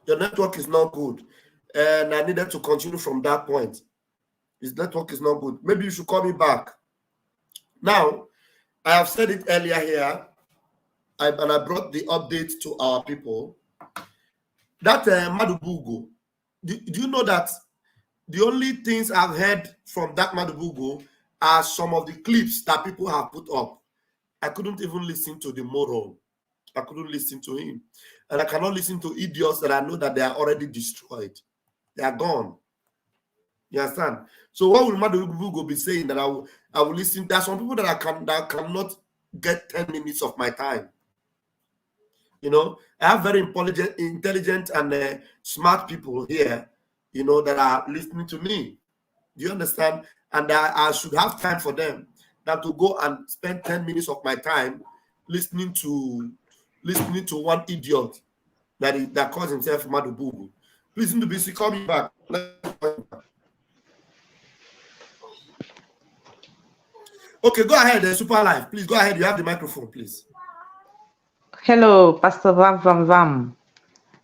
Your network is not good. And I needed to continue from that point. His network is not good. Maybe you should call me back. Now, I have said it earlier here, and I brought the update to our people. That Madubugo, do you know that the only things I've heard from that Madubugo are some of the clips that people have put up. I couldn't even listen to the moron. I couldn't listen to him. And I cannot listen to idiots that I know that they are already destroyed. They are gone. You understand? So what will Madubugo be saying that I will listen? There are some people that cannot get 10 minutes of my time. You know, I have very intelligent and smart people here, you know, that are listening to me. Do you understand? And I should have time for them than to go and spend 10 minutes of my time listening to one idiot that calls himself Madubugu. Please, Ndubisi, call me back. Okay, go ahead, Super Life. Please go ahead. You have the microphone, please. Hello, Pastor Vam Vam Vam.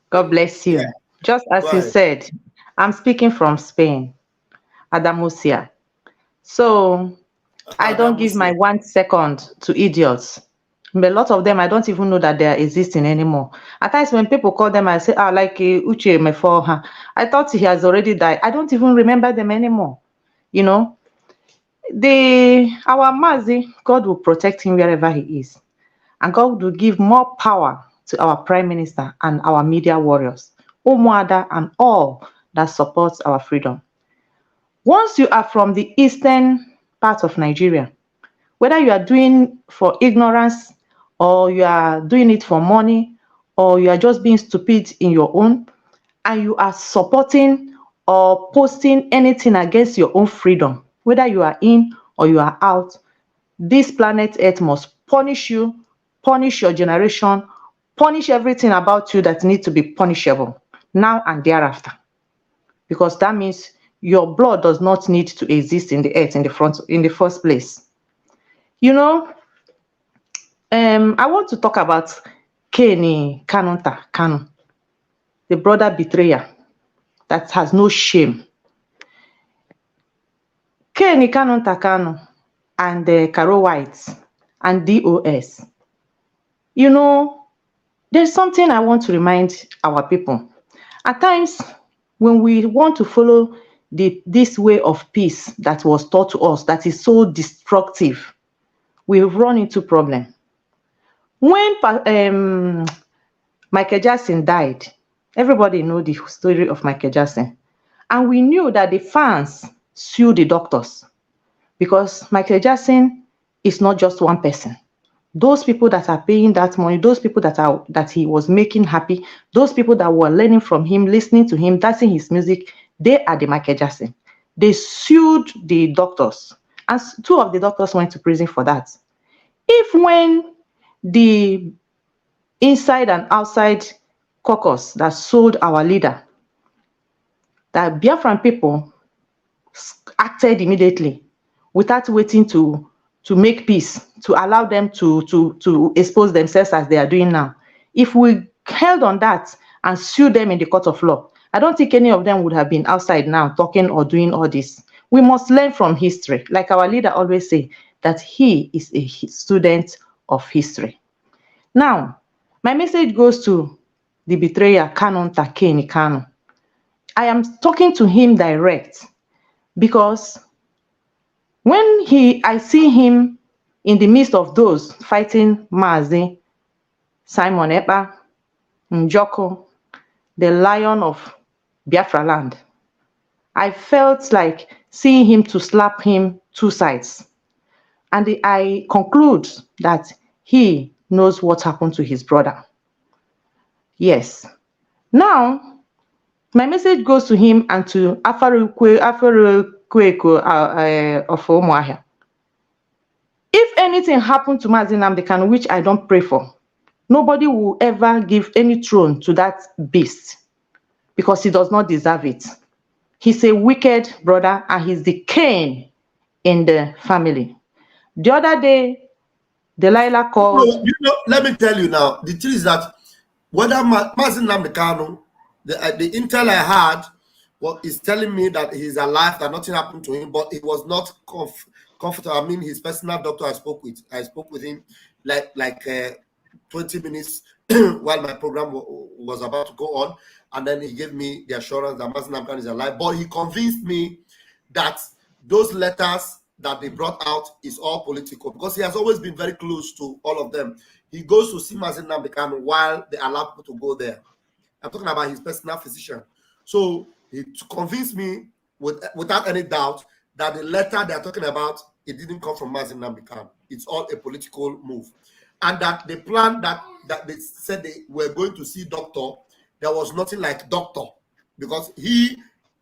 God bless Yeah, you. Just go as you ahead. said, I'm speaking from Spain, Adamusia. So I don't give my 1 second to idiots. But a lot of them, I don't even know that they are existing anymore. At times when people call them, I say, like Uche Mefoha. I thought he has already died. I don't even remember them anymore. You know, our Mazi, God will protect him wherever he is. And God will give more power to our Prime Minister and our media warriors, Umuada and all that supports our freedom. Once you are from the eastern part of Nigeria, whether you are doing for ignorance or you are doing it for money or you are just being stupid in your own and you are supporting or posting anything against your own freedom, whether you are in or you are out, this planet Earth must punish you, punish your generation, punish everything about you that needs to be punishable now and thereafter. Because that means your blood does not need to exist in the earth in the first place. You know, I want to talk about Kanunta Kain, the brother betrayer that has no shame. Kanunta Kain and Caro White and DOS. You know, there's something I want to remind our people. At times, when we want to follow this way of peace that was taught to us, that is so destructive, we run into problem. When Michael Jackson died, everybody know the story of Michael Jackson. And we knew that the fans sued the doctors because Michael Jackson is not just one person. Those people that are paying that money, those people that he was making happy, those people that were learning from him, listening to him, dancing his music, they are the Michael Jackson. They sued the doctors, and 2 of the doctors went to prison for that. If when the inside and outside caucus that sold our leader, that Biafran people acted immediately without waiting to make peace, to allow them to expose themselves as they are doing now. If we held on that and sued them in the court of law, I don't think any of them would have been outside now talking or doing all this. We must learn from history. Like our leader always say, that he is a student of history. Now, my message goes to the betrayer, Kanunta Kain Kanu. I am talking to him direct because when I see him in the midst of those fighting Mazi, Simon Ekpa, Njoko, the lion of Biafra land, I felt like seeing him to slap him 2 sides. And I conclude that he knows what happened to his brother. Yes. Now, my message goes to him and to Afarukwe of Umuahia. If anything happened to Mazi Nnamdi Kanu, which I don't pray for, nobody will ever give any throne to that beast because he does not deserve it. He's a wicked brother and he's the Cain in the family. The other day, Delilah called. Let me tell you now. The truth is that whether Mazi Nnamdi Kanu, the intel I had is telling me that he's alive, that nothing happened to him, but it was not comfortable. I mean, his personal doctor I spoke with him like 20 minutes while my program was about to go on, and then he gave me the assurance that Mazi Nnamdi Kanu is alive. But he convinced me that those letters that they brought out is all political, because he has always been very close to all of them. He goes to see Mazi Nnamdi Kanu while they allow people to go there. I'm talking about his personal physician. So he convinced me without any doubt that the letter they're talking about, it didn't come from Mazi Nnamdi Kanu. It's all a political move. And that the plan that they said they were going to see doctor, there was nothing like doctor, because he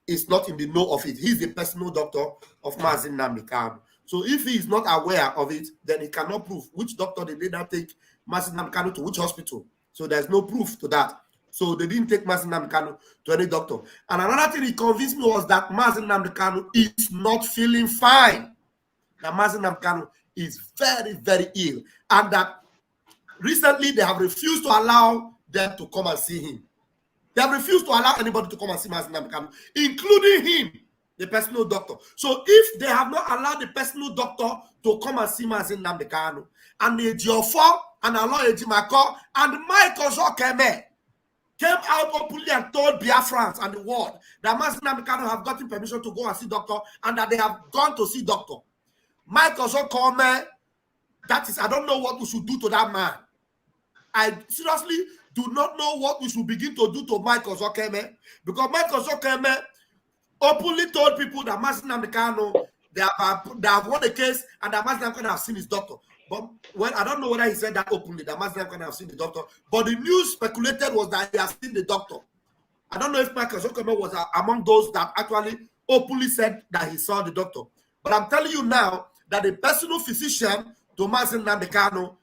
is not in the know of it. He's the personal doctor of Mazi Nnamdi Kanu. So if he is not aware of it, then he cannot prove which doctor they did not take Mazi Nnamdi Kanu to, which hospital. So there's no proof to that. So they didn't take Mazi Nnamdi Kanu to any doctor. And another thing he convinced me was that Mazi Nnamdi Kanu is not feeling fine. That Mazi Nnamdi Kanu is very, very ill. And that recently they have refused to allow them to come and see him. They have refused to allow anybody to come and see Nnamdi Kanu, including him, the personal doctor. So if they have not allowed the personal doctor to come and see Nnamdi Kanu, and the Ejiofor and Aloy Ejimako and Michael Zokeme came out openly and told Biafrans and the world that Nnamdi Kanu have gotten permission to go and see doctor, and that they have gone to see doctor. Michael Zokeme, that is, I don't know what we should do to that man. I seriously do not know what we should begin to do to Michael Zokeme, because Michael Zokeme openly told people that Nnamdi Kanu, they have won a case and that Nnamdi Kanu have seen his doctor. But well, I don't know whether he said that openly, that Nnamdi Kanu have seen the doctor. But the news speculated was that he has seen the doctor. I don't know if Michael Zokeme was among those that actually openly said that he saw the doctor. But I'm telling you now that the personal physician to Nnamdi Kanu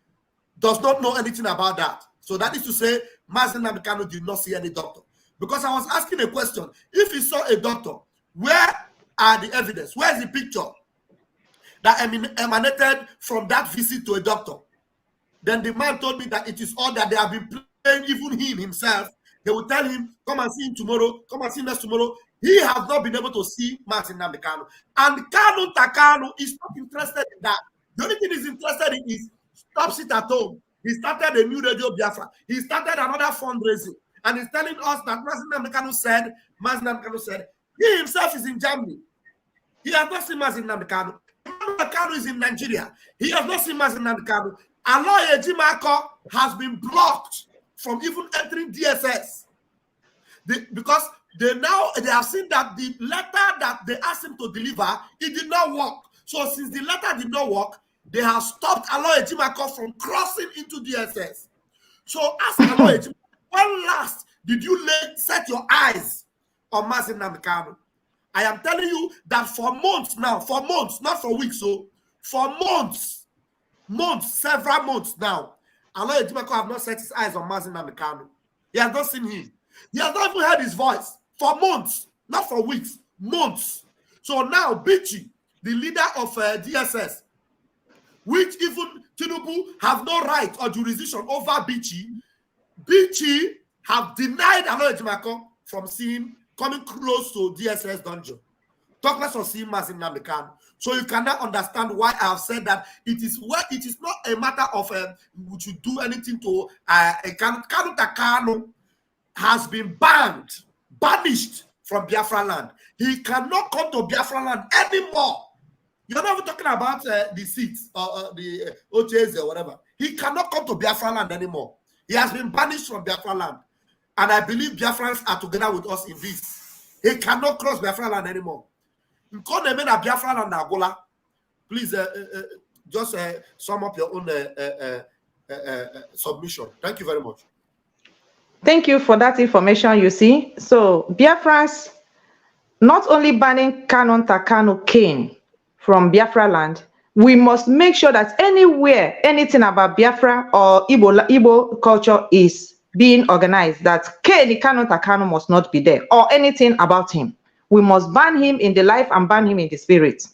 does not know anything about that. So that is to say, Nnamdi Kanu did not see any doctor. Because I was asking a question, if he saw a doctor, where are the evidence? Where is the picture that emanated from that visit to a doctor? Then the man told me that it is all that they have been playing, even him himself. They will tell him, come and see him tomorrow, come and see him next tomorrow. He has not been able to see Nnamdi Kanu. And Kanunta Kain is not interested in that. The only thing he's interested in is stop sit at home. He started a new radio Biafra. He started another fundraising. And he's telling us that Nnamdi Kanu said, he himself is in Germany. He has not seen Nnamdi Kanu. Nnamdi Kanu is in Nigeria. He has not seen Nnamdi Kanu. Aloy Ejimako has been blocked from even entering DSS. Because they have seen that the letter that they asked him to deliver, it did not work. So since the letter did not work, they have stopped Aloy Ejimako from crossing into DSS. So ask Aloy Ejimako, when last did you set your eyes on Nnamdi Kanu? I am telling you that for months now, for months, not for weeks, so for months, several months now, Aloy Ejimako have not set his eyes on Nnamdi Kanu. He has not seen him. He has not even heard his voice for months, not for weeks, months. So now Bichi, the leader of DSS, which even Tinubu have no right or jurisdiction over Bichi have denied Aloy Ejimako from coming close to DSS dungeon. Talk less of seeing Nnamdi Kanu. So you cannot understand why I have said that it is not a matter of we should do anything to Kanunta Kain has been banished from Biafra land. He cannot come to Biafra land anymore. You're not even talking about the seats or the OTAs or whatever. He cannot come to Biafra land anymore. He has been banished from Biafra land. And I believe Biafrans are together with us in this. He cannot cross Biafra land anymore. Please just sum up your own submission. Thank you very much. Thank you for that information, you see. So Biafrans not only banning Kanunta Kain from Biafra land, we must make sure that anywhere anything about Biafra or Igbo culture is being organized, that Kanunta Kain must not be there, or anything about him. We must ban him in the life and ban him in the spirit.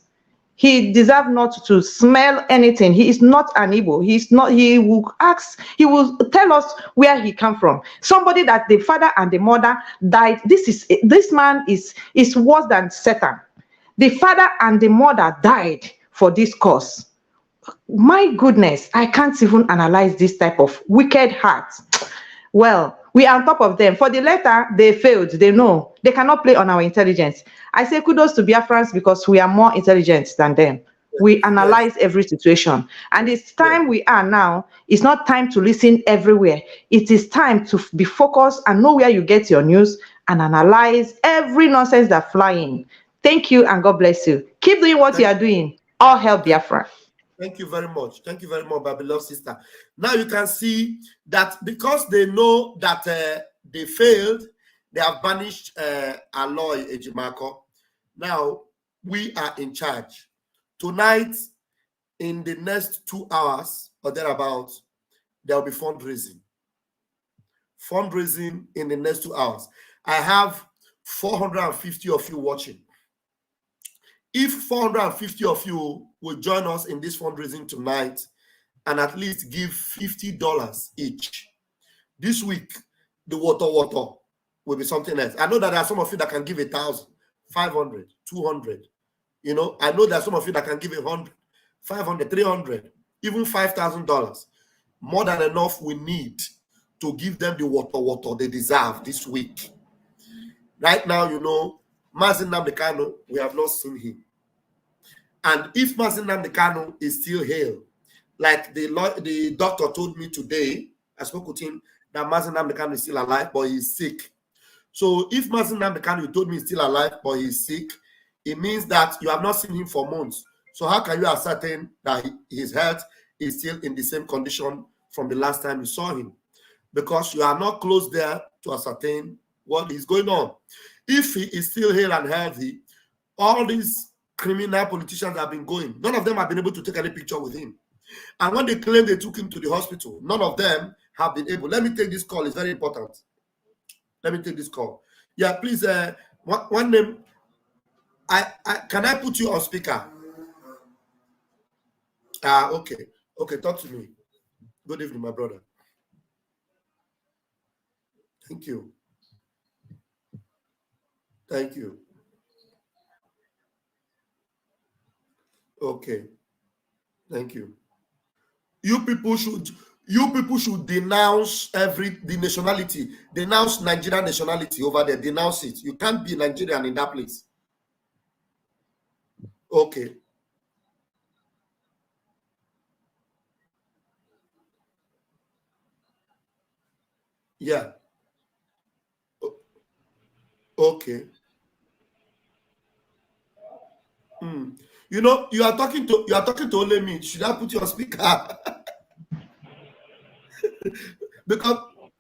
He deserves not to smell anything. He is not an Igbo. He will tell us where he come from. Somebody that the father and the mother died. This man is worse than Satan. The father and the mother died for this cause. My goodness, I can't even analyze this type of wicked heart. Well, we are on top of them. For the letter, they failed. They know. They cannot play on our intelligence. I say kudos to Biafrans because we are more intelligent than them. We analyze every situation. And it's time we are now. It's not time to listen everywhere. It is time to be focused and know where you get your news and analyze every nonsense that fly in. Thank you and God bless you. Keep doing what you are doing. All help Biafra. Thank you very much. Thank you very much, my beloved sister. Now you can see that because they know that they failed, they have banished Aloy Ejimako. Now we are in charge. Tonight, in the next 2 hours or thereabouts, there will be fundraising. Fundraising in the next 2 hours. I have 450 of you watching. If 450 of you will join us in this fundraising tonight, and at least give $50 each. This week, the water will be something else. I know that there are some of you that can give 1,000, 500, 200. You know, I know there are some of you that can give 100, 500, 300, even $5,000. More than enough we need to give them the water they deserve this week. Right now, you know, Nnamdi Kanu, we have not seen him. And if Nnamdi Kanu is still here, like the doctor told me today, I spoke with him, that Nnamdi Kanu is still alive, but he's sick. So if Nnamdi Kanu told me he's still alive, but he's sick, it means that you have not seen him for months. So how can you ascertain that his health is still in the same condition from the last time you saw him? Because you are not close there to ascertain what is going on. If he is still here and healthy, all these criminal politicians have been going. None of them have been able to take any picture with him. And when they claim they took him to the hospital, none of them have been able. Let me take this call. It's very important. Let me take this call. Yeah, please. One name. Can I put you on speaker? Okay. Okay, talk to me. Good evening, my brother. Thank you. Thank you. Okay. Thank you. You people should denounce the nationality. Denounce Nigerian nationality over there. Denounce it. You can't be Nigerian in that place. Okay. Yeah. Okay. You know, you are talking to only me. Should I put you on speaker? Because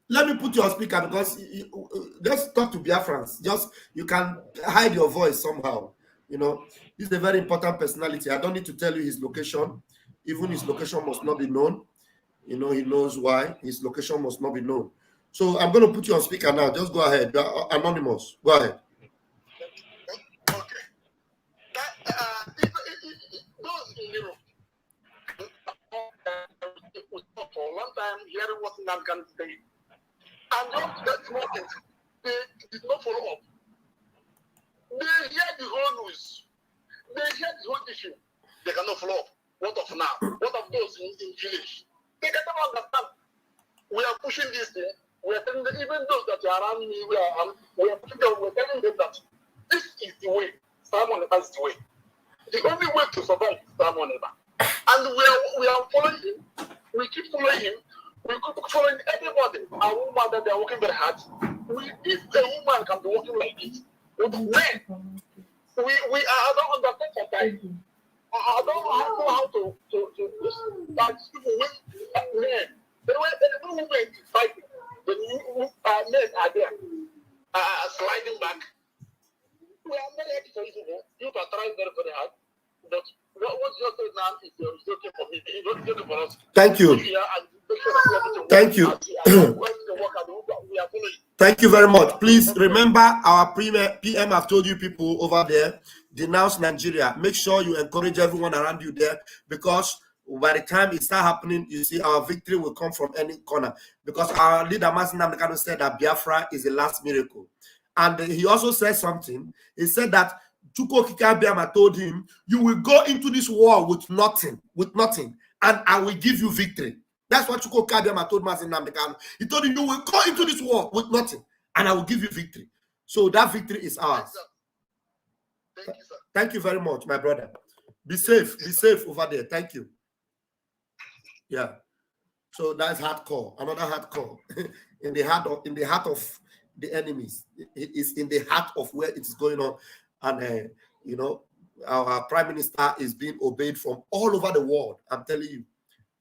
let me put you on speaker, because just talk to Biafrans. Just you can hide your voice somehow. You know, he's a very important personality. I don't need to tell you his location. Even his location must not be known. You know, he knows why. His location must not be known. So I'm going to put you on speaker now. Just go ahead. You are anonymous. Go ahead. Okay. Those in Europe, for a long time, hearing what Nnamdi Kanu say, and just that moment, they did not follow up. They hear the whole news. They hear the whole issue. They cannot follow up. What of now? What of those in village? They cannot understand. We are pushing this thing. We are telling them, even those that are around me, we are pushing them. We are telling them that this is the way. Simon Eba is the way. The only way to survive is Simon Eba. And we are following him. We keep following him. We keep following everybody. A woman that they are working very hard. If a woman can be working like this, with men, I don't understand sometimes. I don't know how to start with men. The women is fighting. The men are there, sliding back. We are very happy for you. You are trying very, very hard. But what you said now is okay for me. It's okay for us. Thank you. Thank you. Thank you very much. Please remember our PM have told you people over there, denounce Nigeria. Make sure you encourage everyone around you there, because by the time it starts happening, you see our victory will come from any corner. Because our leader, Nnamdi Kanu, said that Biafra is the last miracle. And he also said something. He said that Chukwu Okike Abiama told him, you will go into this war with nothing, and I will give you victory. That's what Chukwu Okike Abiama told Nnamdi Kanu. He told him, you will go into this war with nothing, and I will give you victory. So that victory is ours. Thank you, sir. Thank you very much, my brother. Be safe over there. Thank you. Yeah. So that's hardcore. Another hardcore. in the heart of the enemies. It is in the heart of where it is going on. And you know, our prime minister is being obeyed from all over the world. I'm telling you.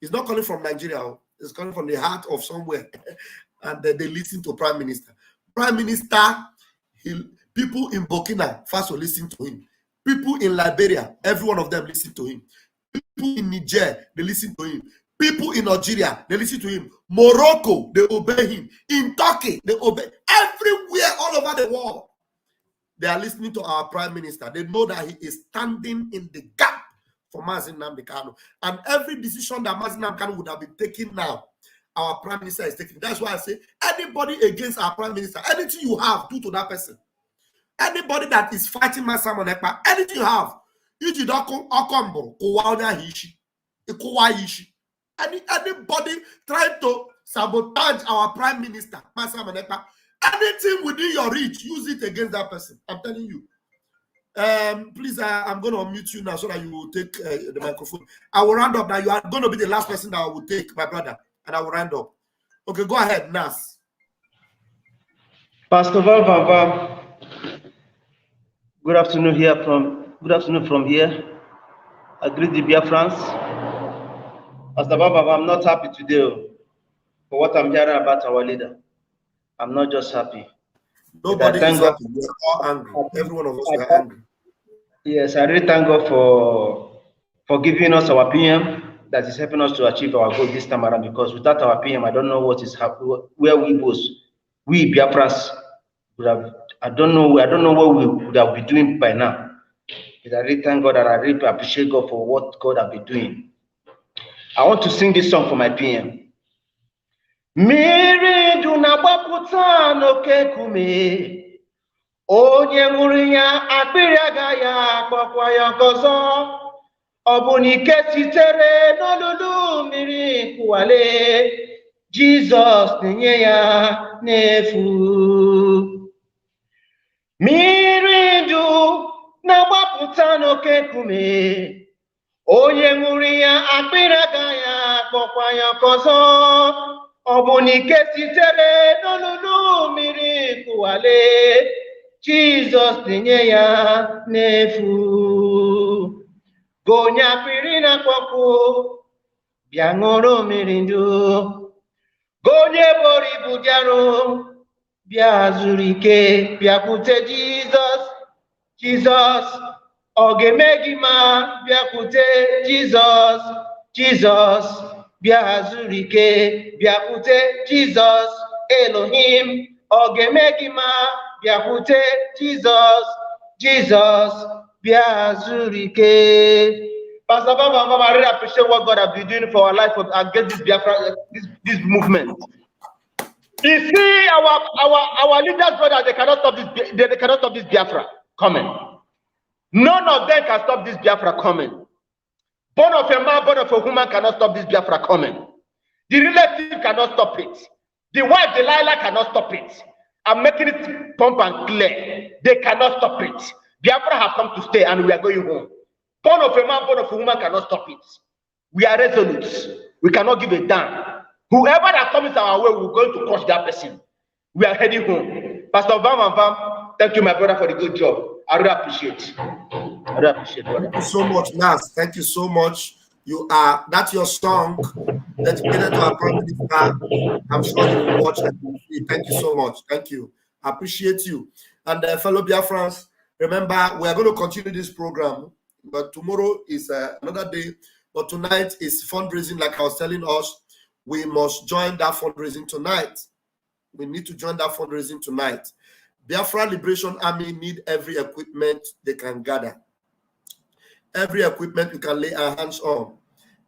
It's not coming from Nigeria. It's coming from the heart of somewhere. And they listen to prime minister. Prime minister, people in Burkina Faso listen to him. People in Liberia, every one of them listen to him. People in Niger, they listen to him. People in Algeria, they listen to him. Morocco, they obey him. In Turkey, they obey. Everywhere, all over the world, they are listening to our prime minister. They know that he is standing in the gap for Nnamdi Kanu. And every decision that Nnamdi Kanu would have been taking now, our Prime Minister is taking. That's why I say, anybody against our Prime Minister, anything you have, do to that person. Anybody that is fighting Simon Ekpa, anything you have, anybody trying to sabotage our Prime Minister, Simon Ekpa, anything within your reach, use it against that person. I'm telling you. Please, I'm going to unmute you now so that you will take the microphone. I will round up now. You are going to be the last person that I will take, my brother, and I will round up. Okay, go ahead, Nas. Pastor Val, good afternoon from here. I greet the Biafrans. Pastor Val, I'm not happy today for what I'm hearing about our leader. I'm not just happy. Nobody is happy. We're all angry. Every one of us are angry. Yes, I really thank God for giving us our PM that is helping us to achieve our goal this time around, because without our PM, I don't know what is happening, where we Biafrans would have, I don't know what we would have been doing by now. But I really thank God and I really appreciate God for what God has been doing. I want to sing this song for my PM. Miri dunabaputa no kekume. Onye ṅụrụ ya akpịrị agaghị akpọkwa ya ọzọ. Ọ bụ na ike sitere n'olulu mmiri kwụwale, Jizọs na-enye ya n'efu. Mmiri ndụ na-agbapụta n'oke nkume, onye ṅụrụ ya akpịrị agaghị akpọkwa ya ọzọ. Ọ bụ na ike sitere n'olulu mmiri kwụwale, Jizọs na-enye ya n'efu. Gonye akpịrị na-akpọkwu, bịa ṅụrụ mmiri ndụ. Gonye boro ibu bịarụ, bịa zuru ike, bịakwute Jizọs. Jizọs, ọ ga-eme gị ma bịakwute Jizọs. Jizọs, bịa zuru ike, bịakwute Jizọs. Elohim, ọ ga-eme gị ma bịakwute Jizọs. Jizọs, bịa zuru ike. Pastor Baba, I really appreciate what God has been doing for our life against this Biafra, this movement. You see, our leaders, brothers, they cannot stop this. They cannot stop this Biafra coming. None of them can stop this Biafra coming. Born of a man, born of a woman cannot stop this Biafra coming. The relative cannot stop it. The wife, Delilah, cannot stop it. I'm making it plump and clear. They cannot stop it. Biafra has come to stay, and we are going home. Born of a man, born of a woman cannot stop it. We are resolute. We cannot give a damn. Whoever that comes our way, we're going to crush that person. We are heading home. Pastor Vam, thank you, my brother, for the good job. I really appreciate. Brother. Thank you so much, Nas. Thank you so much. That's your song dedicated to our Prime Minister. I'm sure you will watch it. Thank you so much. Thank you. I appreciate you. And fellow Biafrans, remember, we are going to continue this program, but tomorrow is another day. But tonight is fundraising, like I was telling us. We must join that fundraising tonight. We need to join that fundraising tonight. Biafra Liberation Army need every equipment they can gather. Every equipment we can lay our hands on.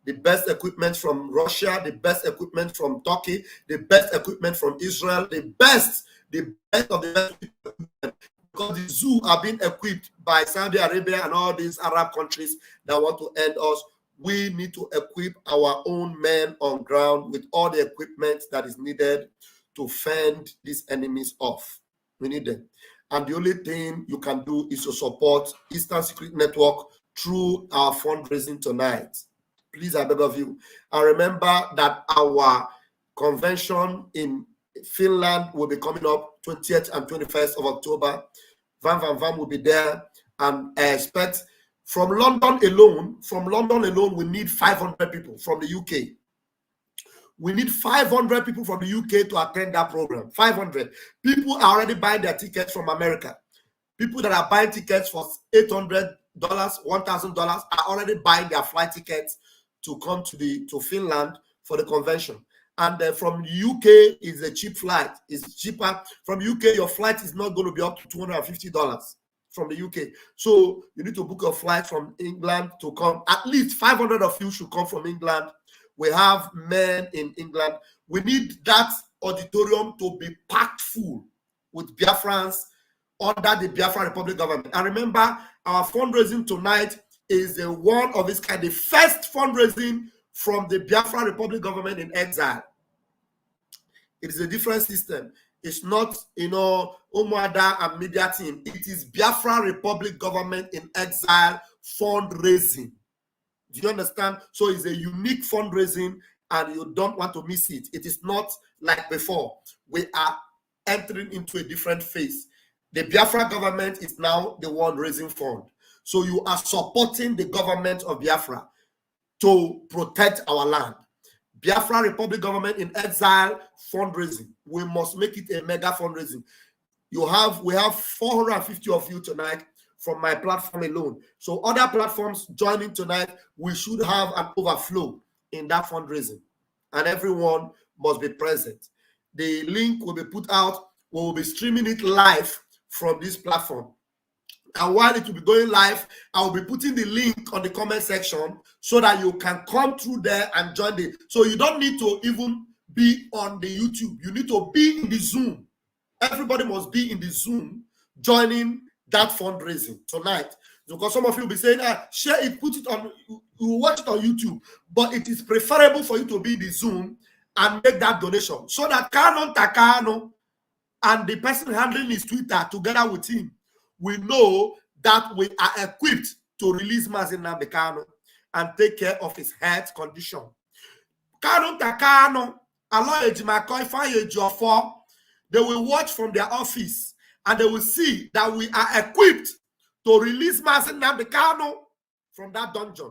The best equipment from Russia, the best equipment from Turkey, the best equipment from Israel, the best of the best equipment. Because the zoo are being equipped by Saudi Arabia and all these Arab countries that want to end us. We need to equip our own men on ground with all the equipment that is needed to fend these enemies off. We need them. And the only thing you can do is to support Eastern Secret Network through our fundraising tonight. Please, I beg of you. And remember that our convention in Finland will be coming up 20th and 21st of October. Van will be there. And I expect from London alone, we need 500 people from the UK. We need 500 people from the UK to attend that program. 500. People are already buying their tickets from America. People that are buying tickets for $800, $1,000 are already buying their flight tickets to come to Finland for the convention. And from the UK is a cheap flight. It's cheaper. From UK, your flight is not going to be up to $250. from the UK. So you need to book a flight from England to come. At least 500 of you should come from England. We have men in England. We need that auditorium to be packed full with Biafrans under the Biafra Republic government. And remember, our fundraising tonight is the one of its kind, the first fundraising from the Biafra Republic government in exile. It is a different system. It's not, Umuada and media team. It is Biafra Republic government in exile fundraising. Do you understand? So it's a unique fundraising and you don't want to miss it. It is not like before. We are entering into a different phase. The Biafra government is now the one raising fund. So you are supporting the government of Biafra to protect our land. Biafra Republic government in exile fundraising. We must make it a mega fundraising. We have 450 of you tonight from my platform alone. So other platforms joining tonight, we should have an overflow in that fundraising. And everyone must be present. The link will be put out. We will be streaming it live from this platform. And while it will be going live, I will be putting the link on the comment section so that you can come through there and join the. So you don't need to even be on the YouTube. You need to be in the Zoom. Everybody must be in the Zoom joining that fundraising tonight. Because some of you will be saying, share it, put it on, you will watch it on YouTube. But it is preferable for you to be in the Zoom and make that donation so that Kanunta Kain and the person handling his Twitter together with him, we know that we are equipped to release Nnamdi Kanu and take care of his health condition. Kanunta Kain, they will watch from their office and they will see that we are equipped to release Nnamdi Kanu from that dungeon.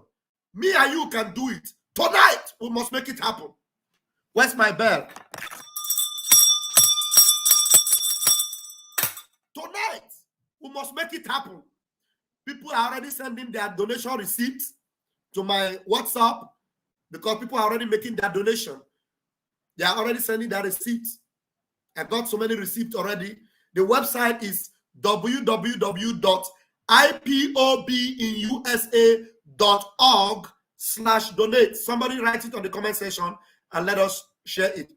Me and you can do it. Tonight, we must make it happen. Where's my bell? Tonight, we must make it happen. People are already sending their donation receipts to my WhatsApp because people are already making their donation. They are already sending their receipts. I got so many receipts already. The website is www.ipobinusa.org/donate. Somebody write it on the comment section and let us share it.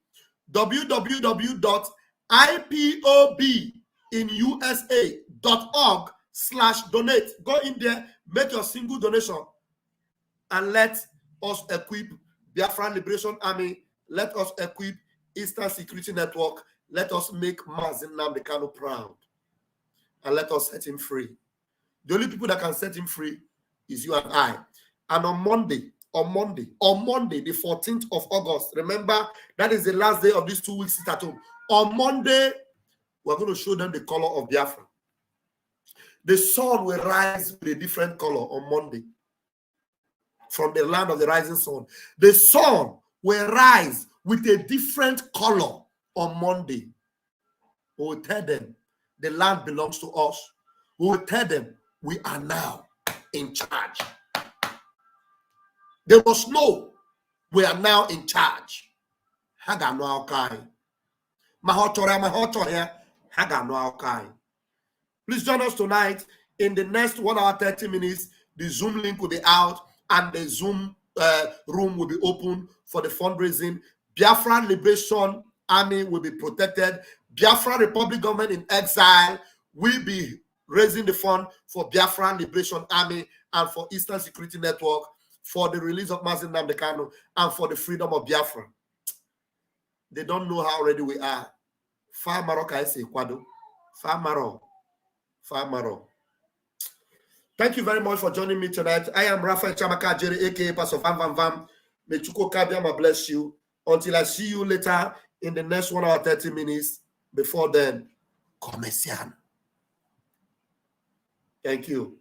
www.ipobinusa.org/donate. Go in there, make your single donation, and let us equip Biafran Liberation Army. Let us equip Eastern Security Network. Let us make Nnamdi Kanu proud. And let us set him free. The only people that can set him free is you and I. And on Monday, the 14th of August, remember, that is the last day of these 2 weeks sit at home. On Monday, we're going to show them the color of Biafra. The sun will rise with a different color on Monday from the land of the rising sun. The sun will rise with a different color on Monday. We will tell them the land belongs to us. We will tell them we are now in charge. They must know we are now in charge. Please join us tonight. In the next 1 hour, 30 minutes, the Zoom link will be out and the Zoom room will be open for the fundraising. Biafra Liberation Army will be protected. Biafra Republic government in exile will be raising the fund for Biafra Liberation Army and for Eastern Security Network for the release of Nnamdi Kanu and for the freedom of Biafra. They don't know how ready we are. Thank you very much for joining me tonight. I am Raphael Chamaka Jerry, aka Pastor Vam Vam Vam. May Chuko Kabiama bless you. Until I see you later in the next 1 hour, 30 minutes. Before then, Commercial. Thank you.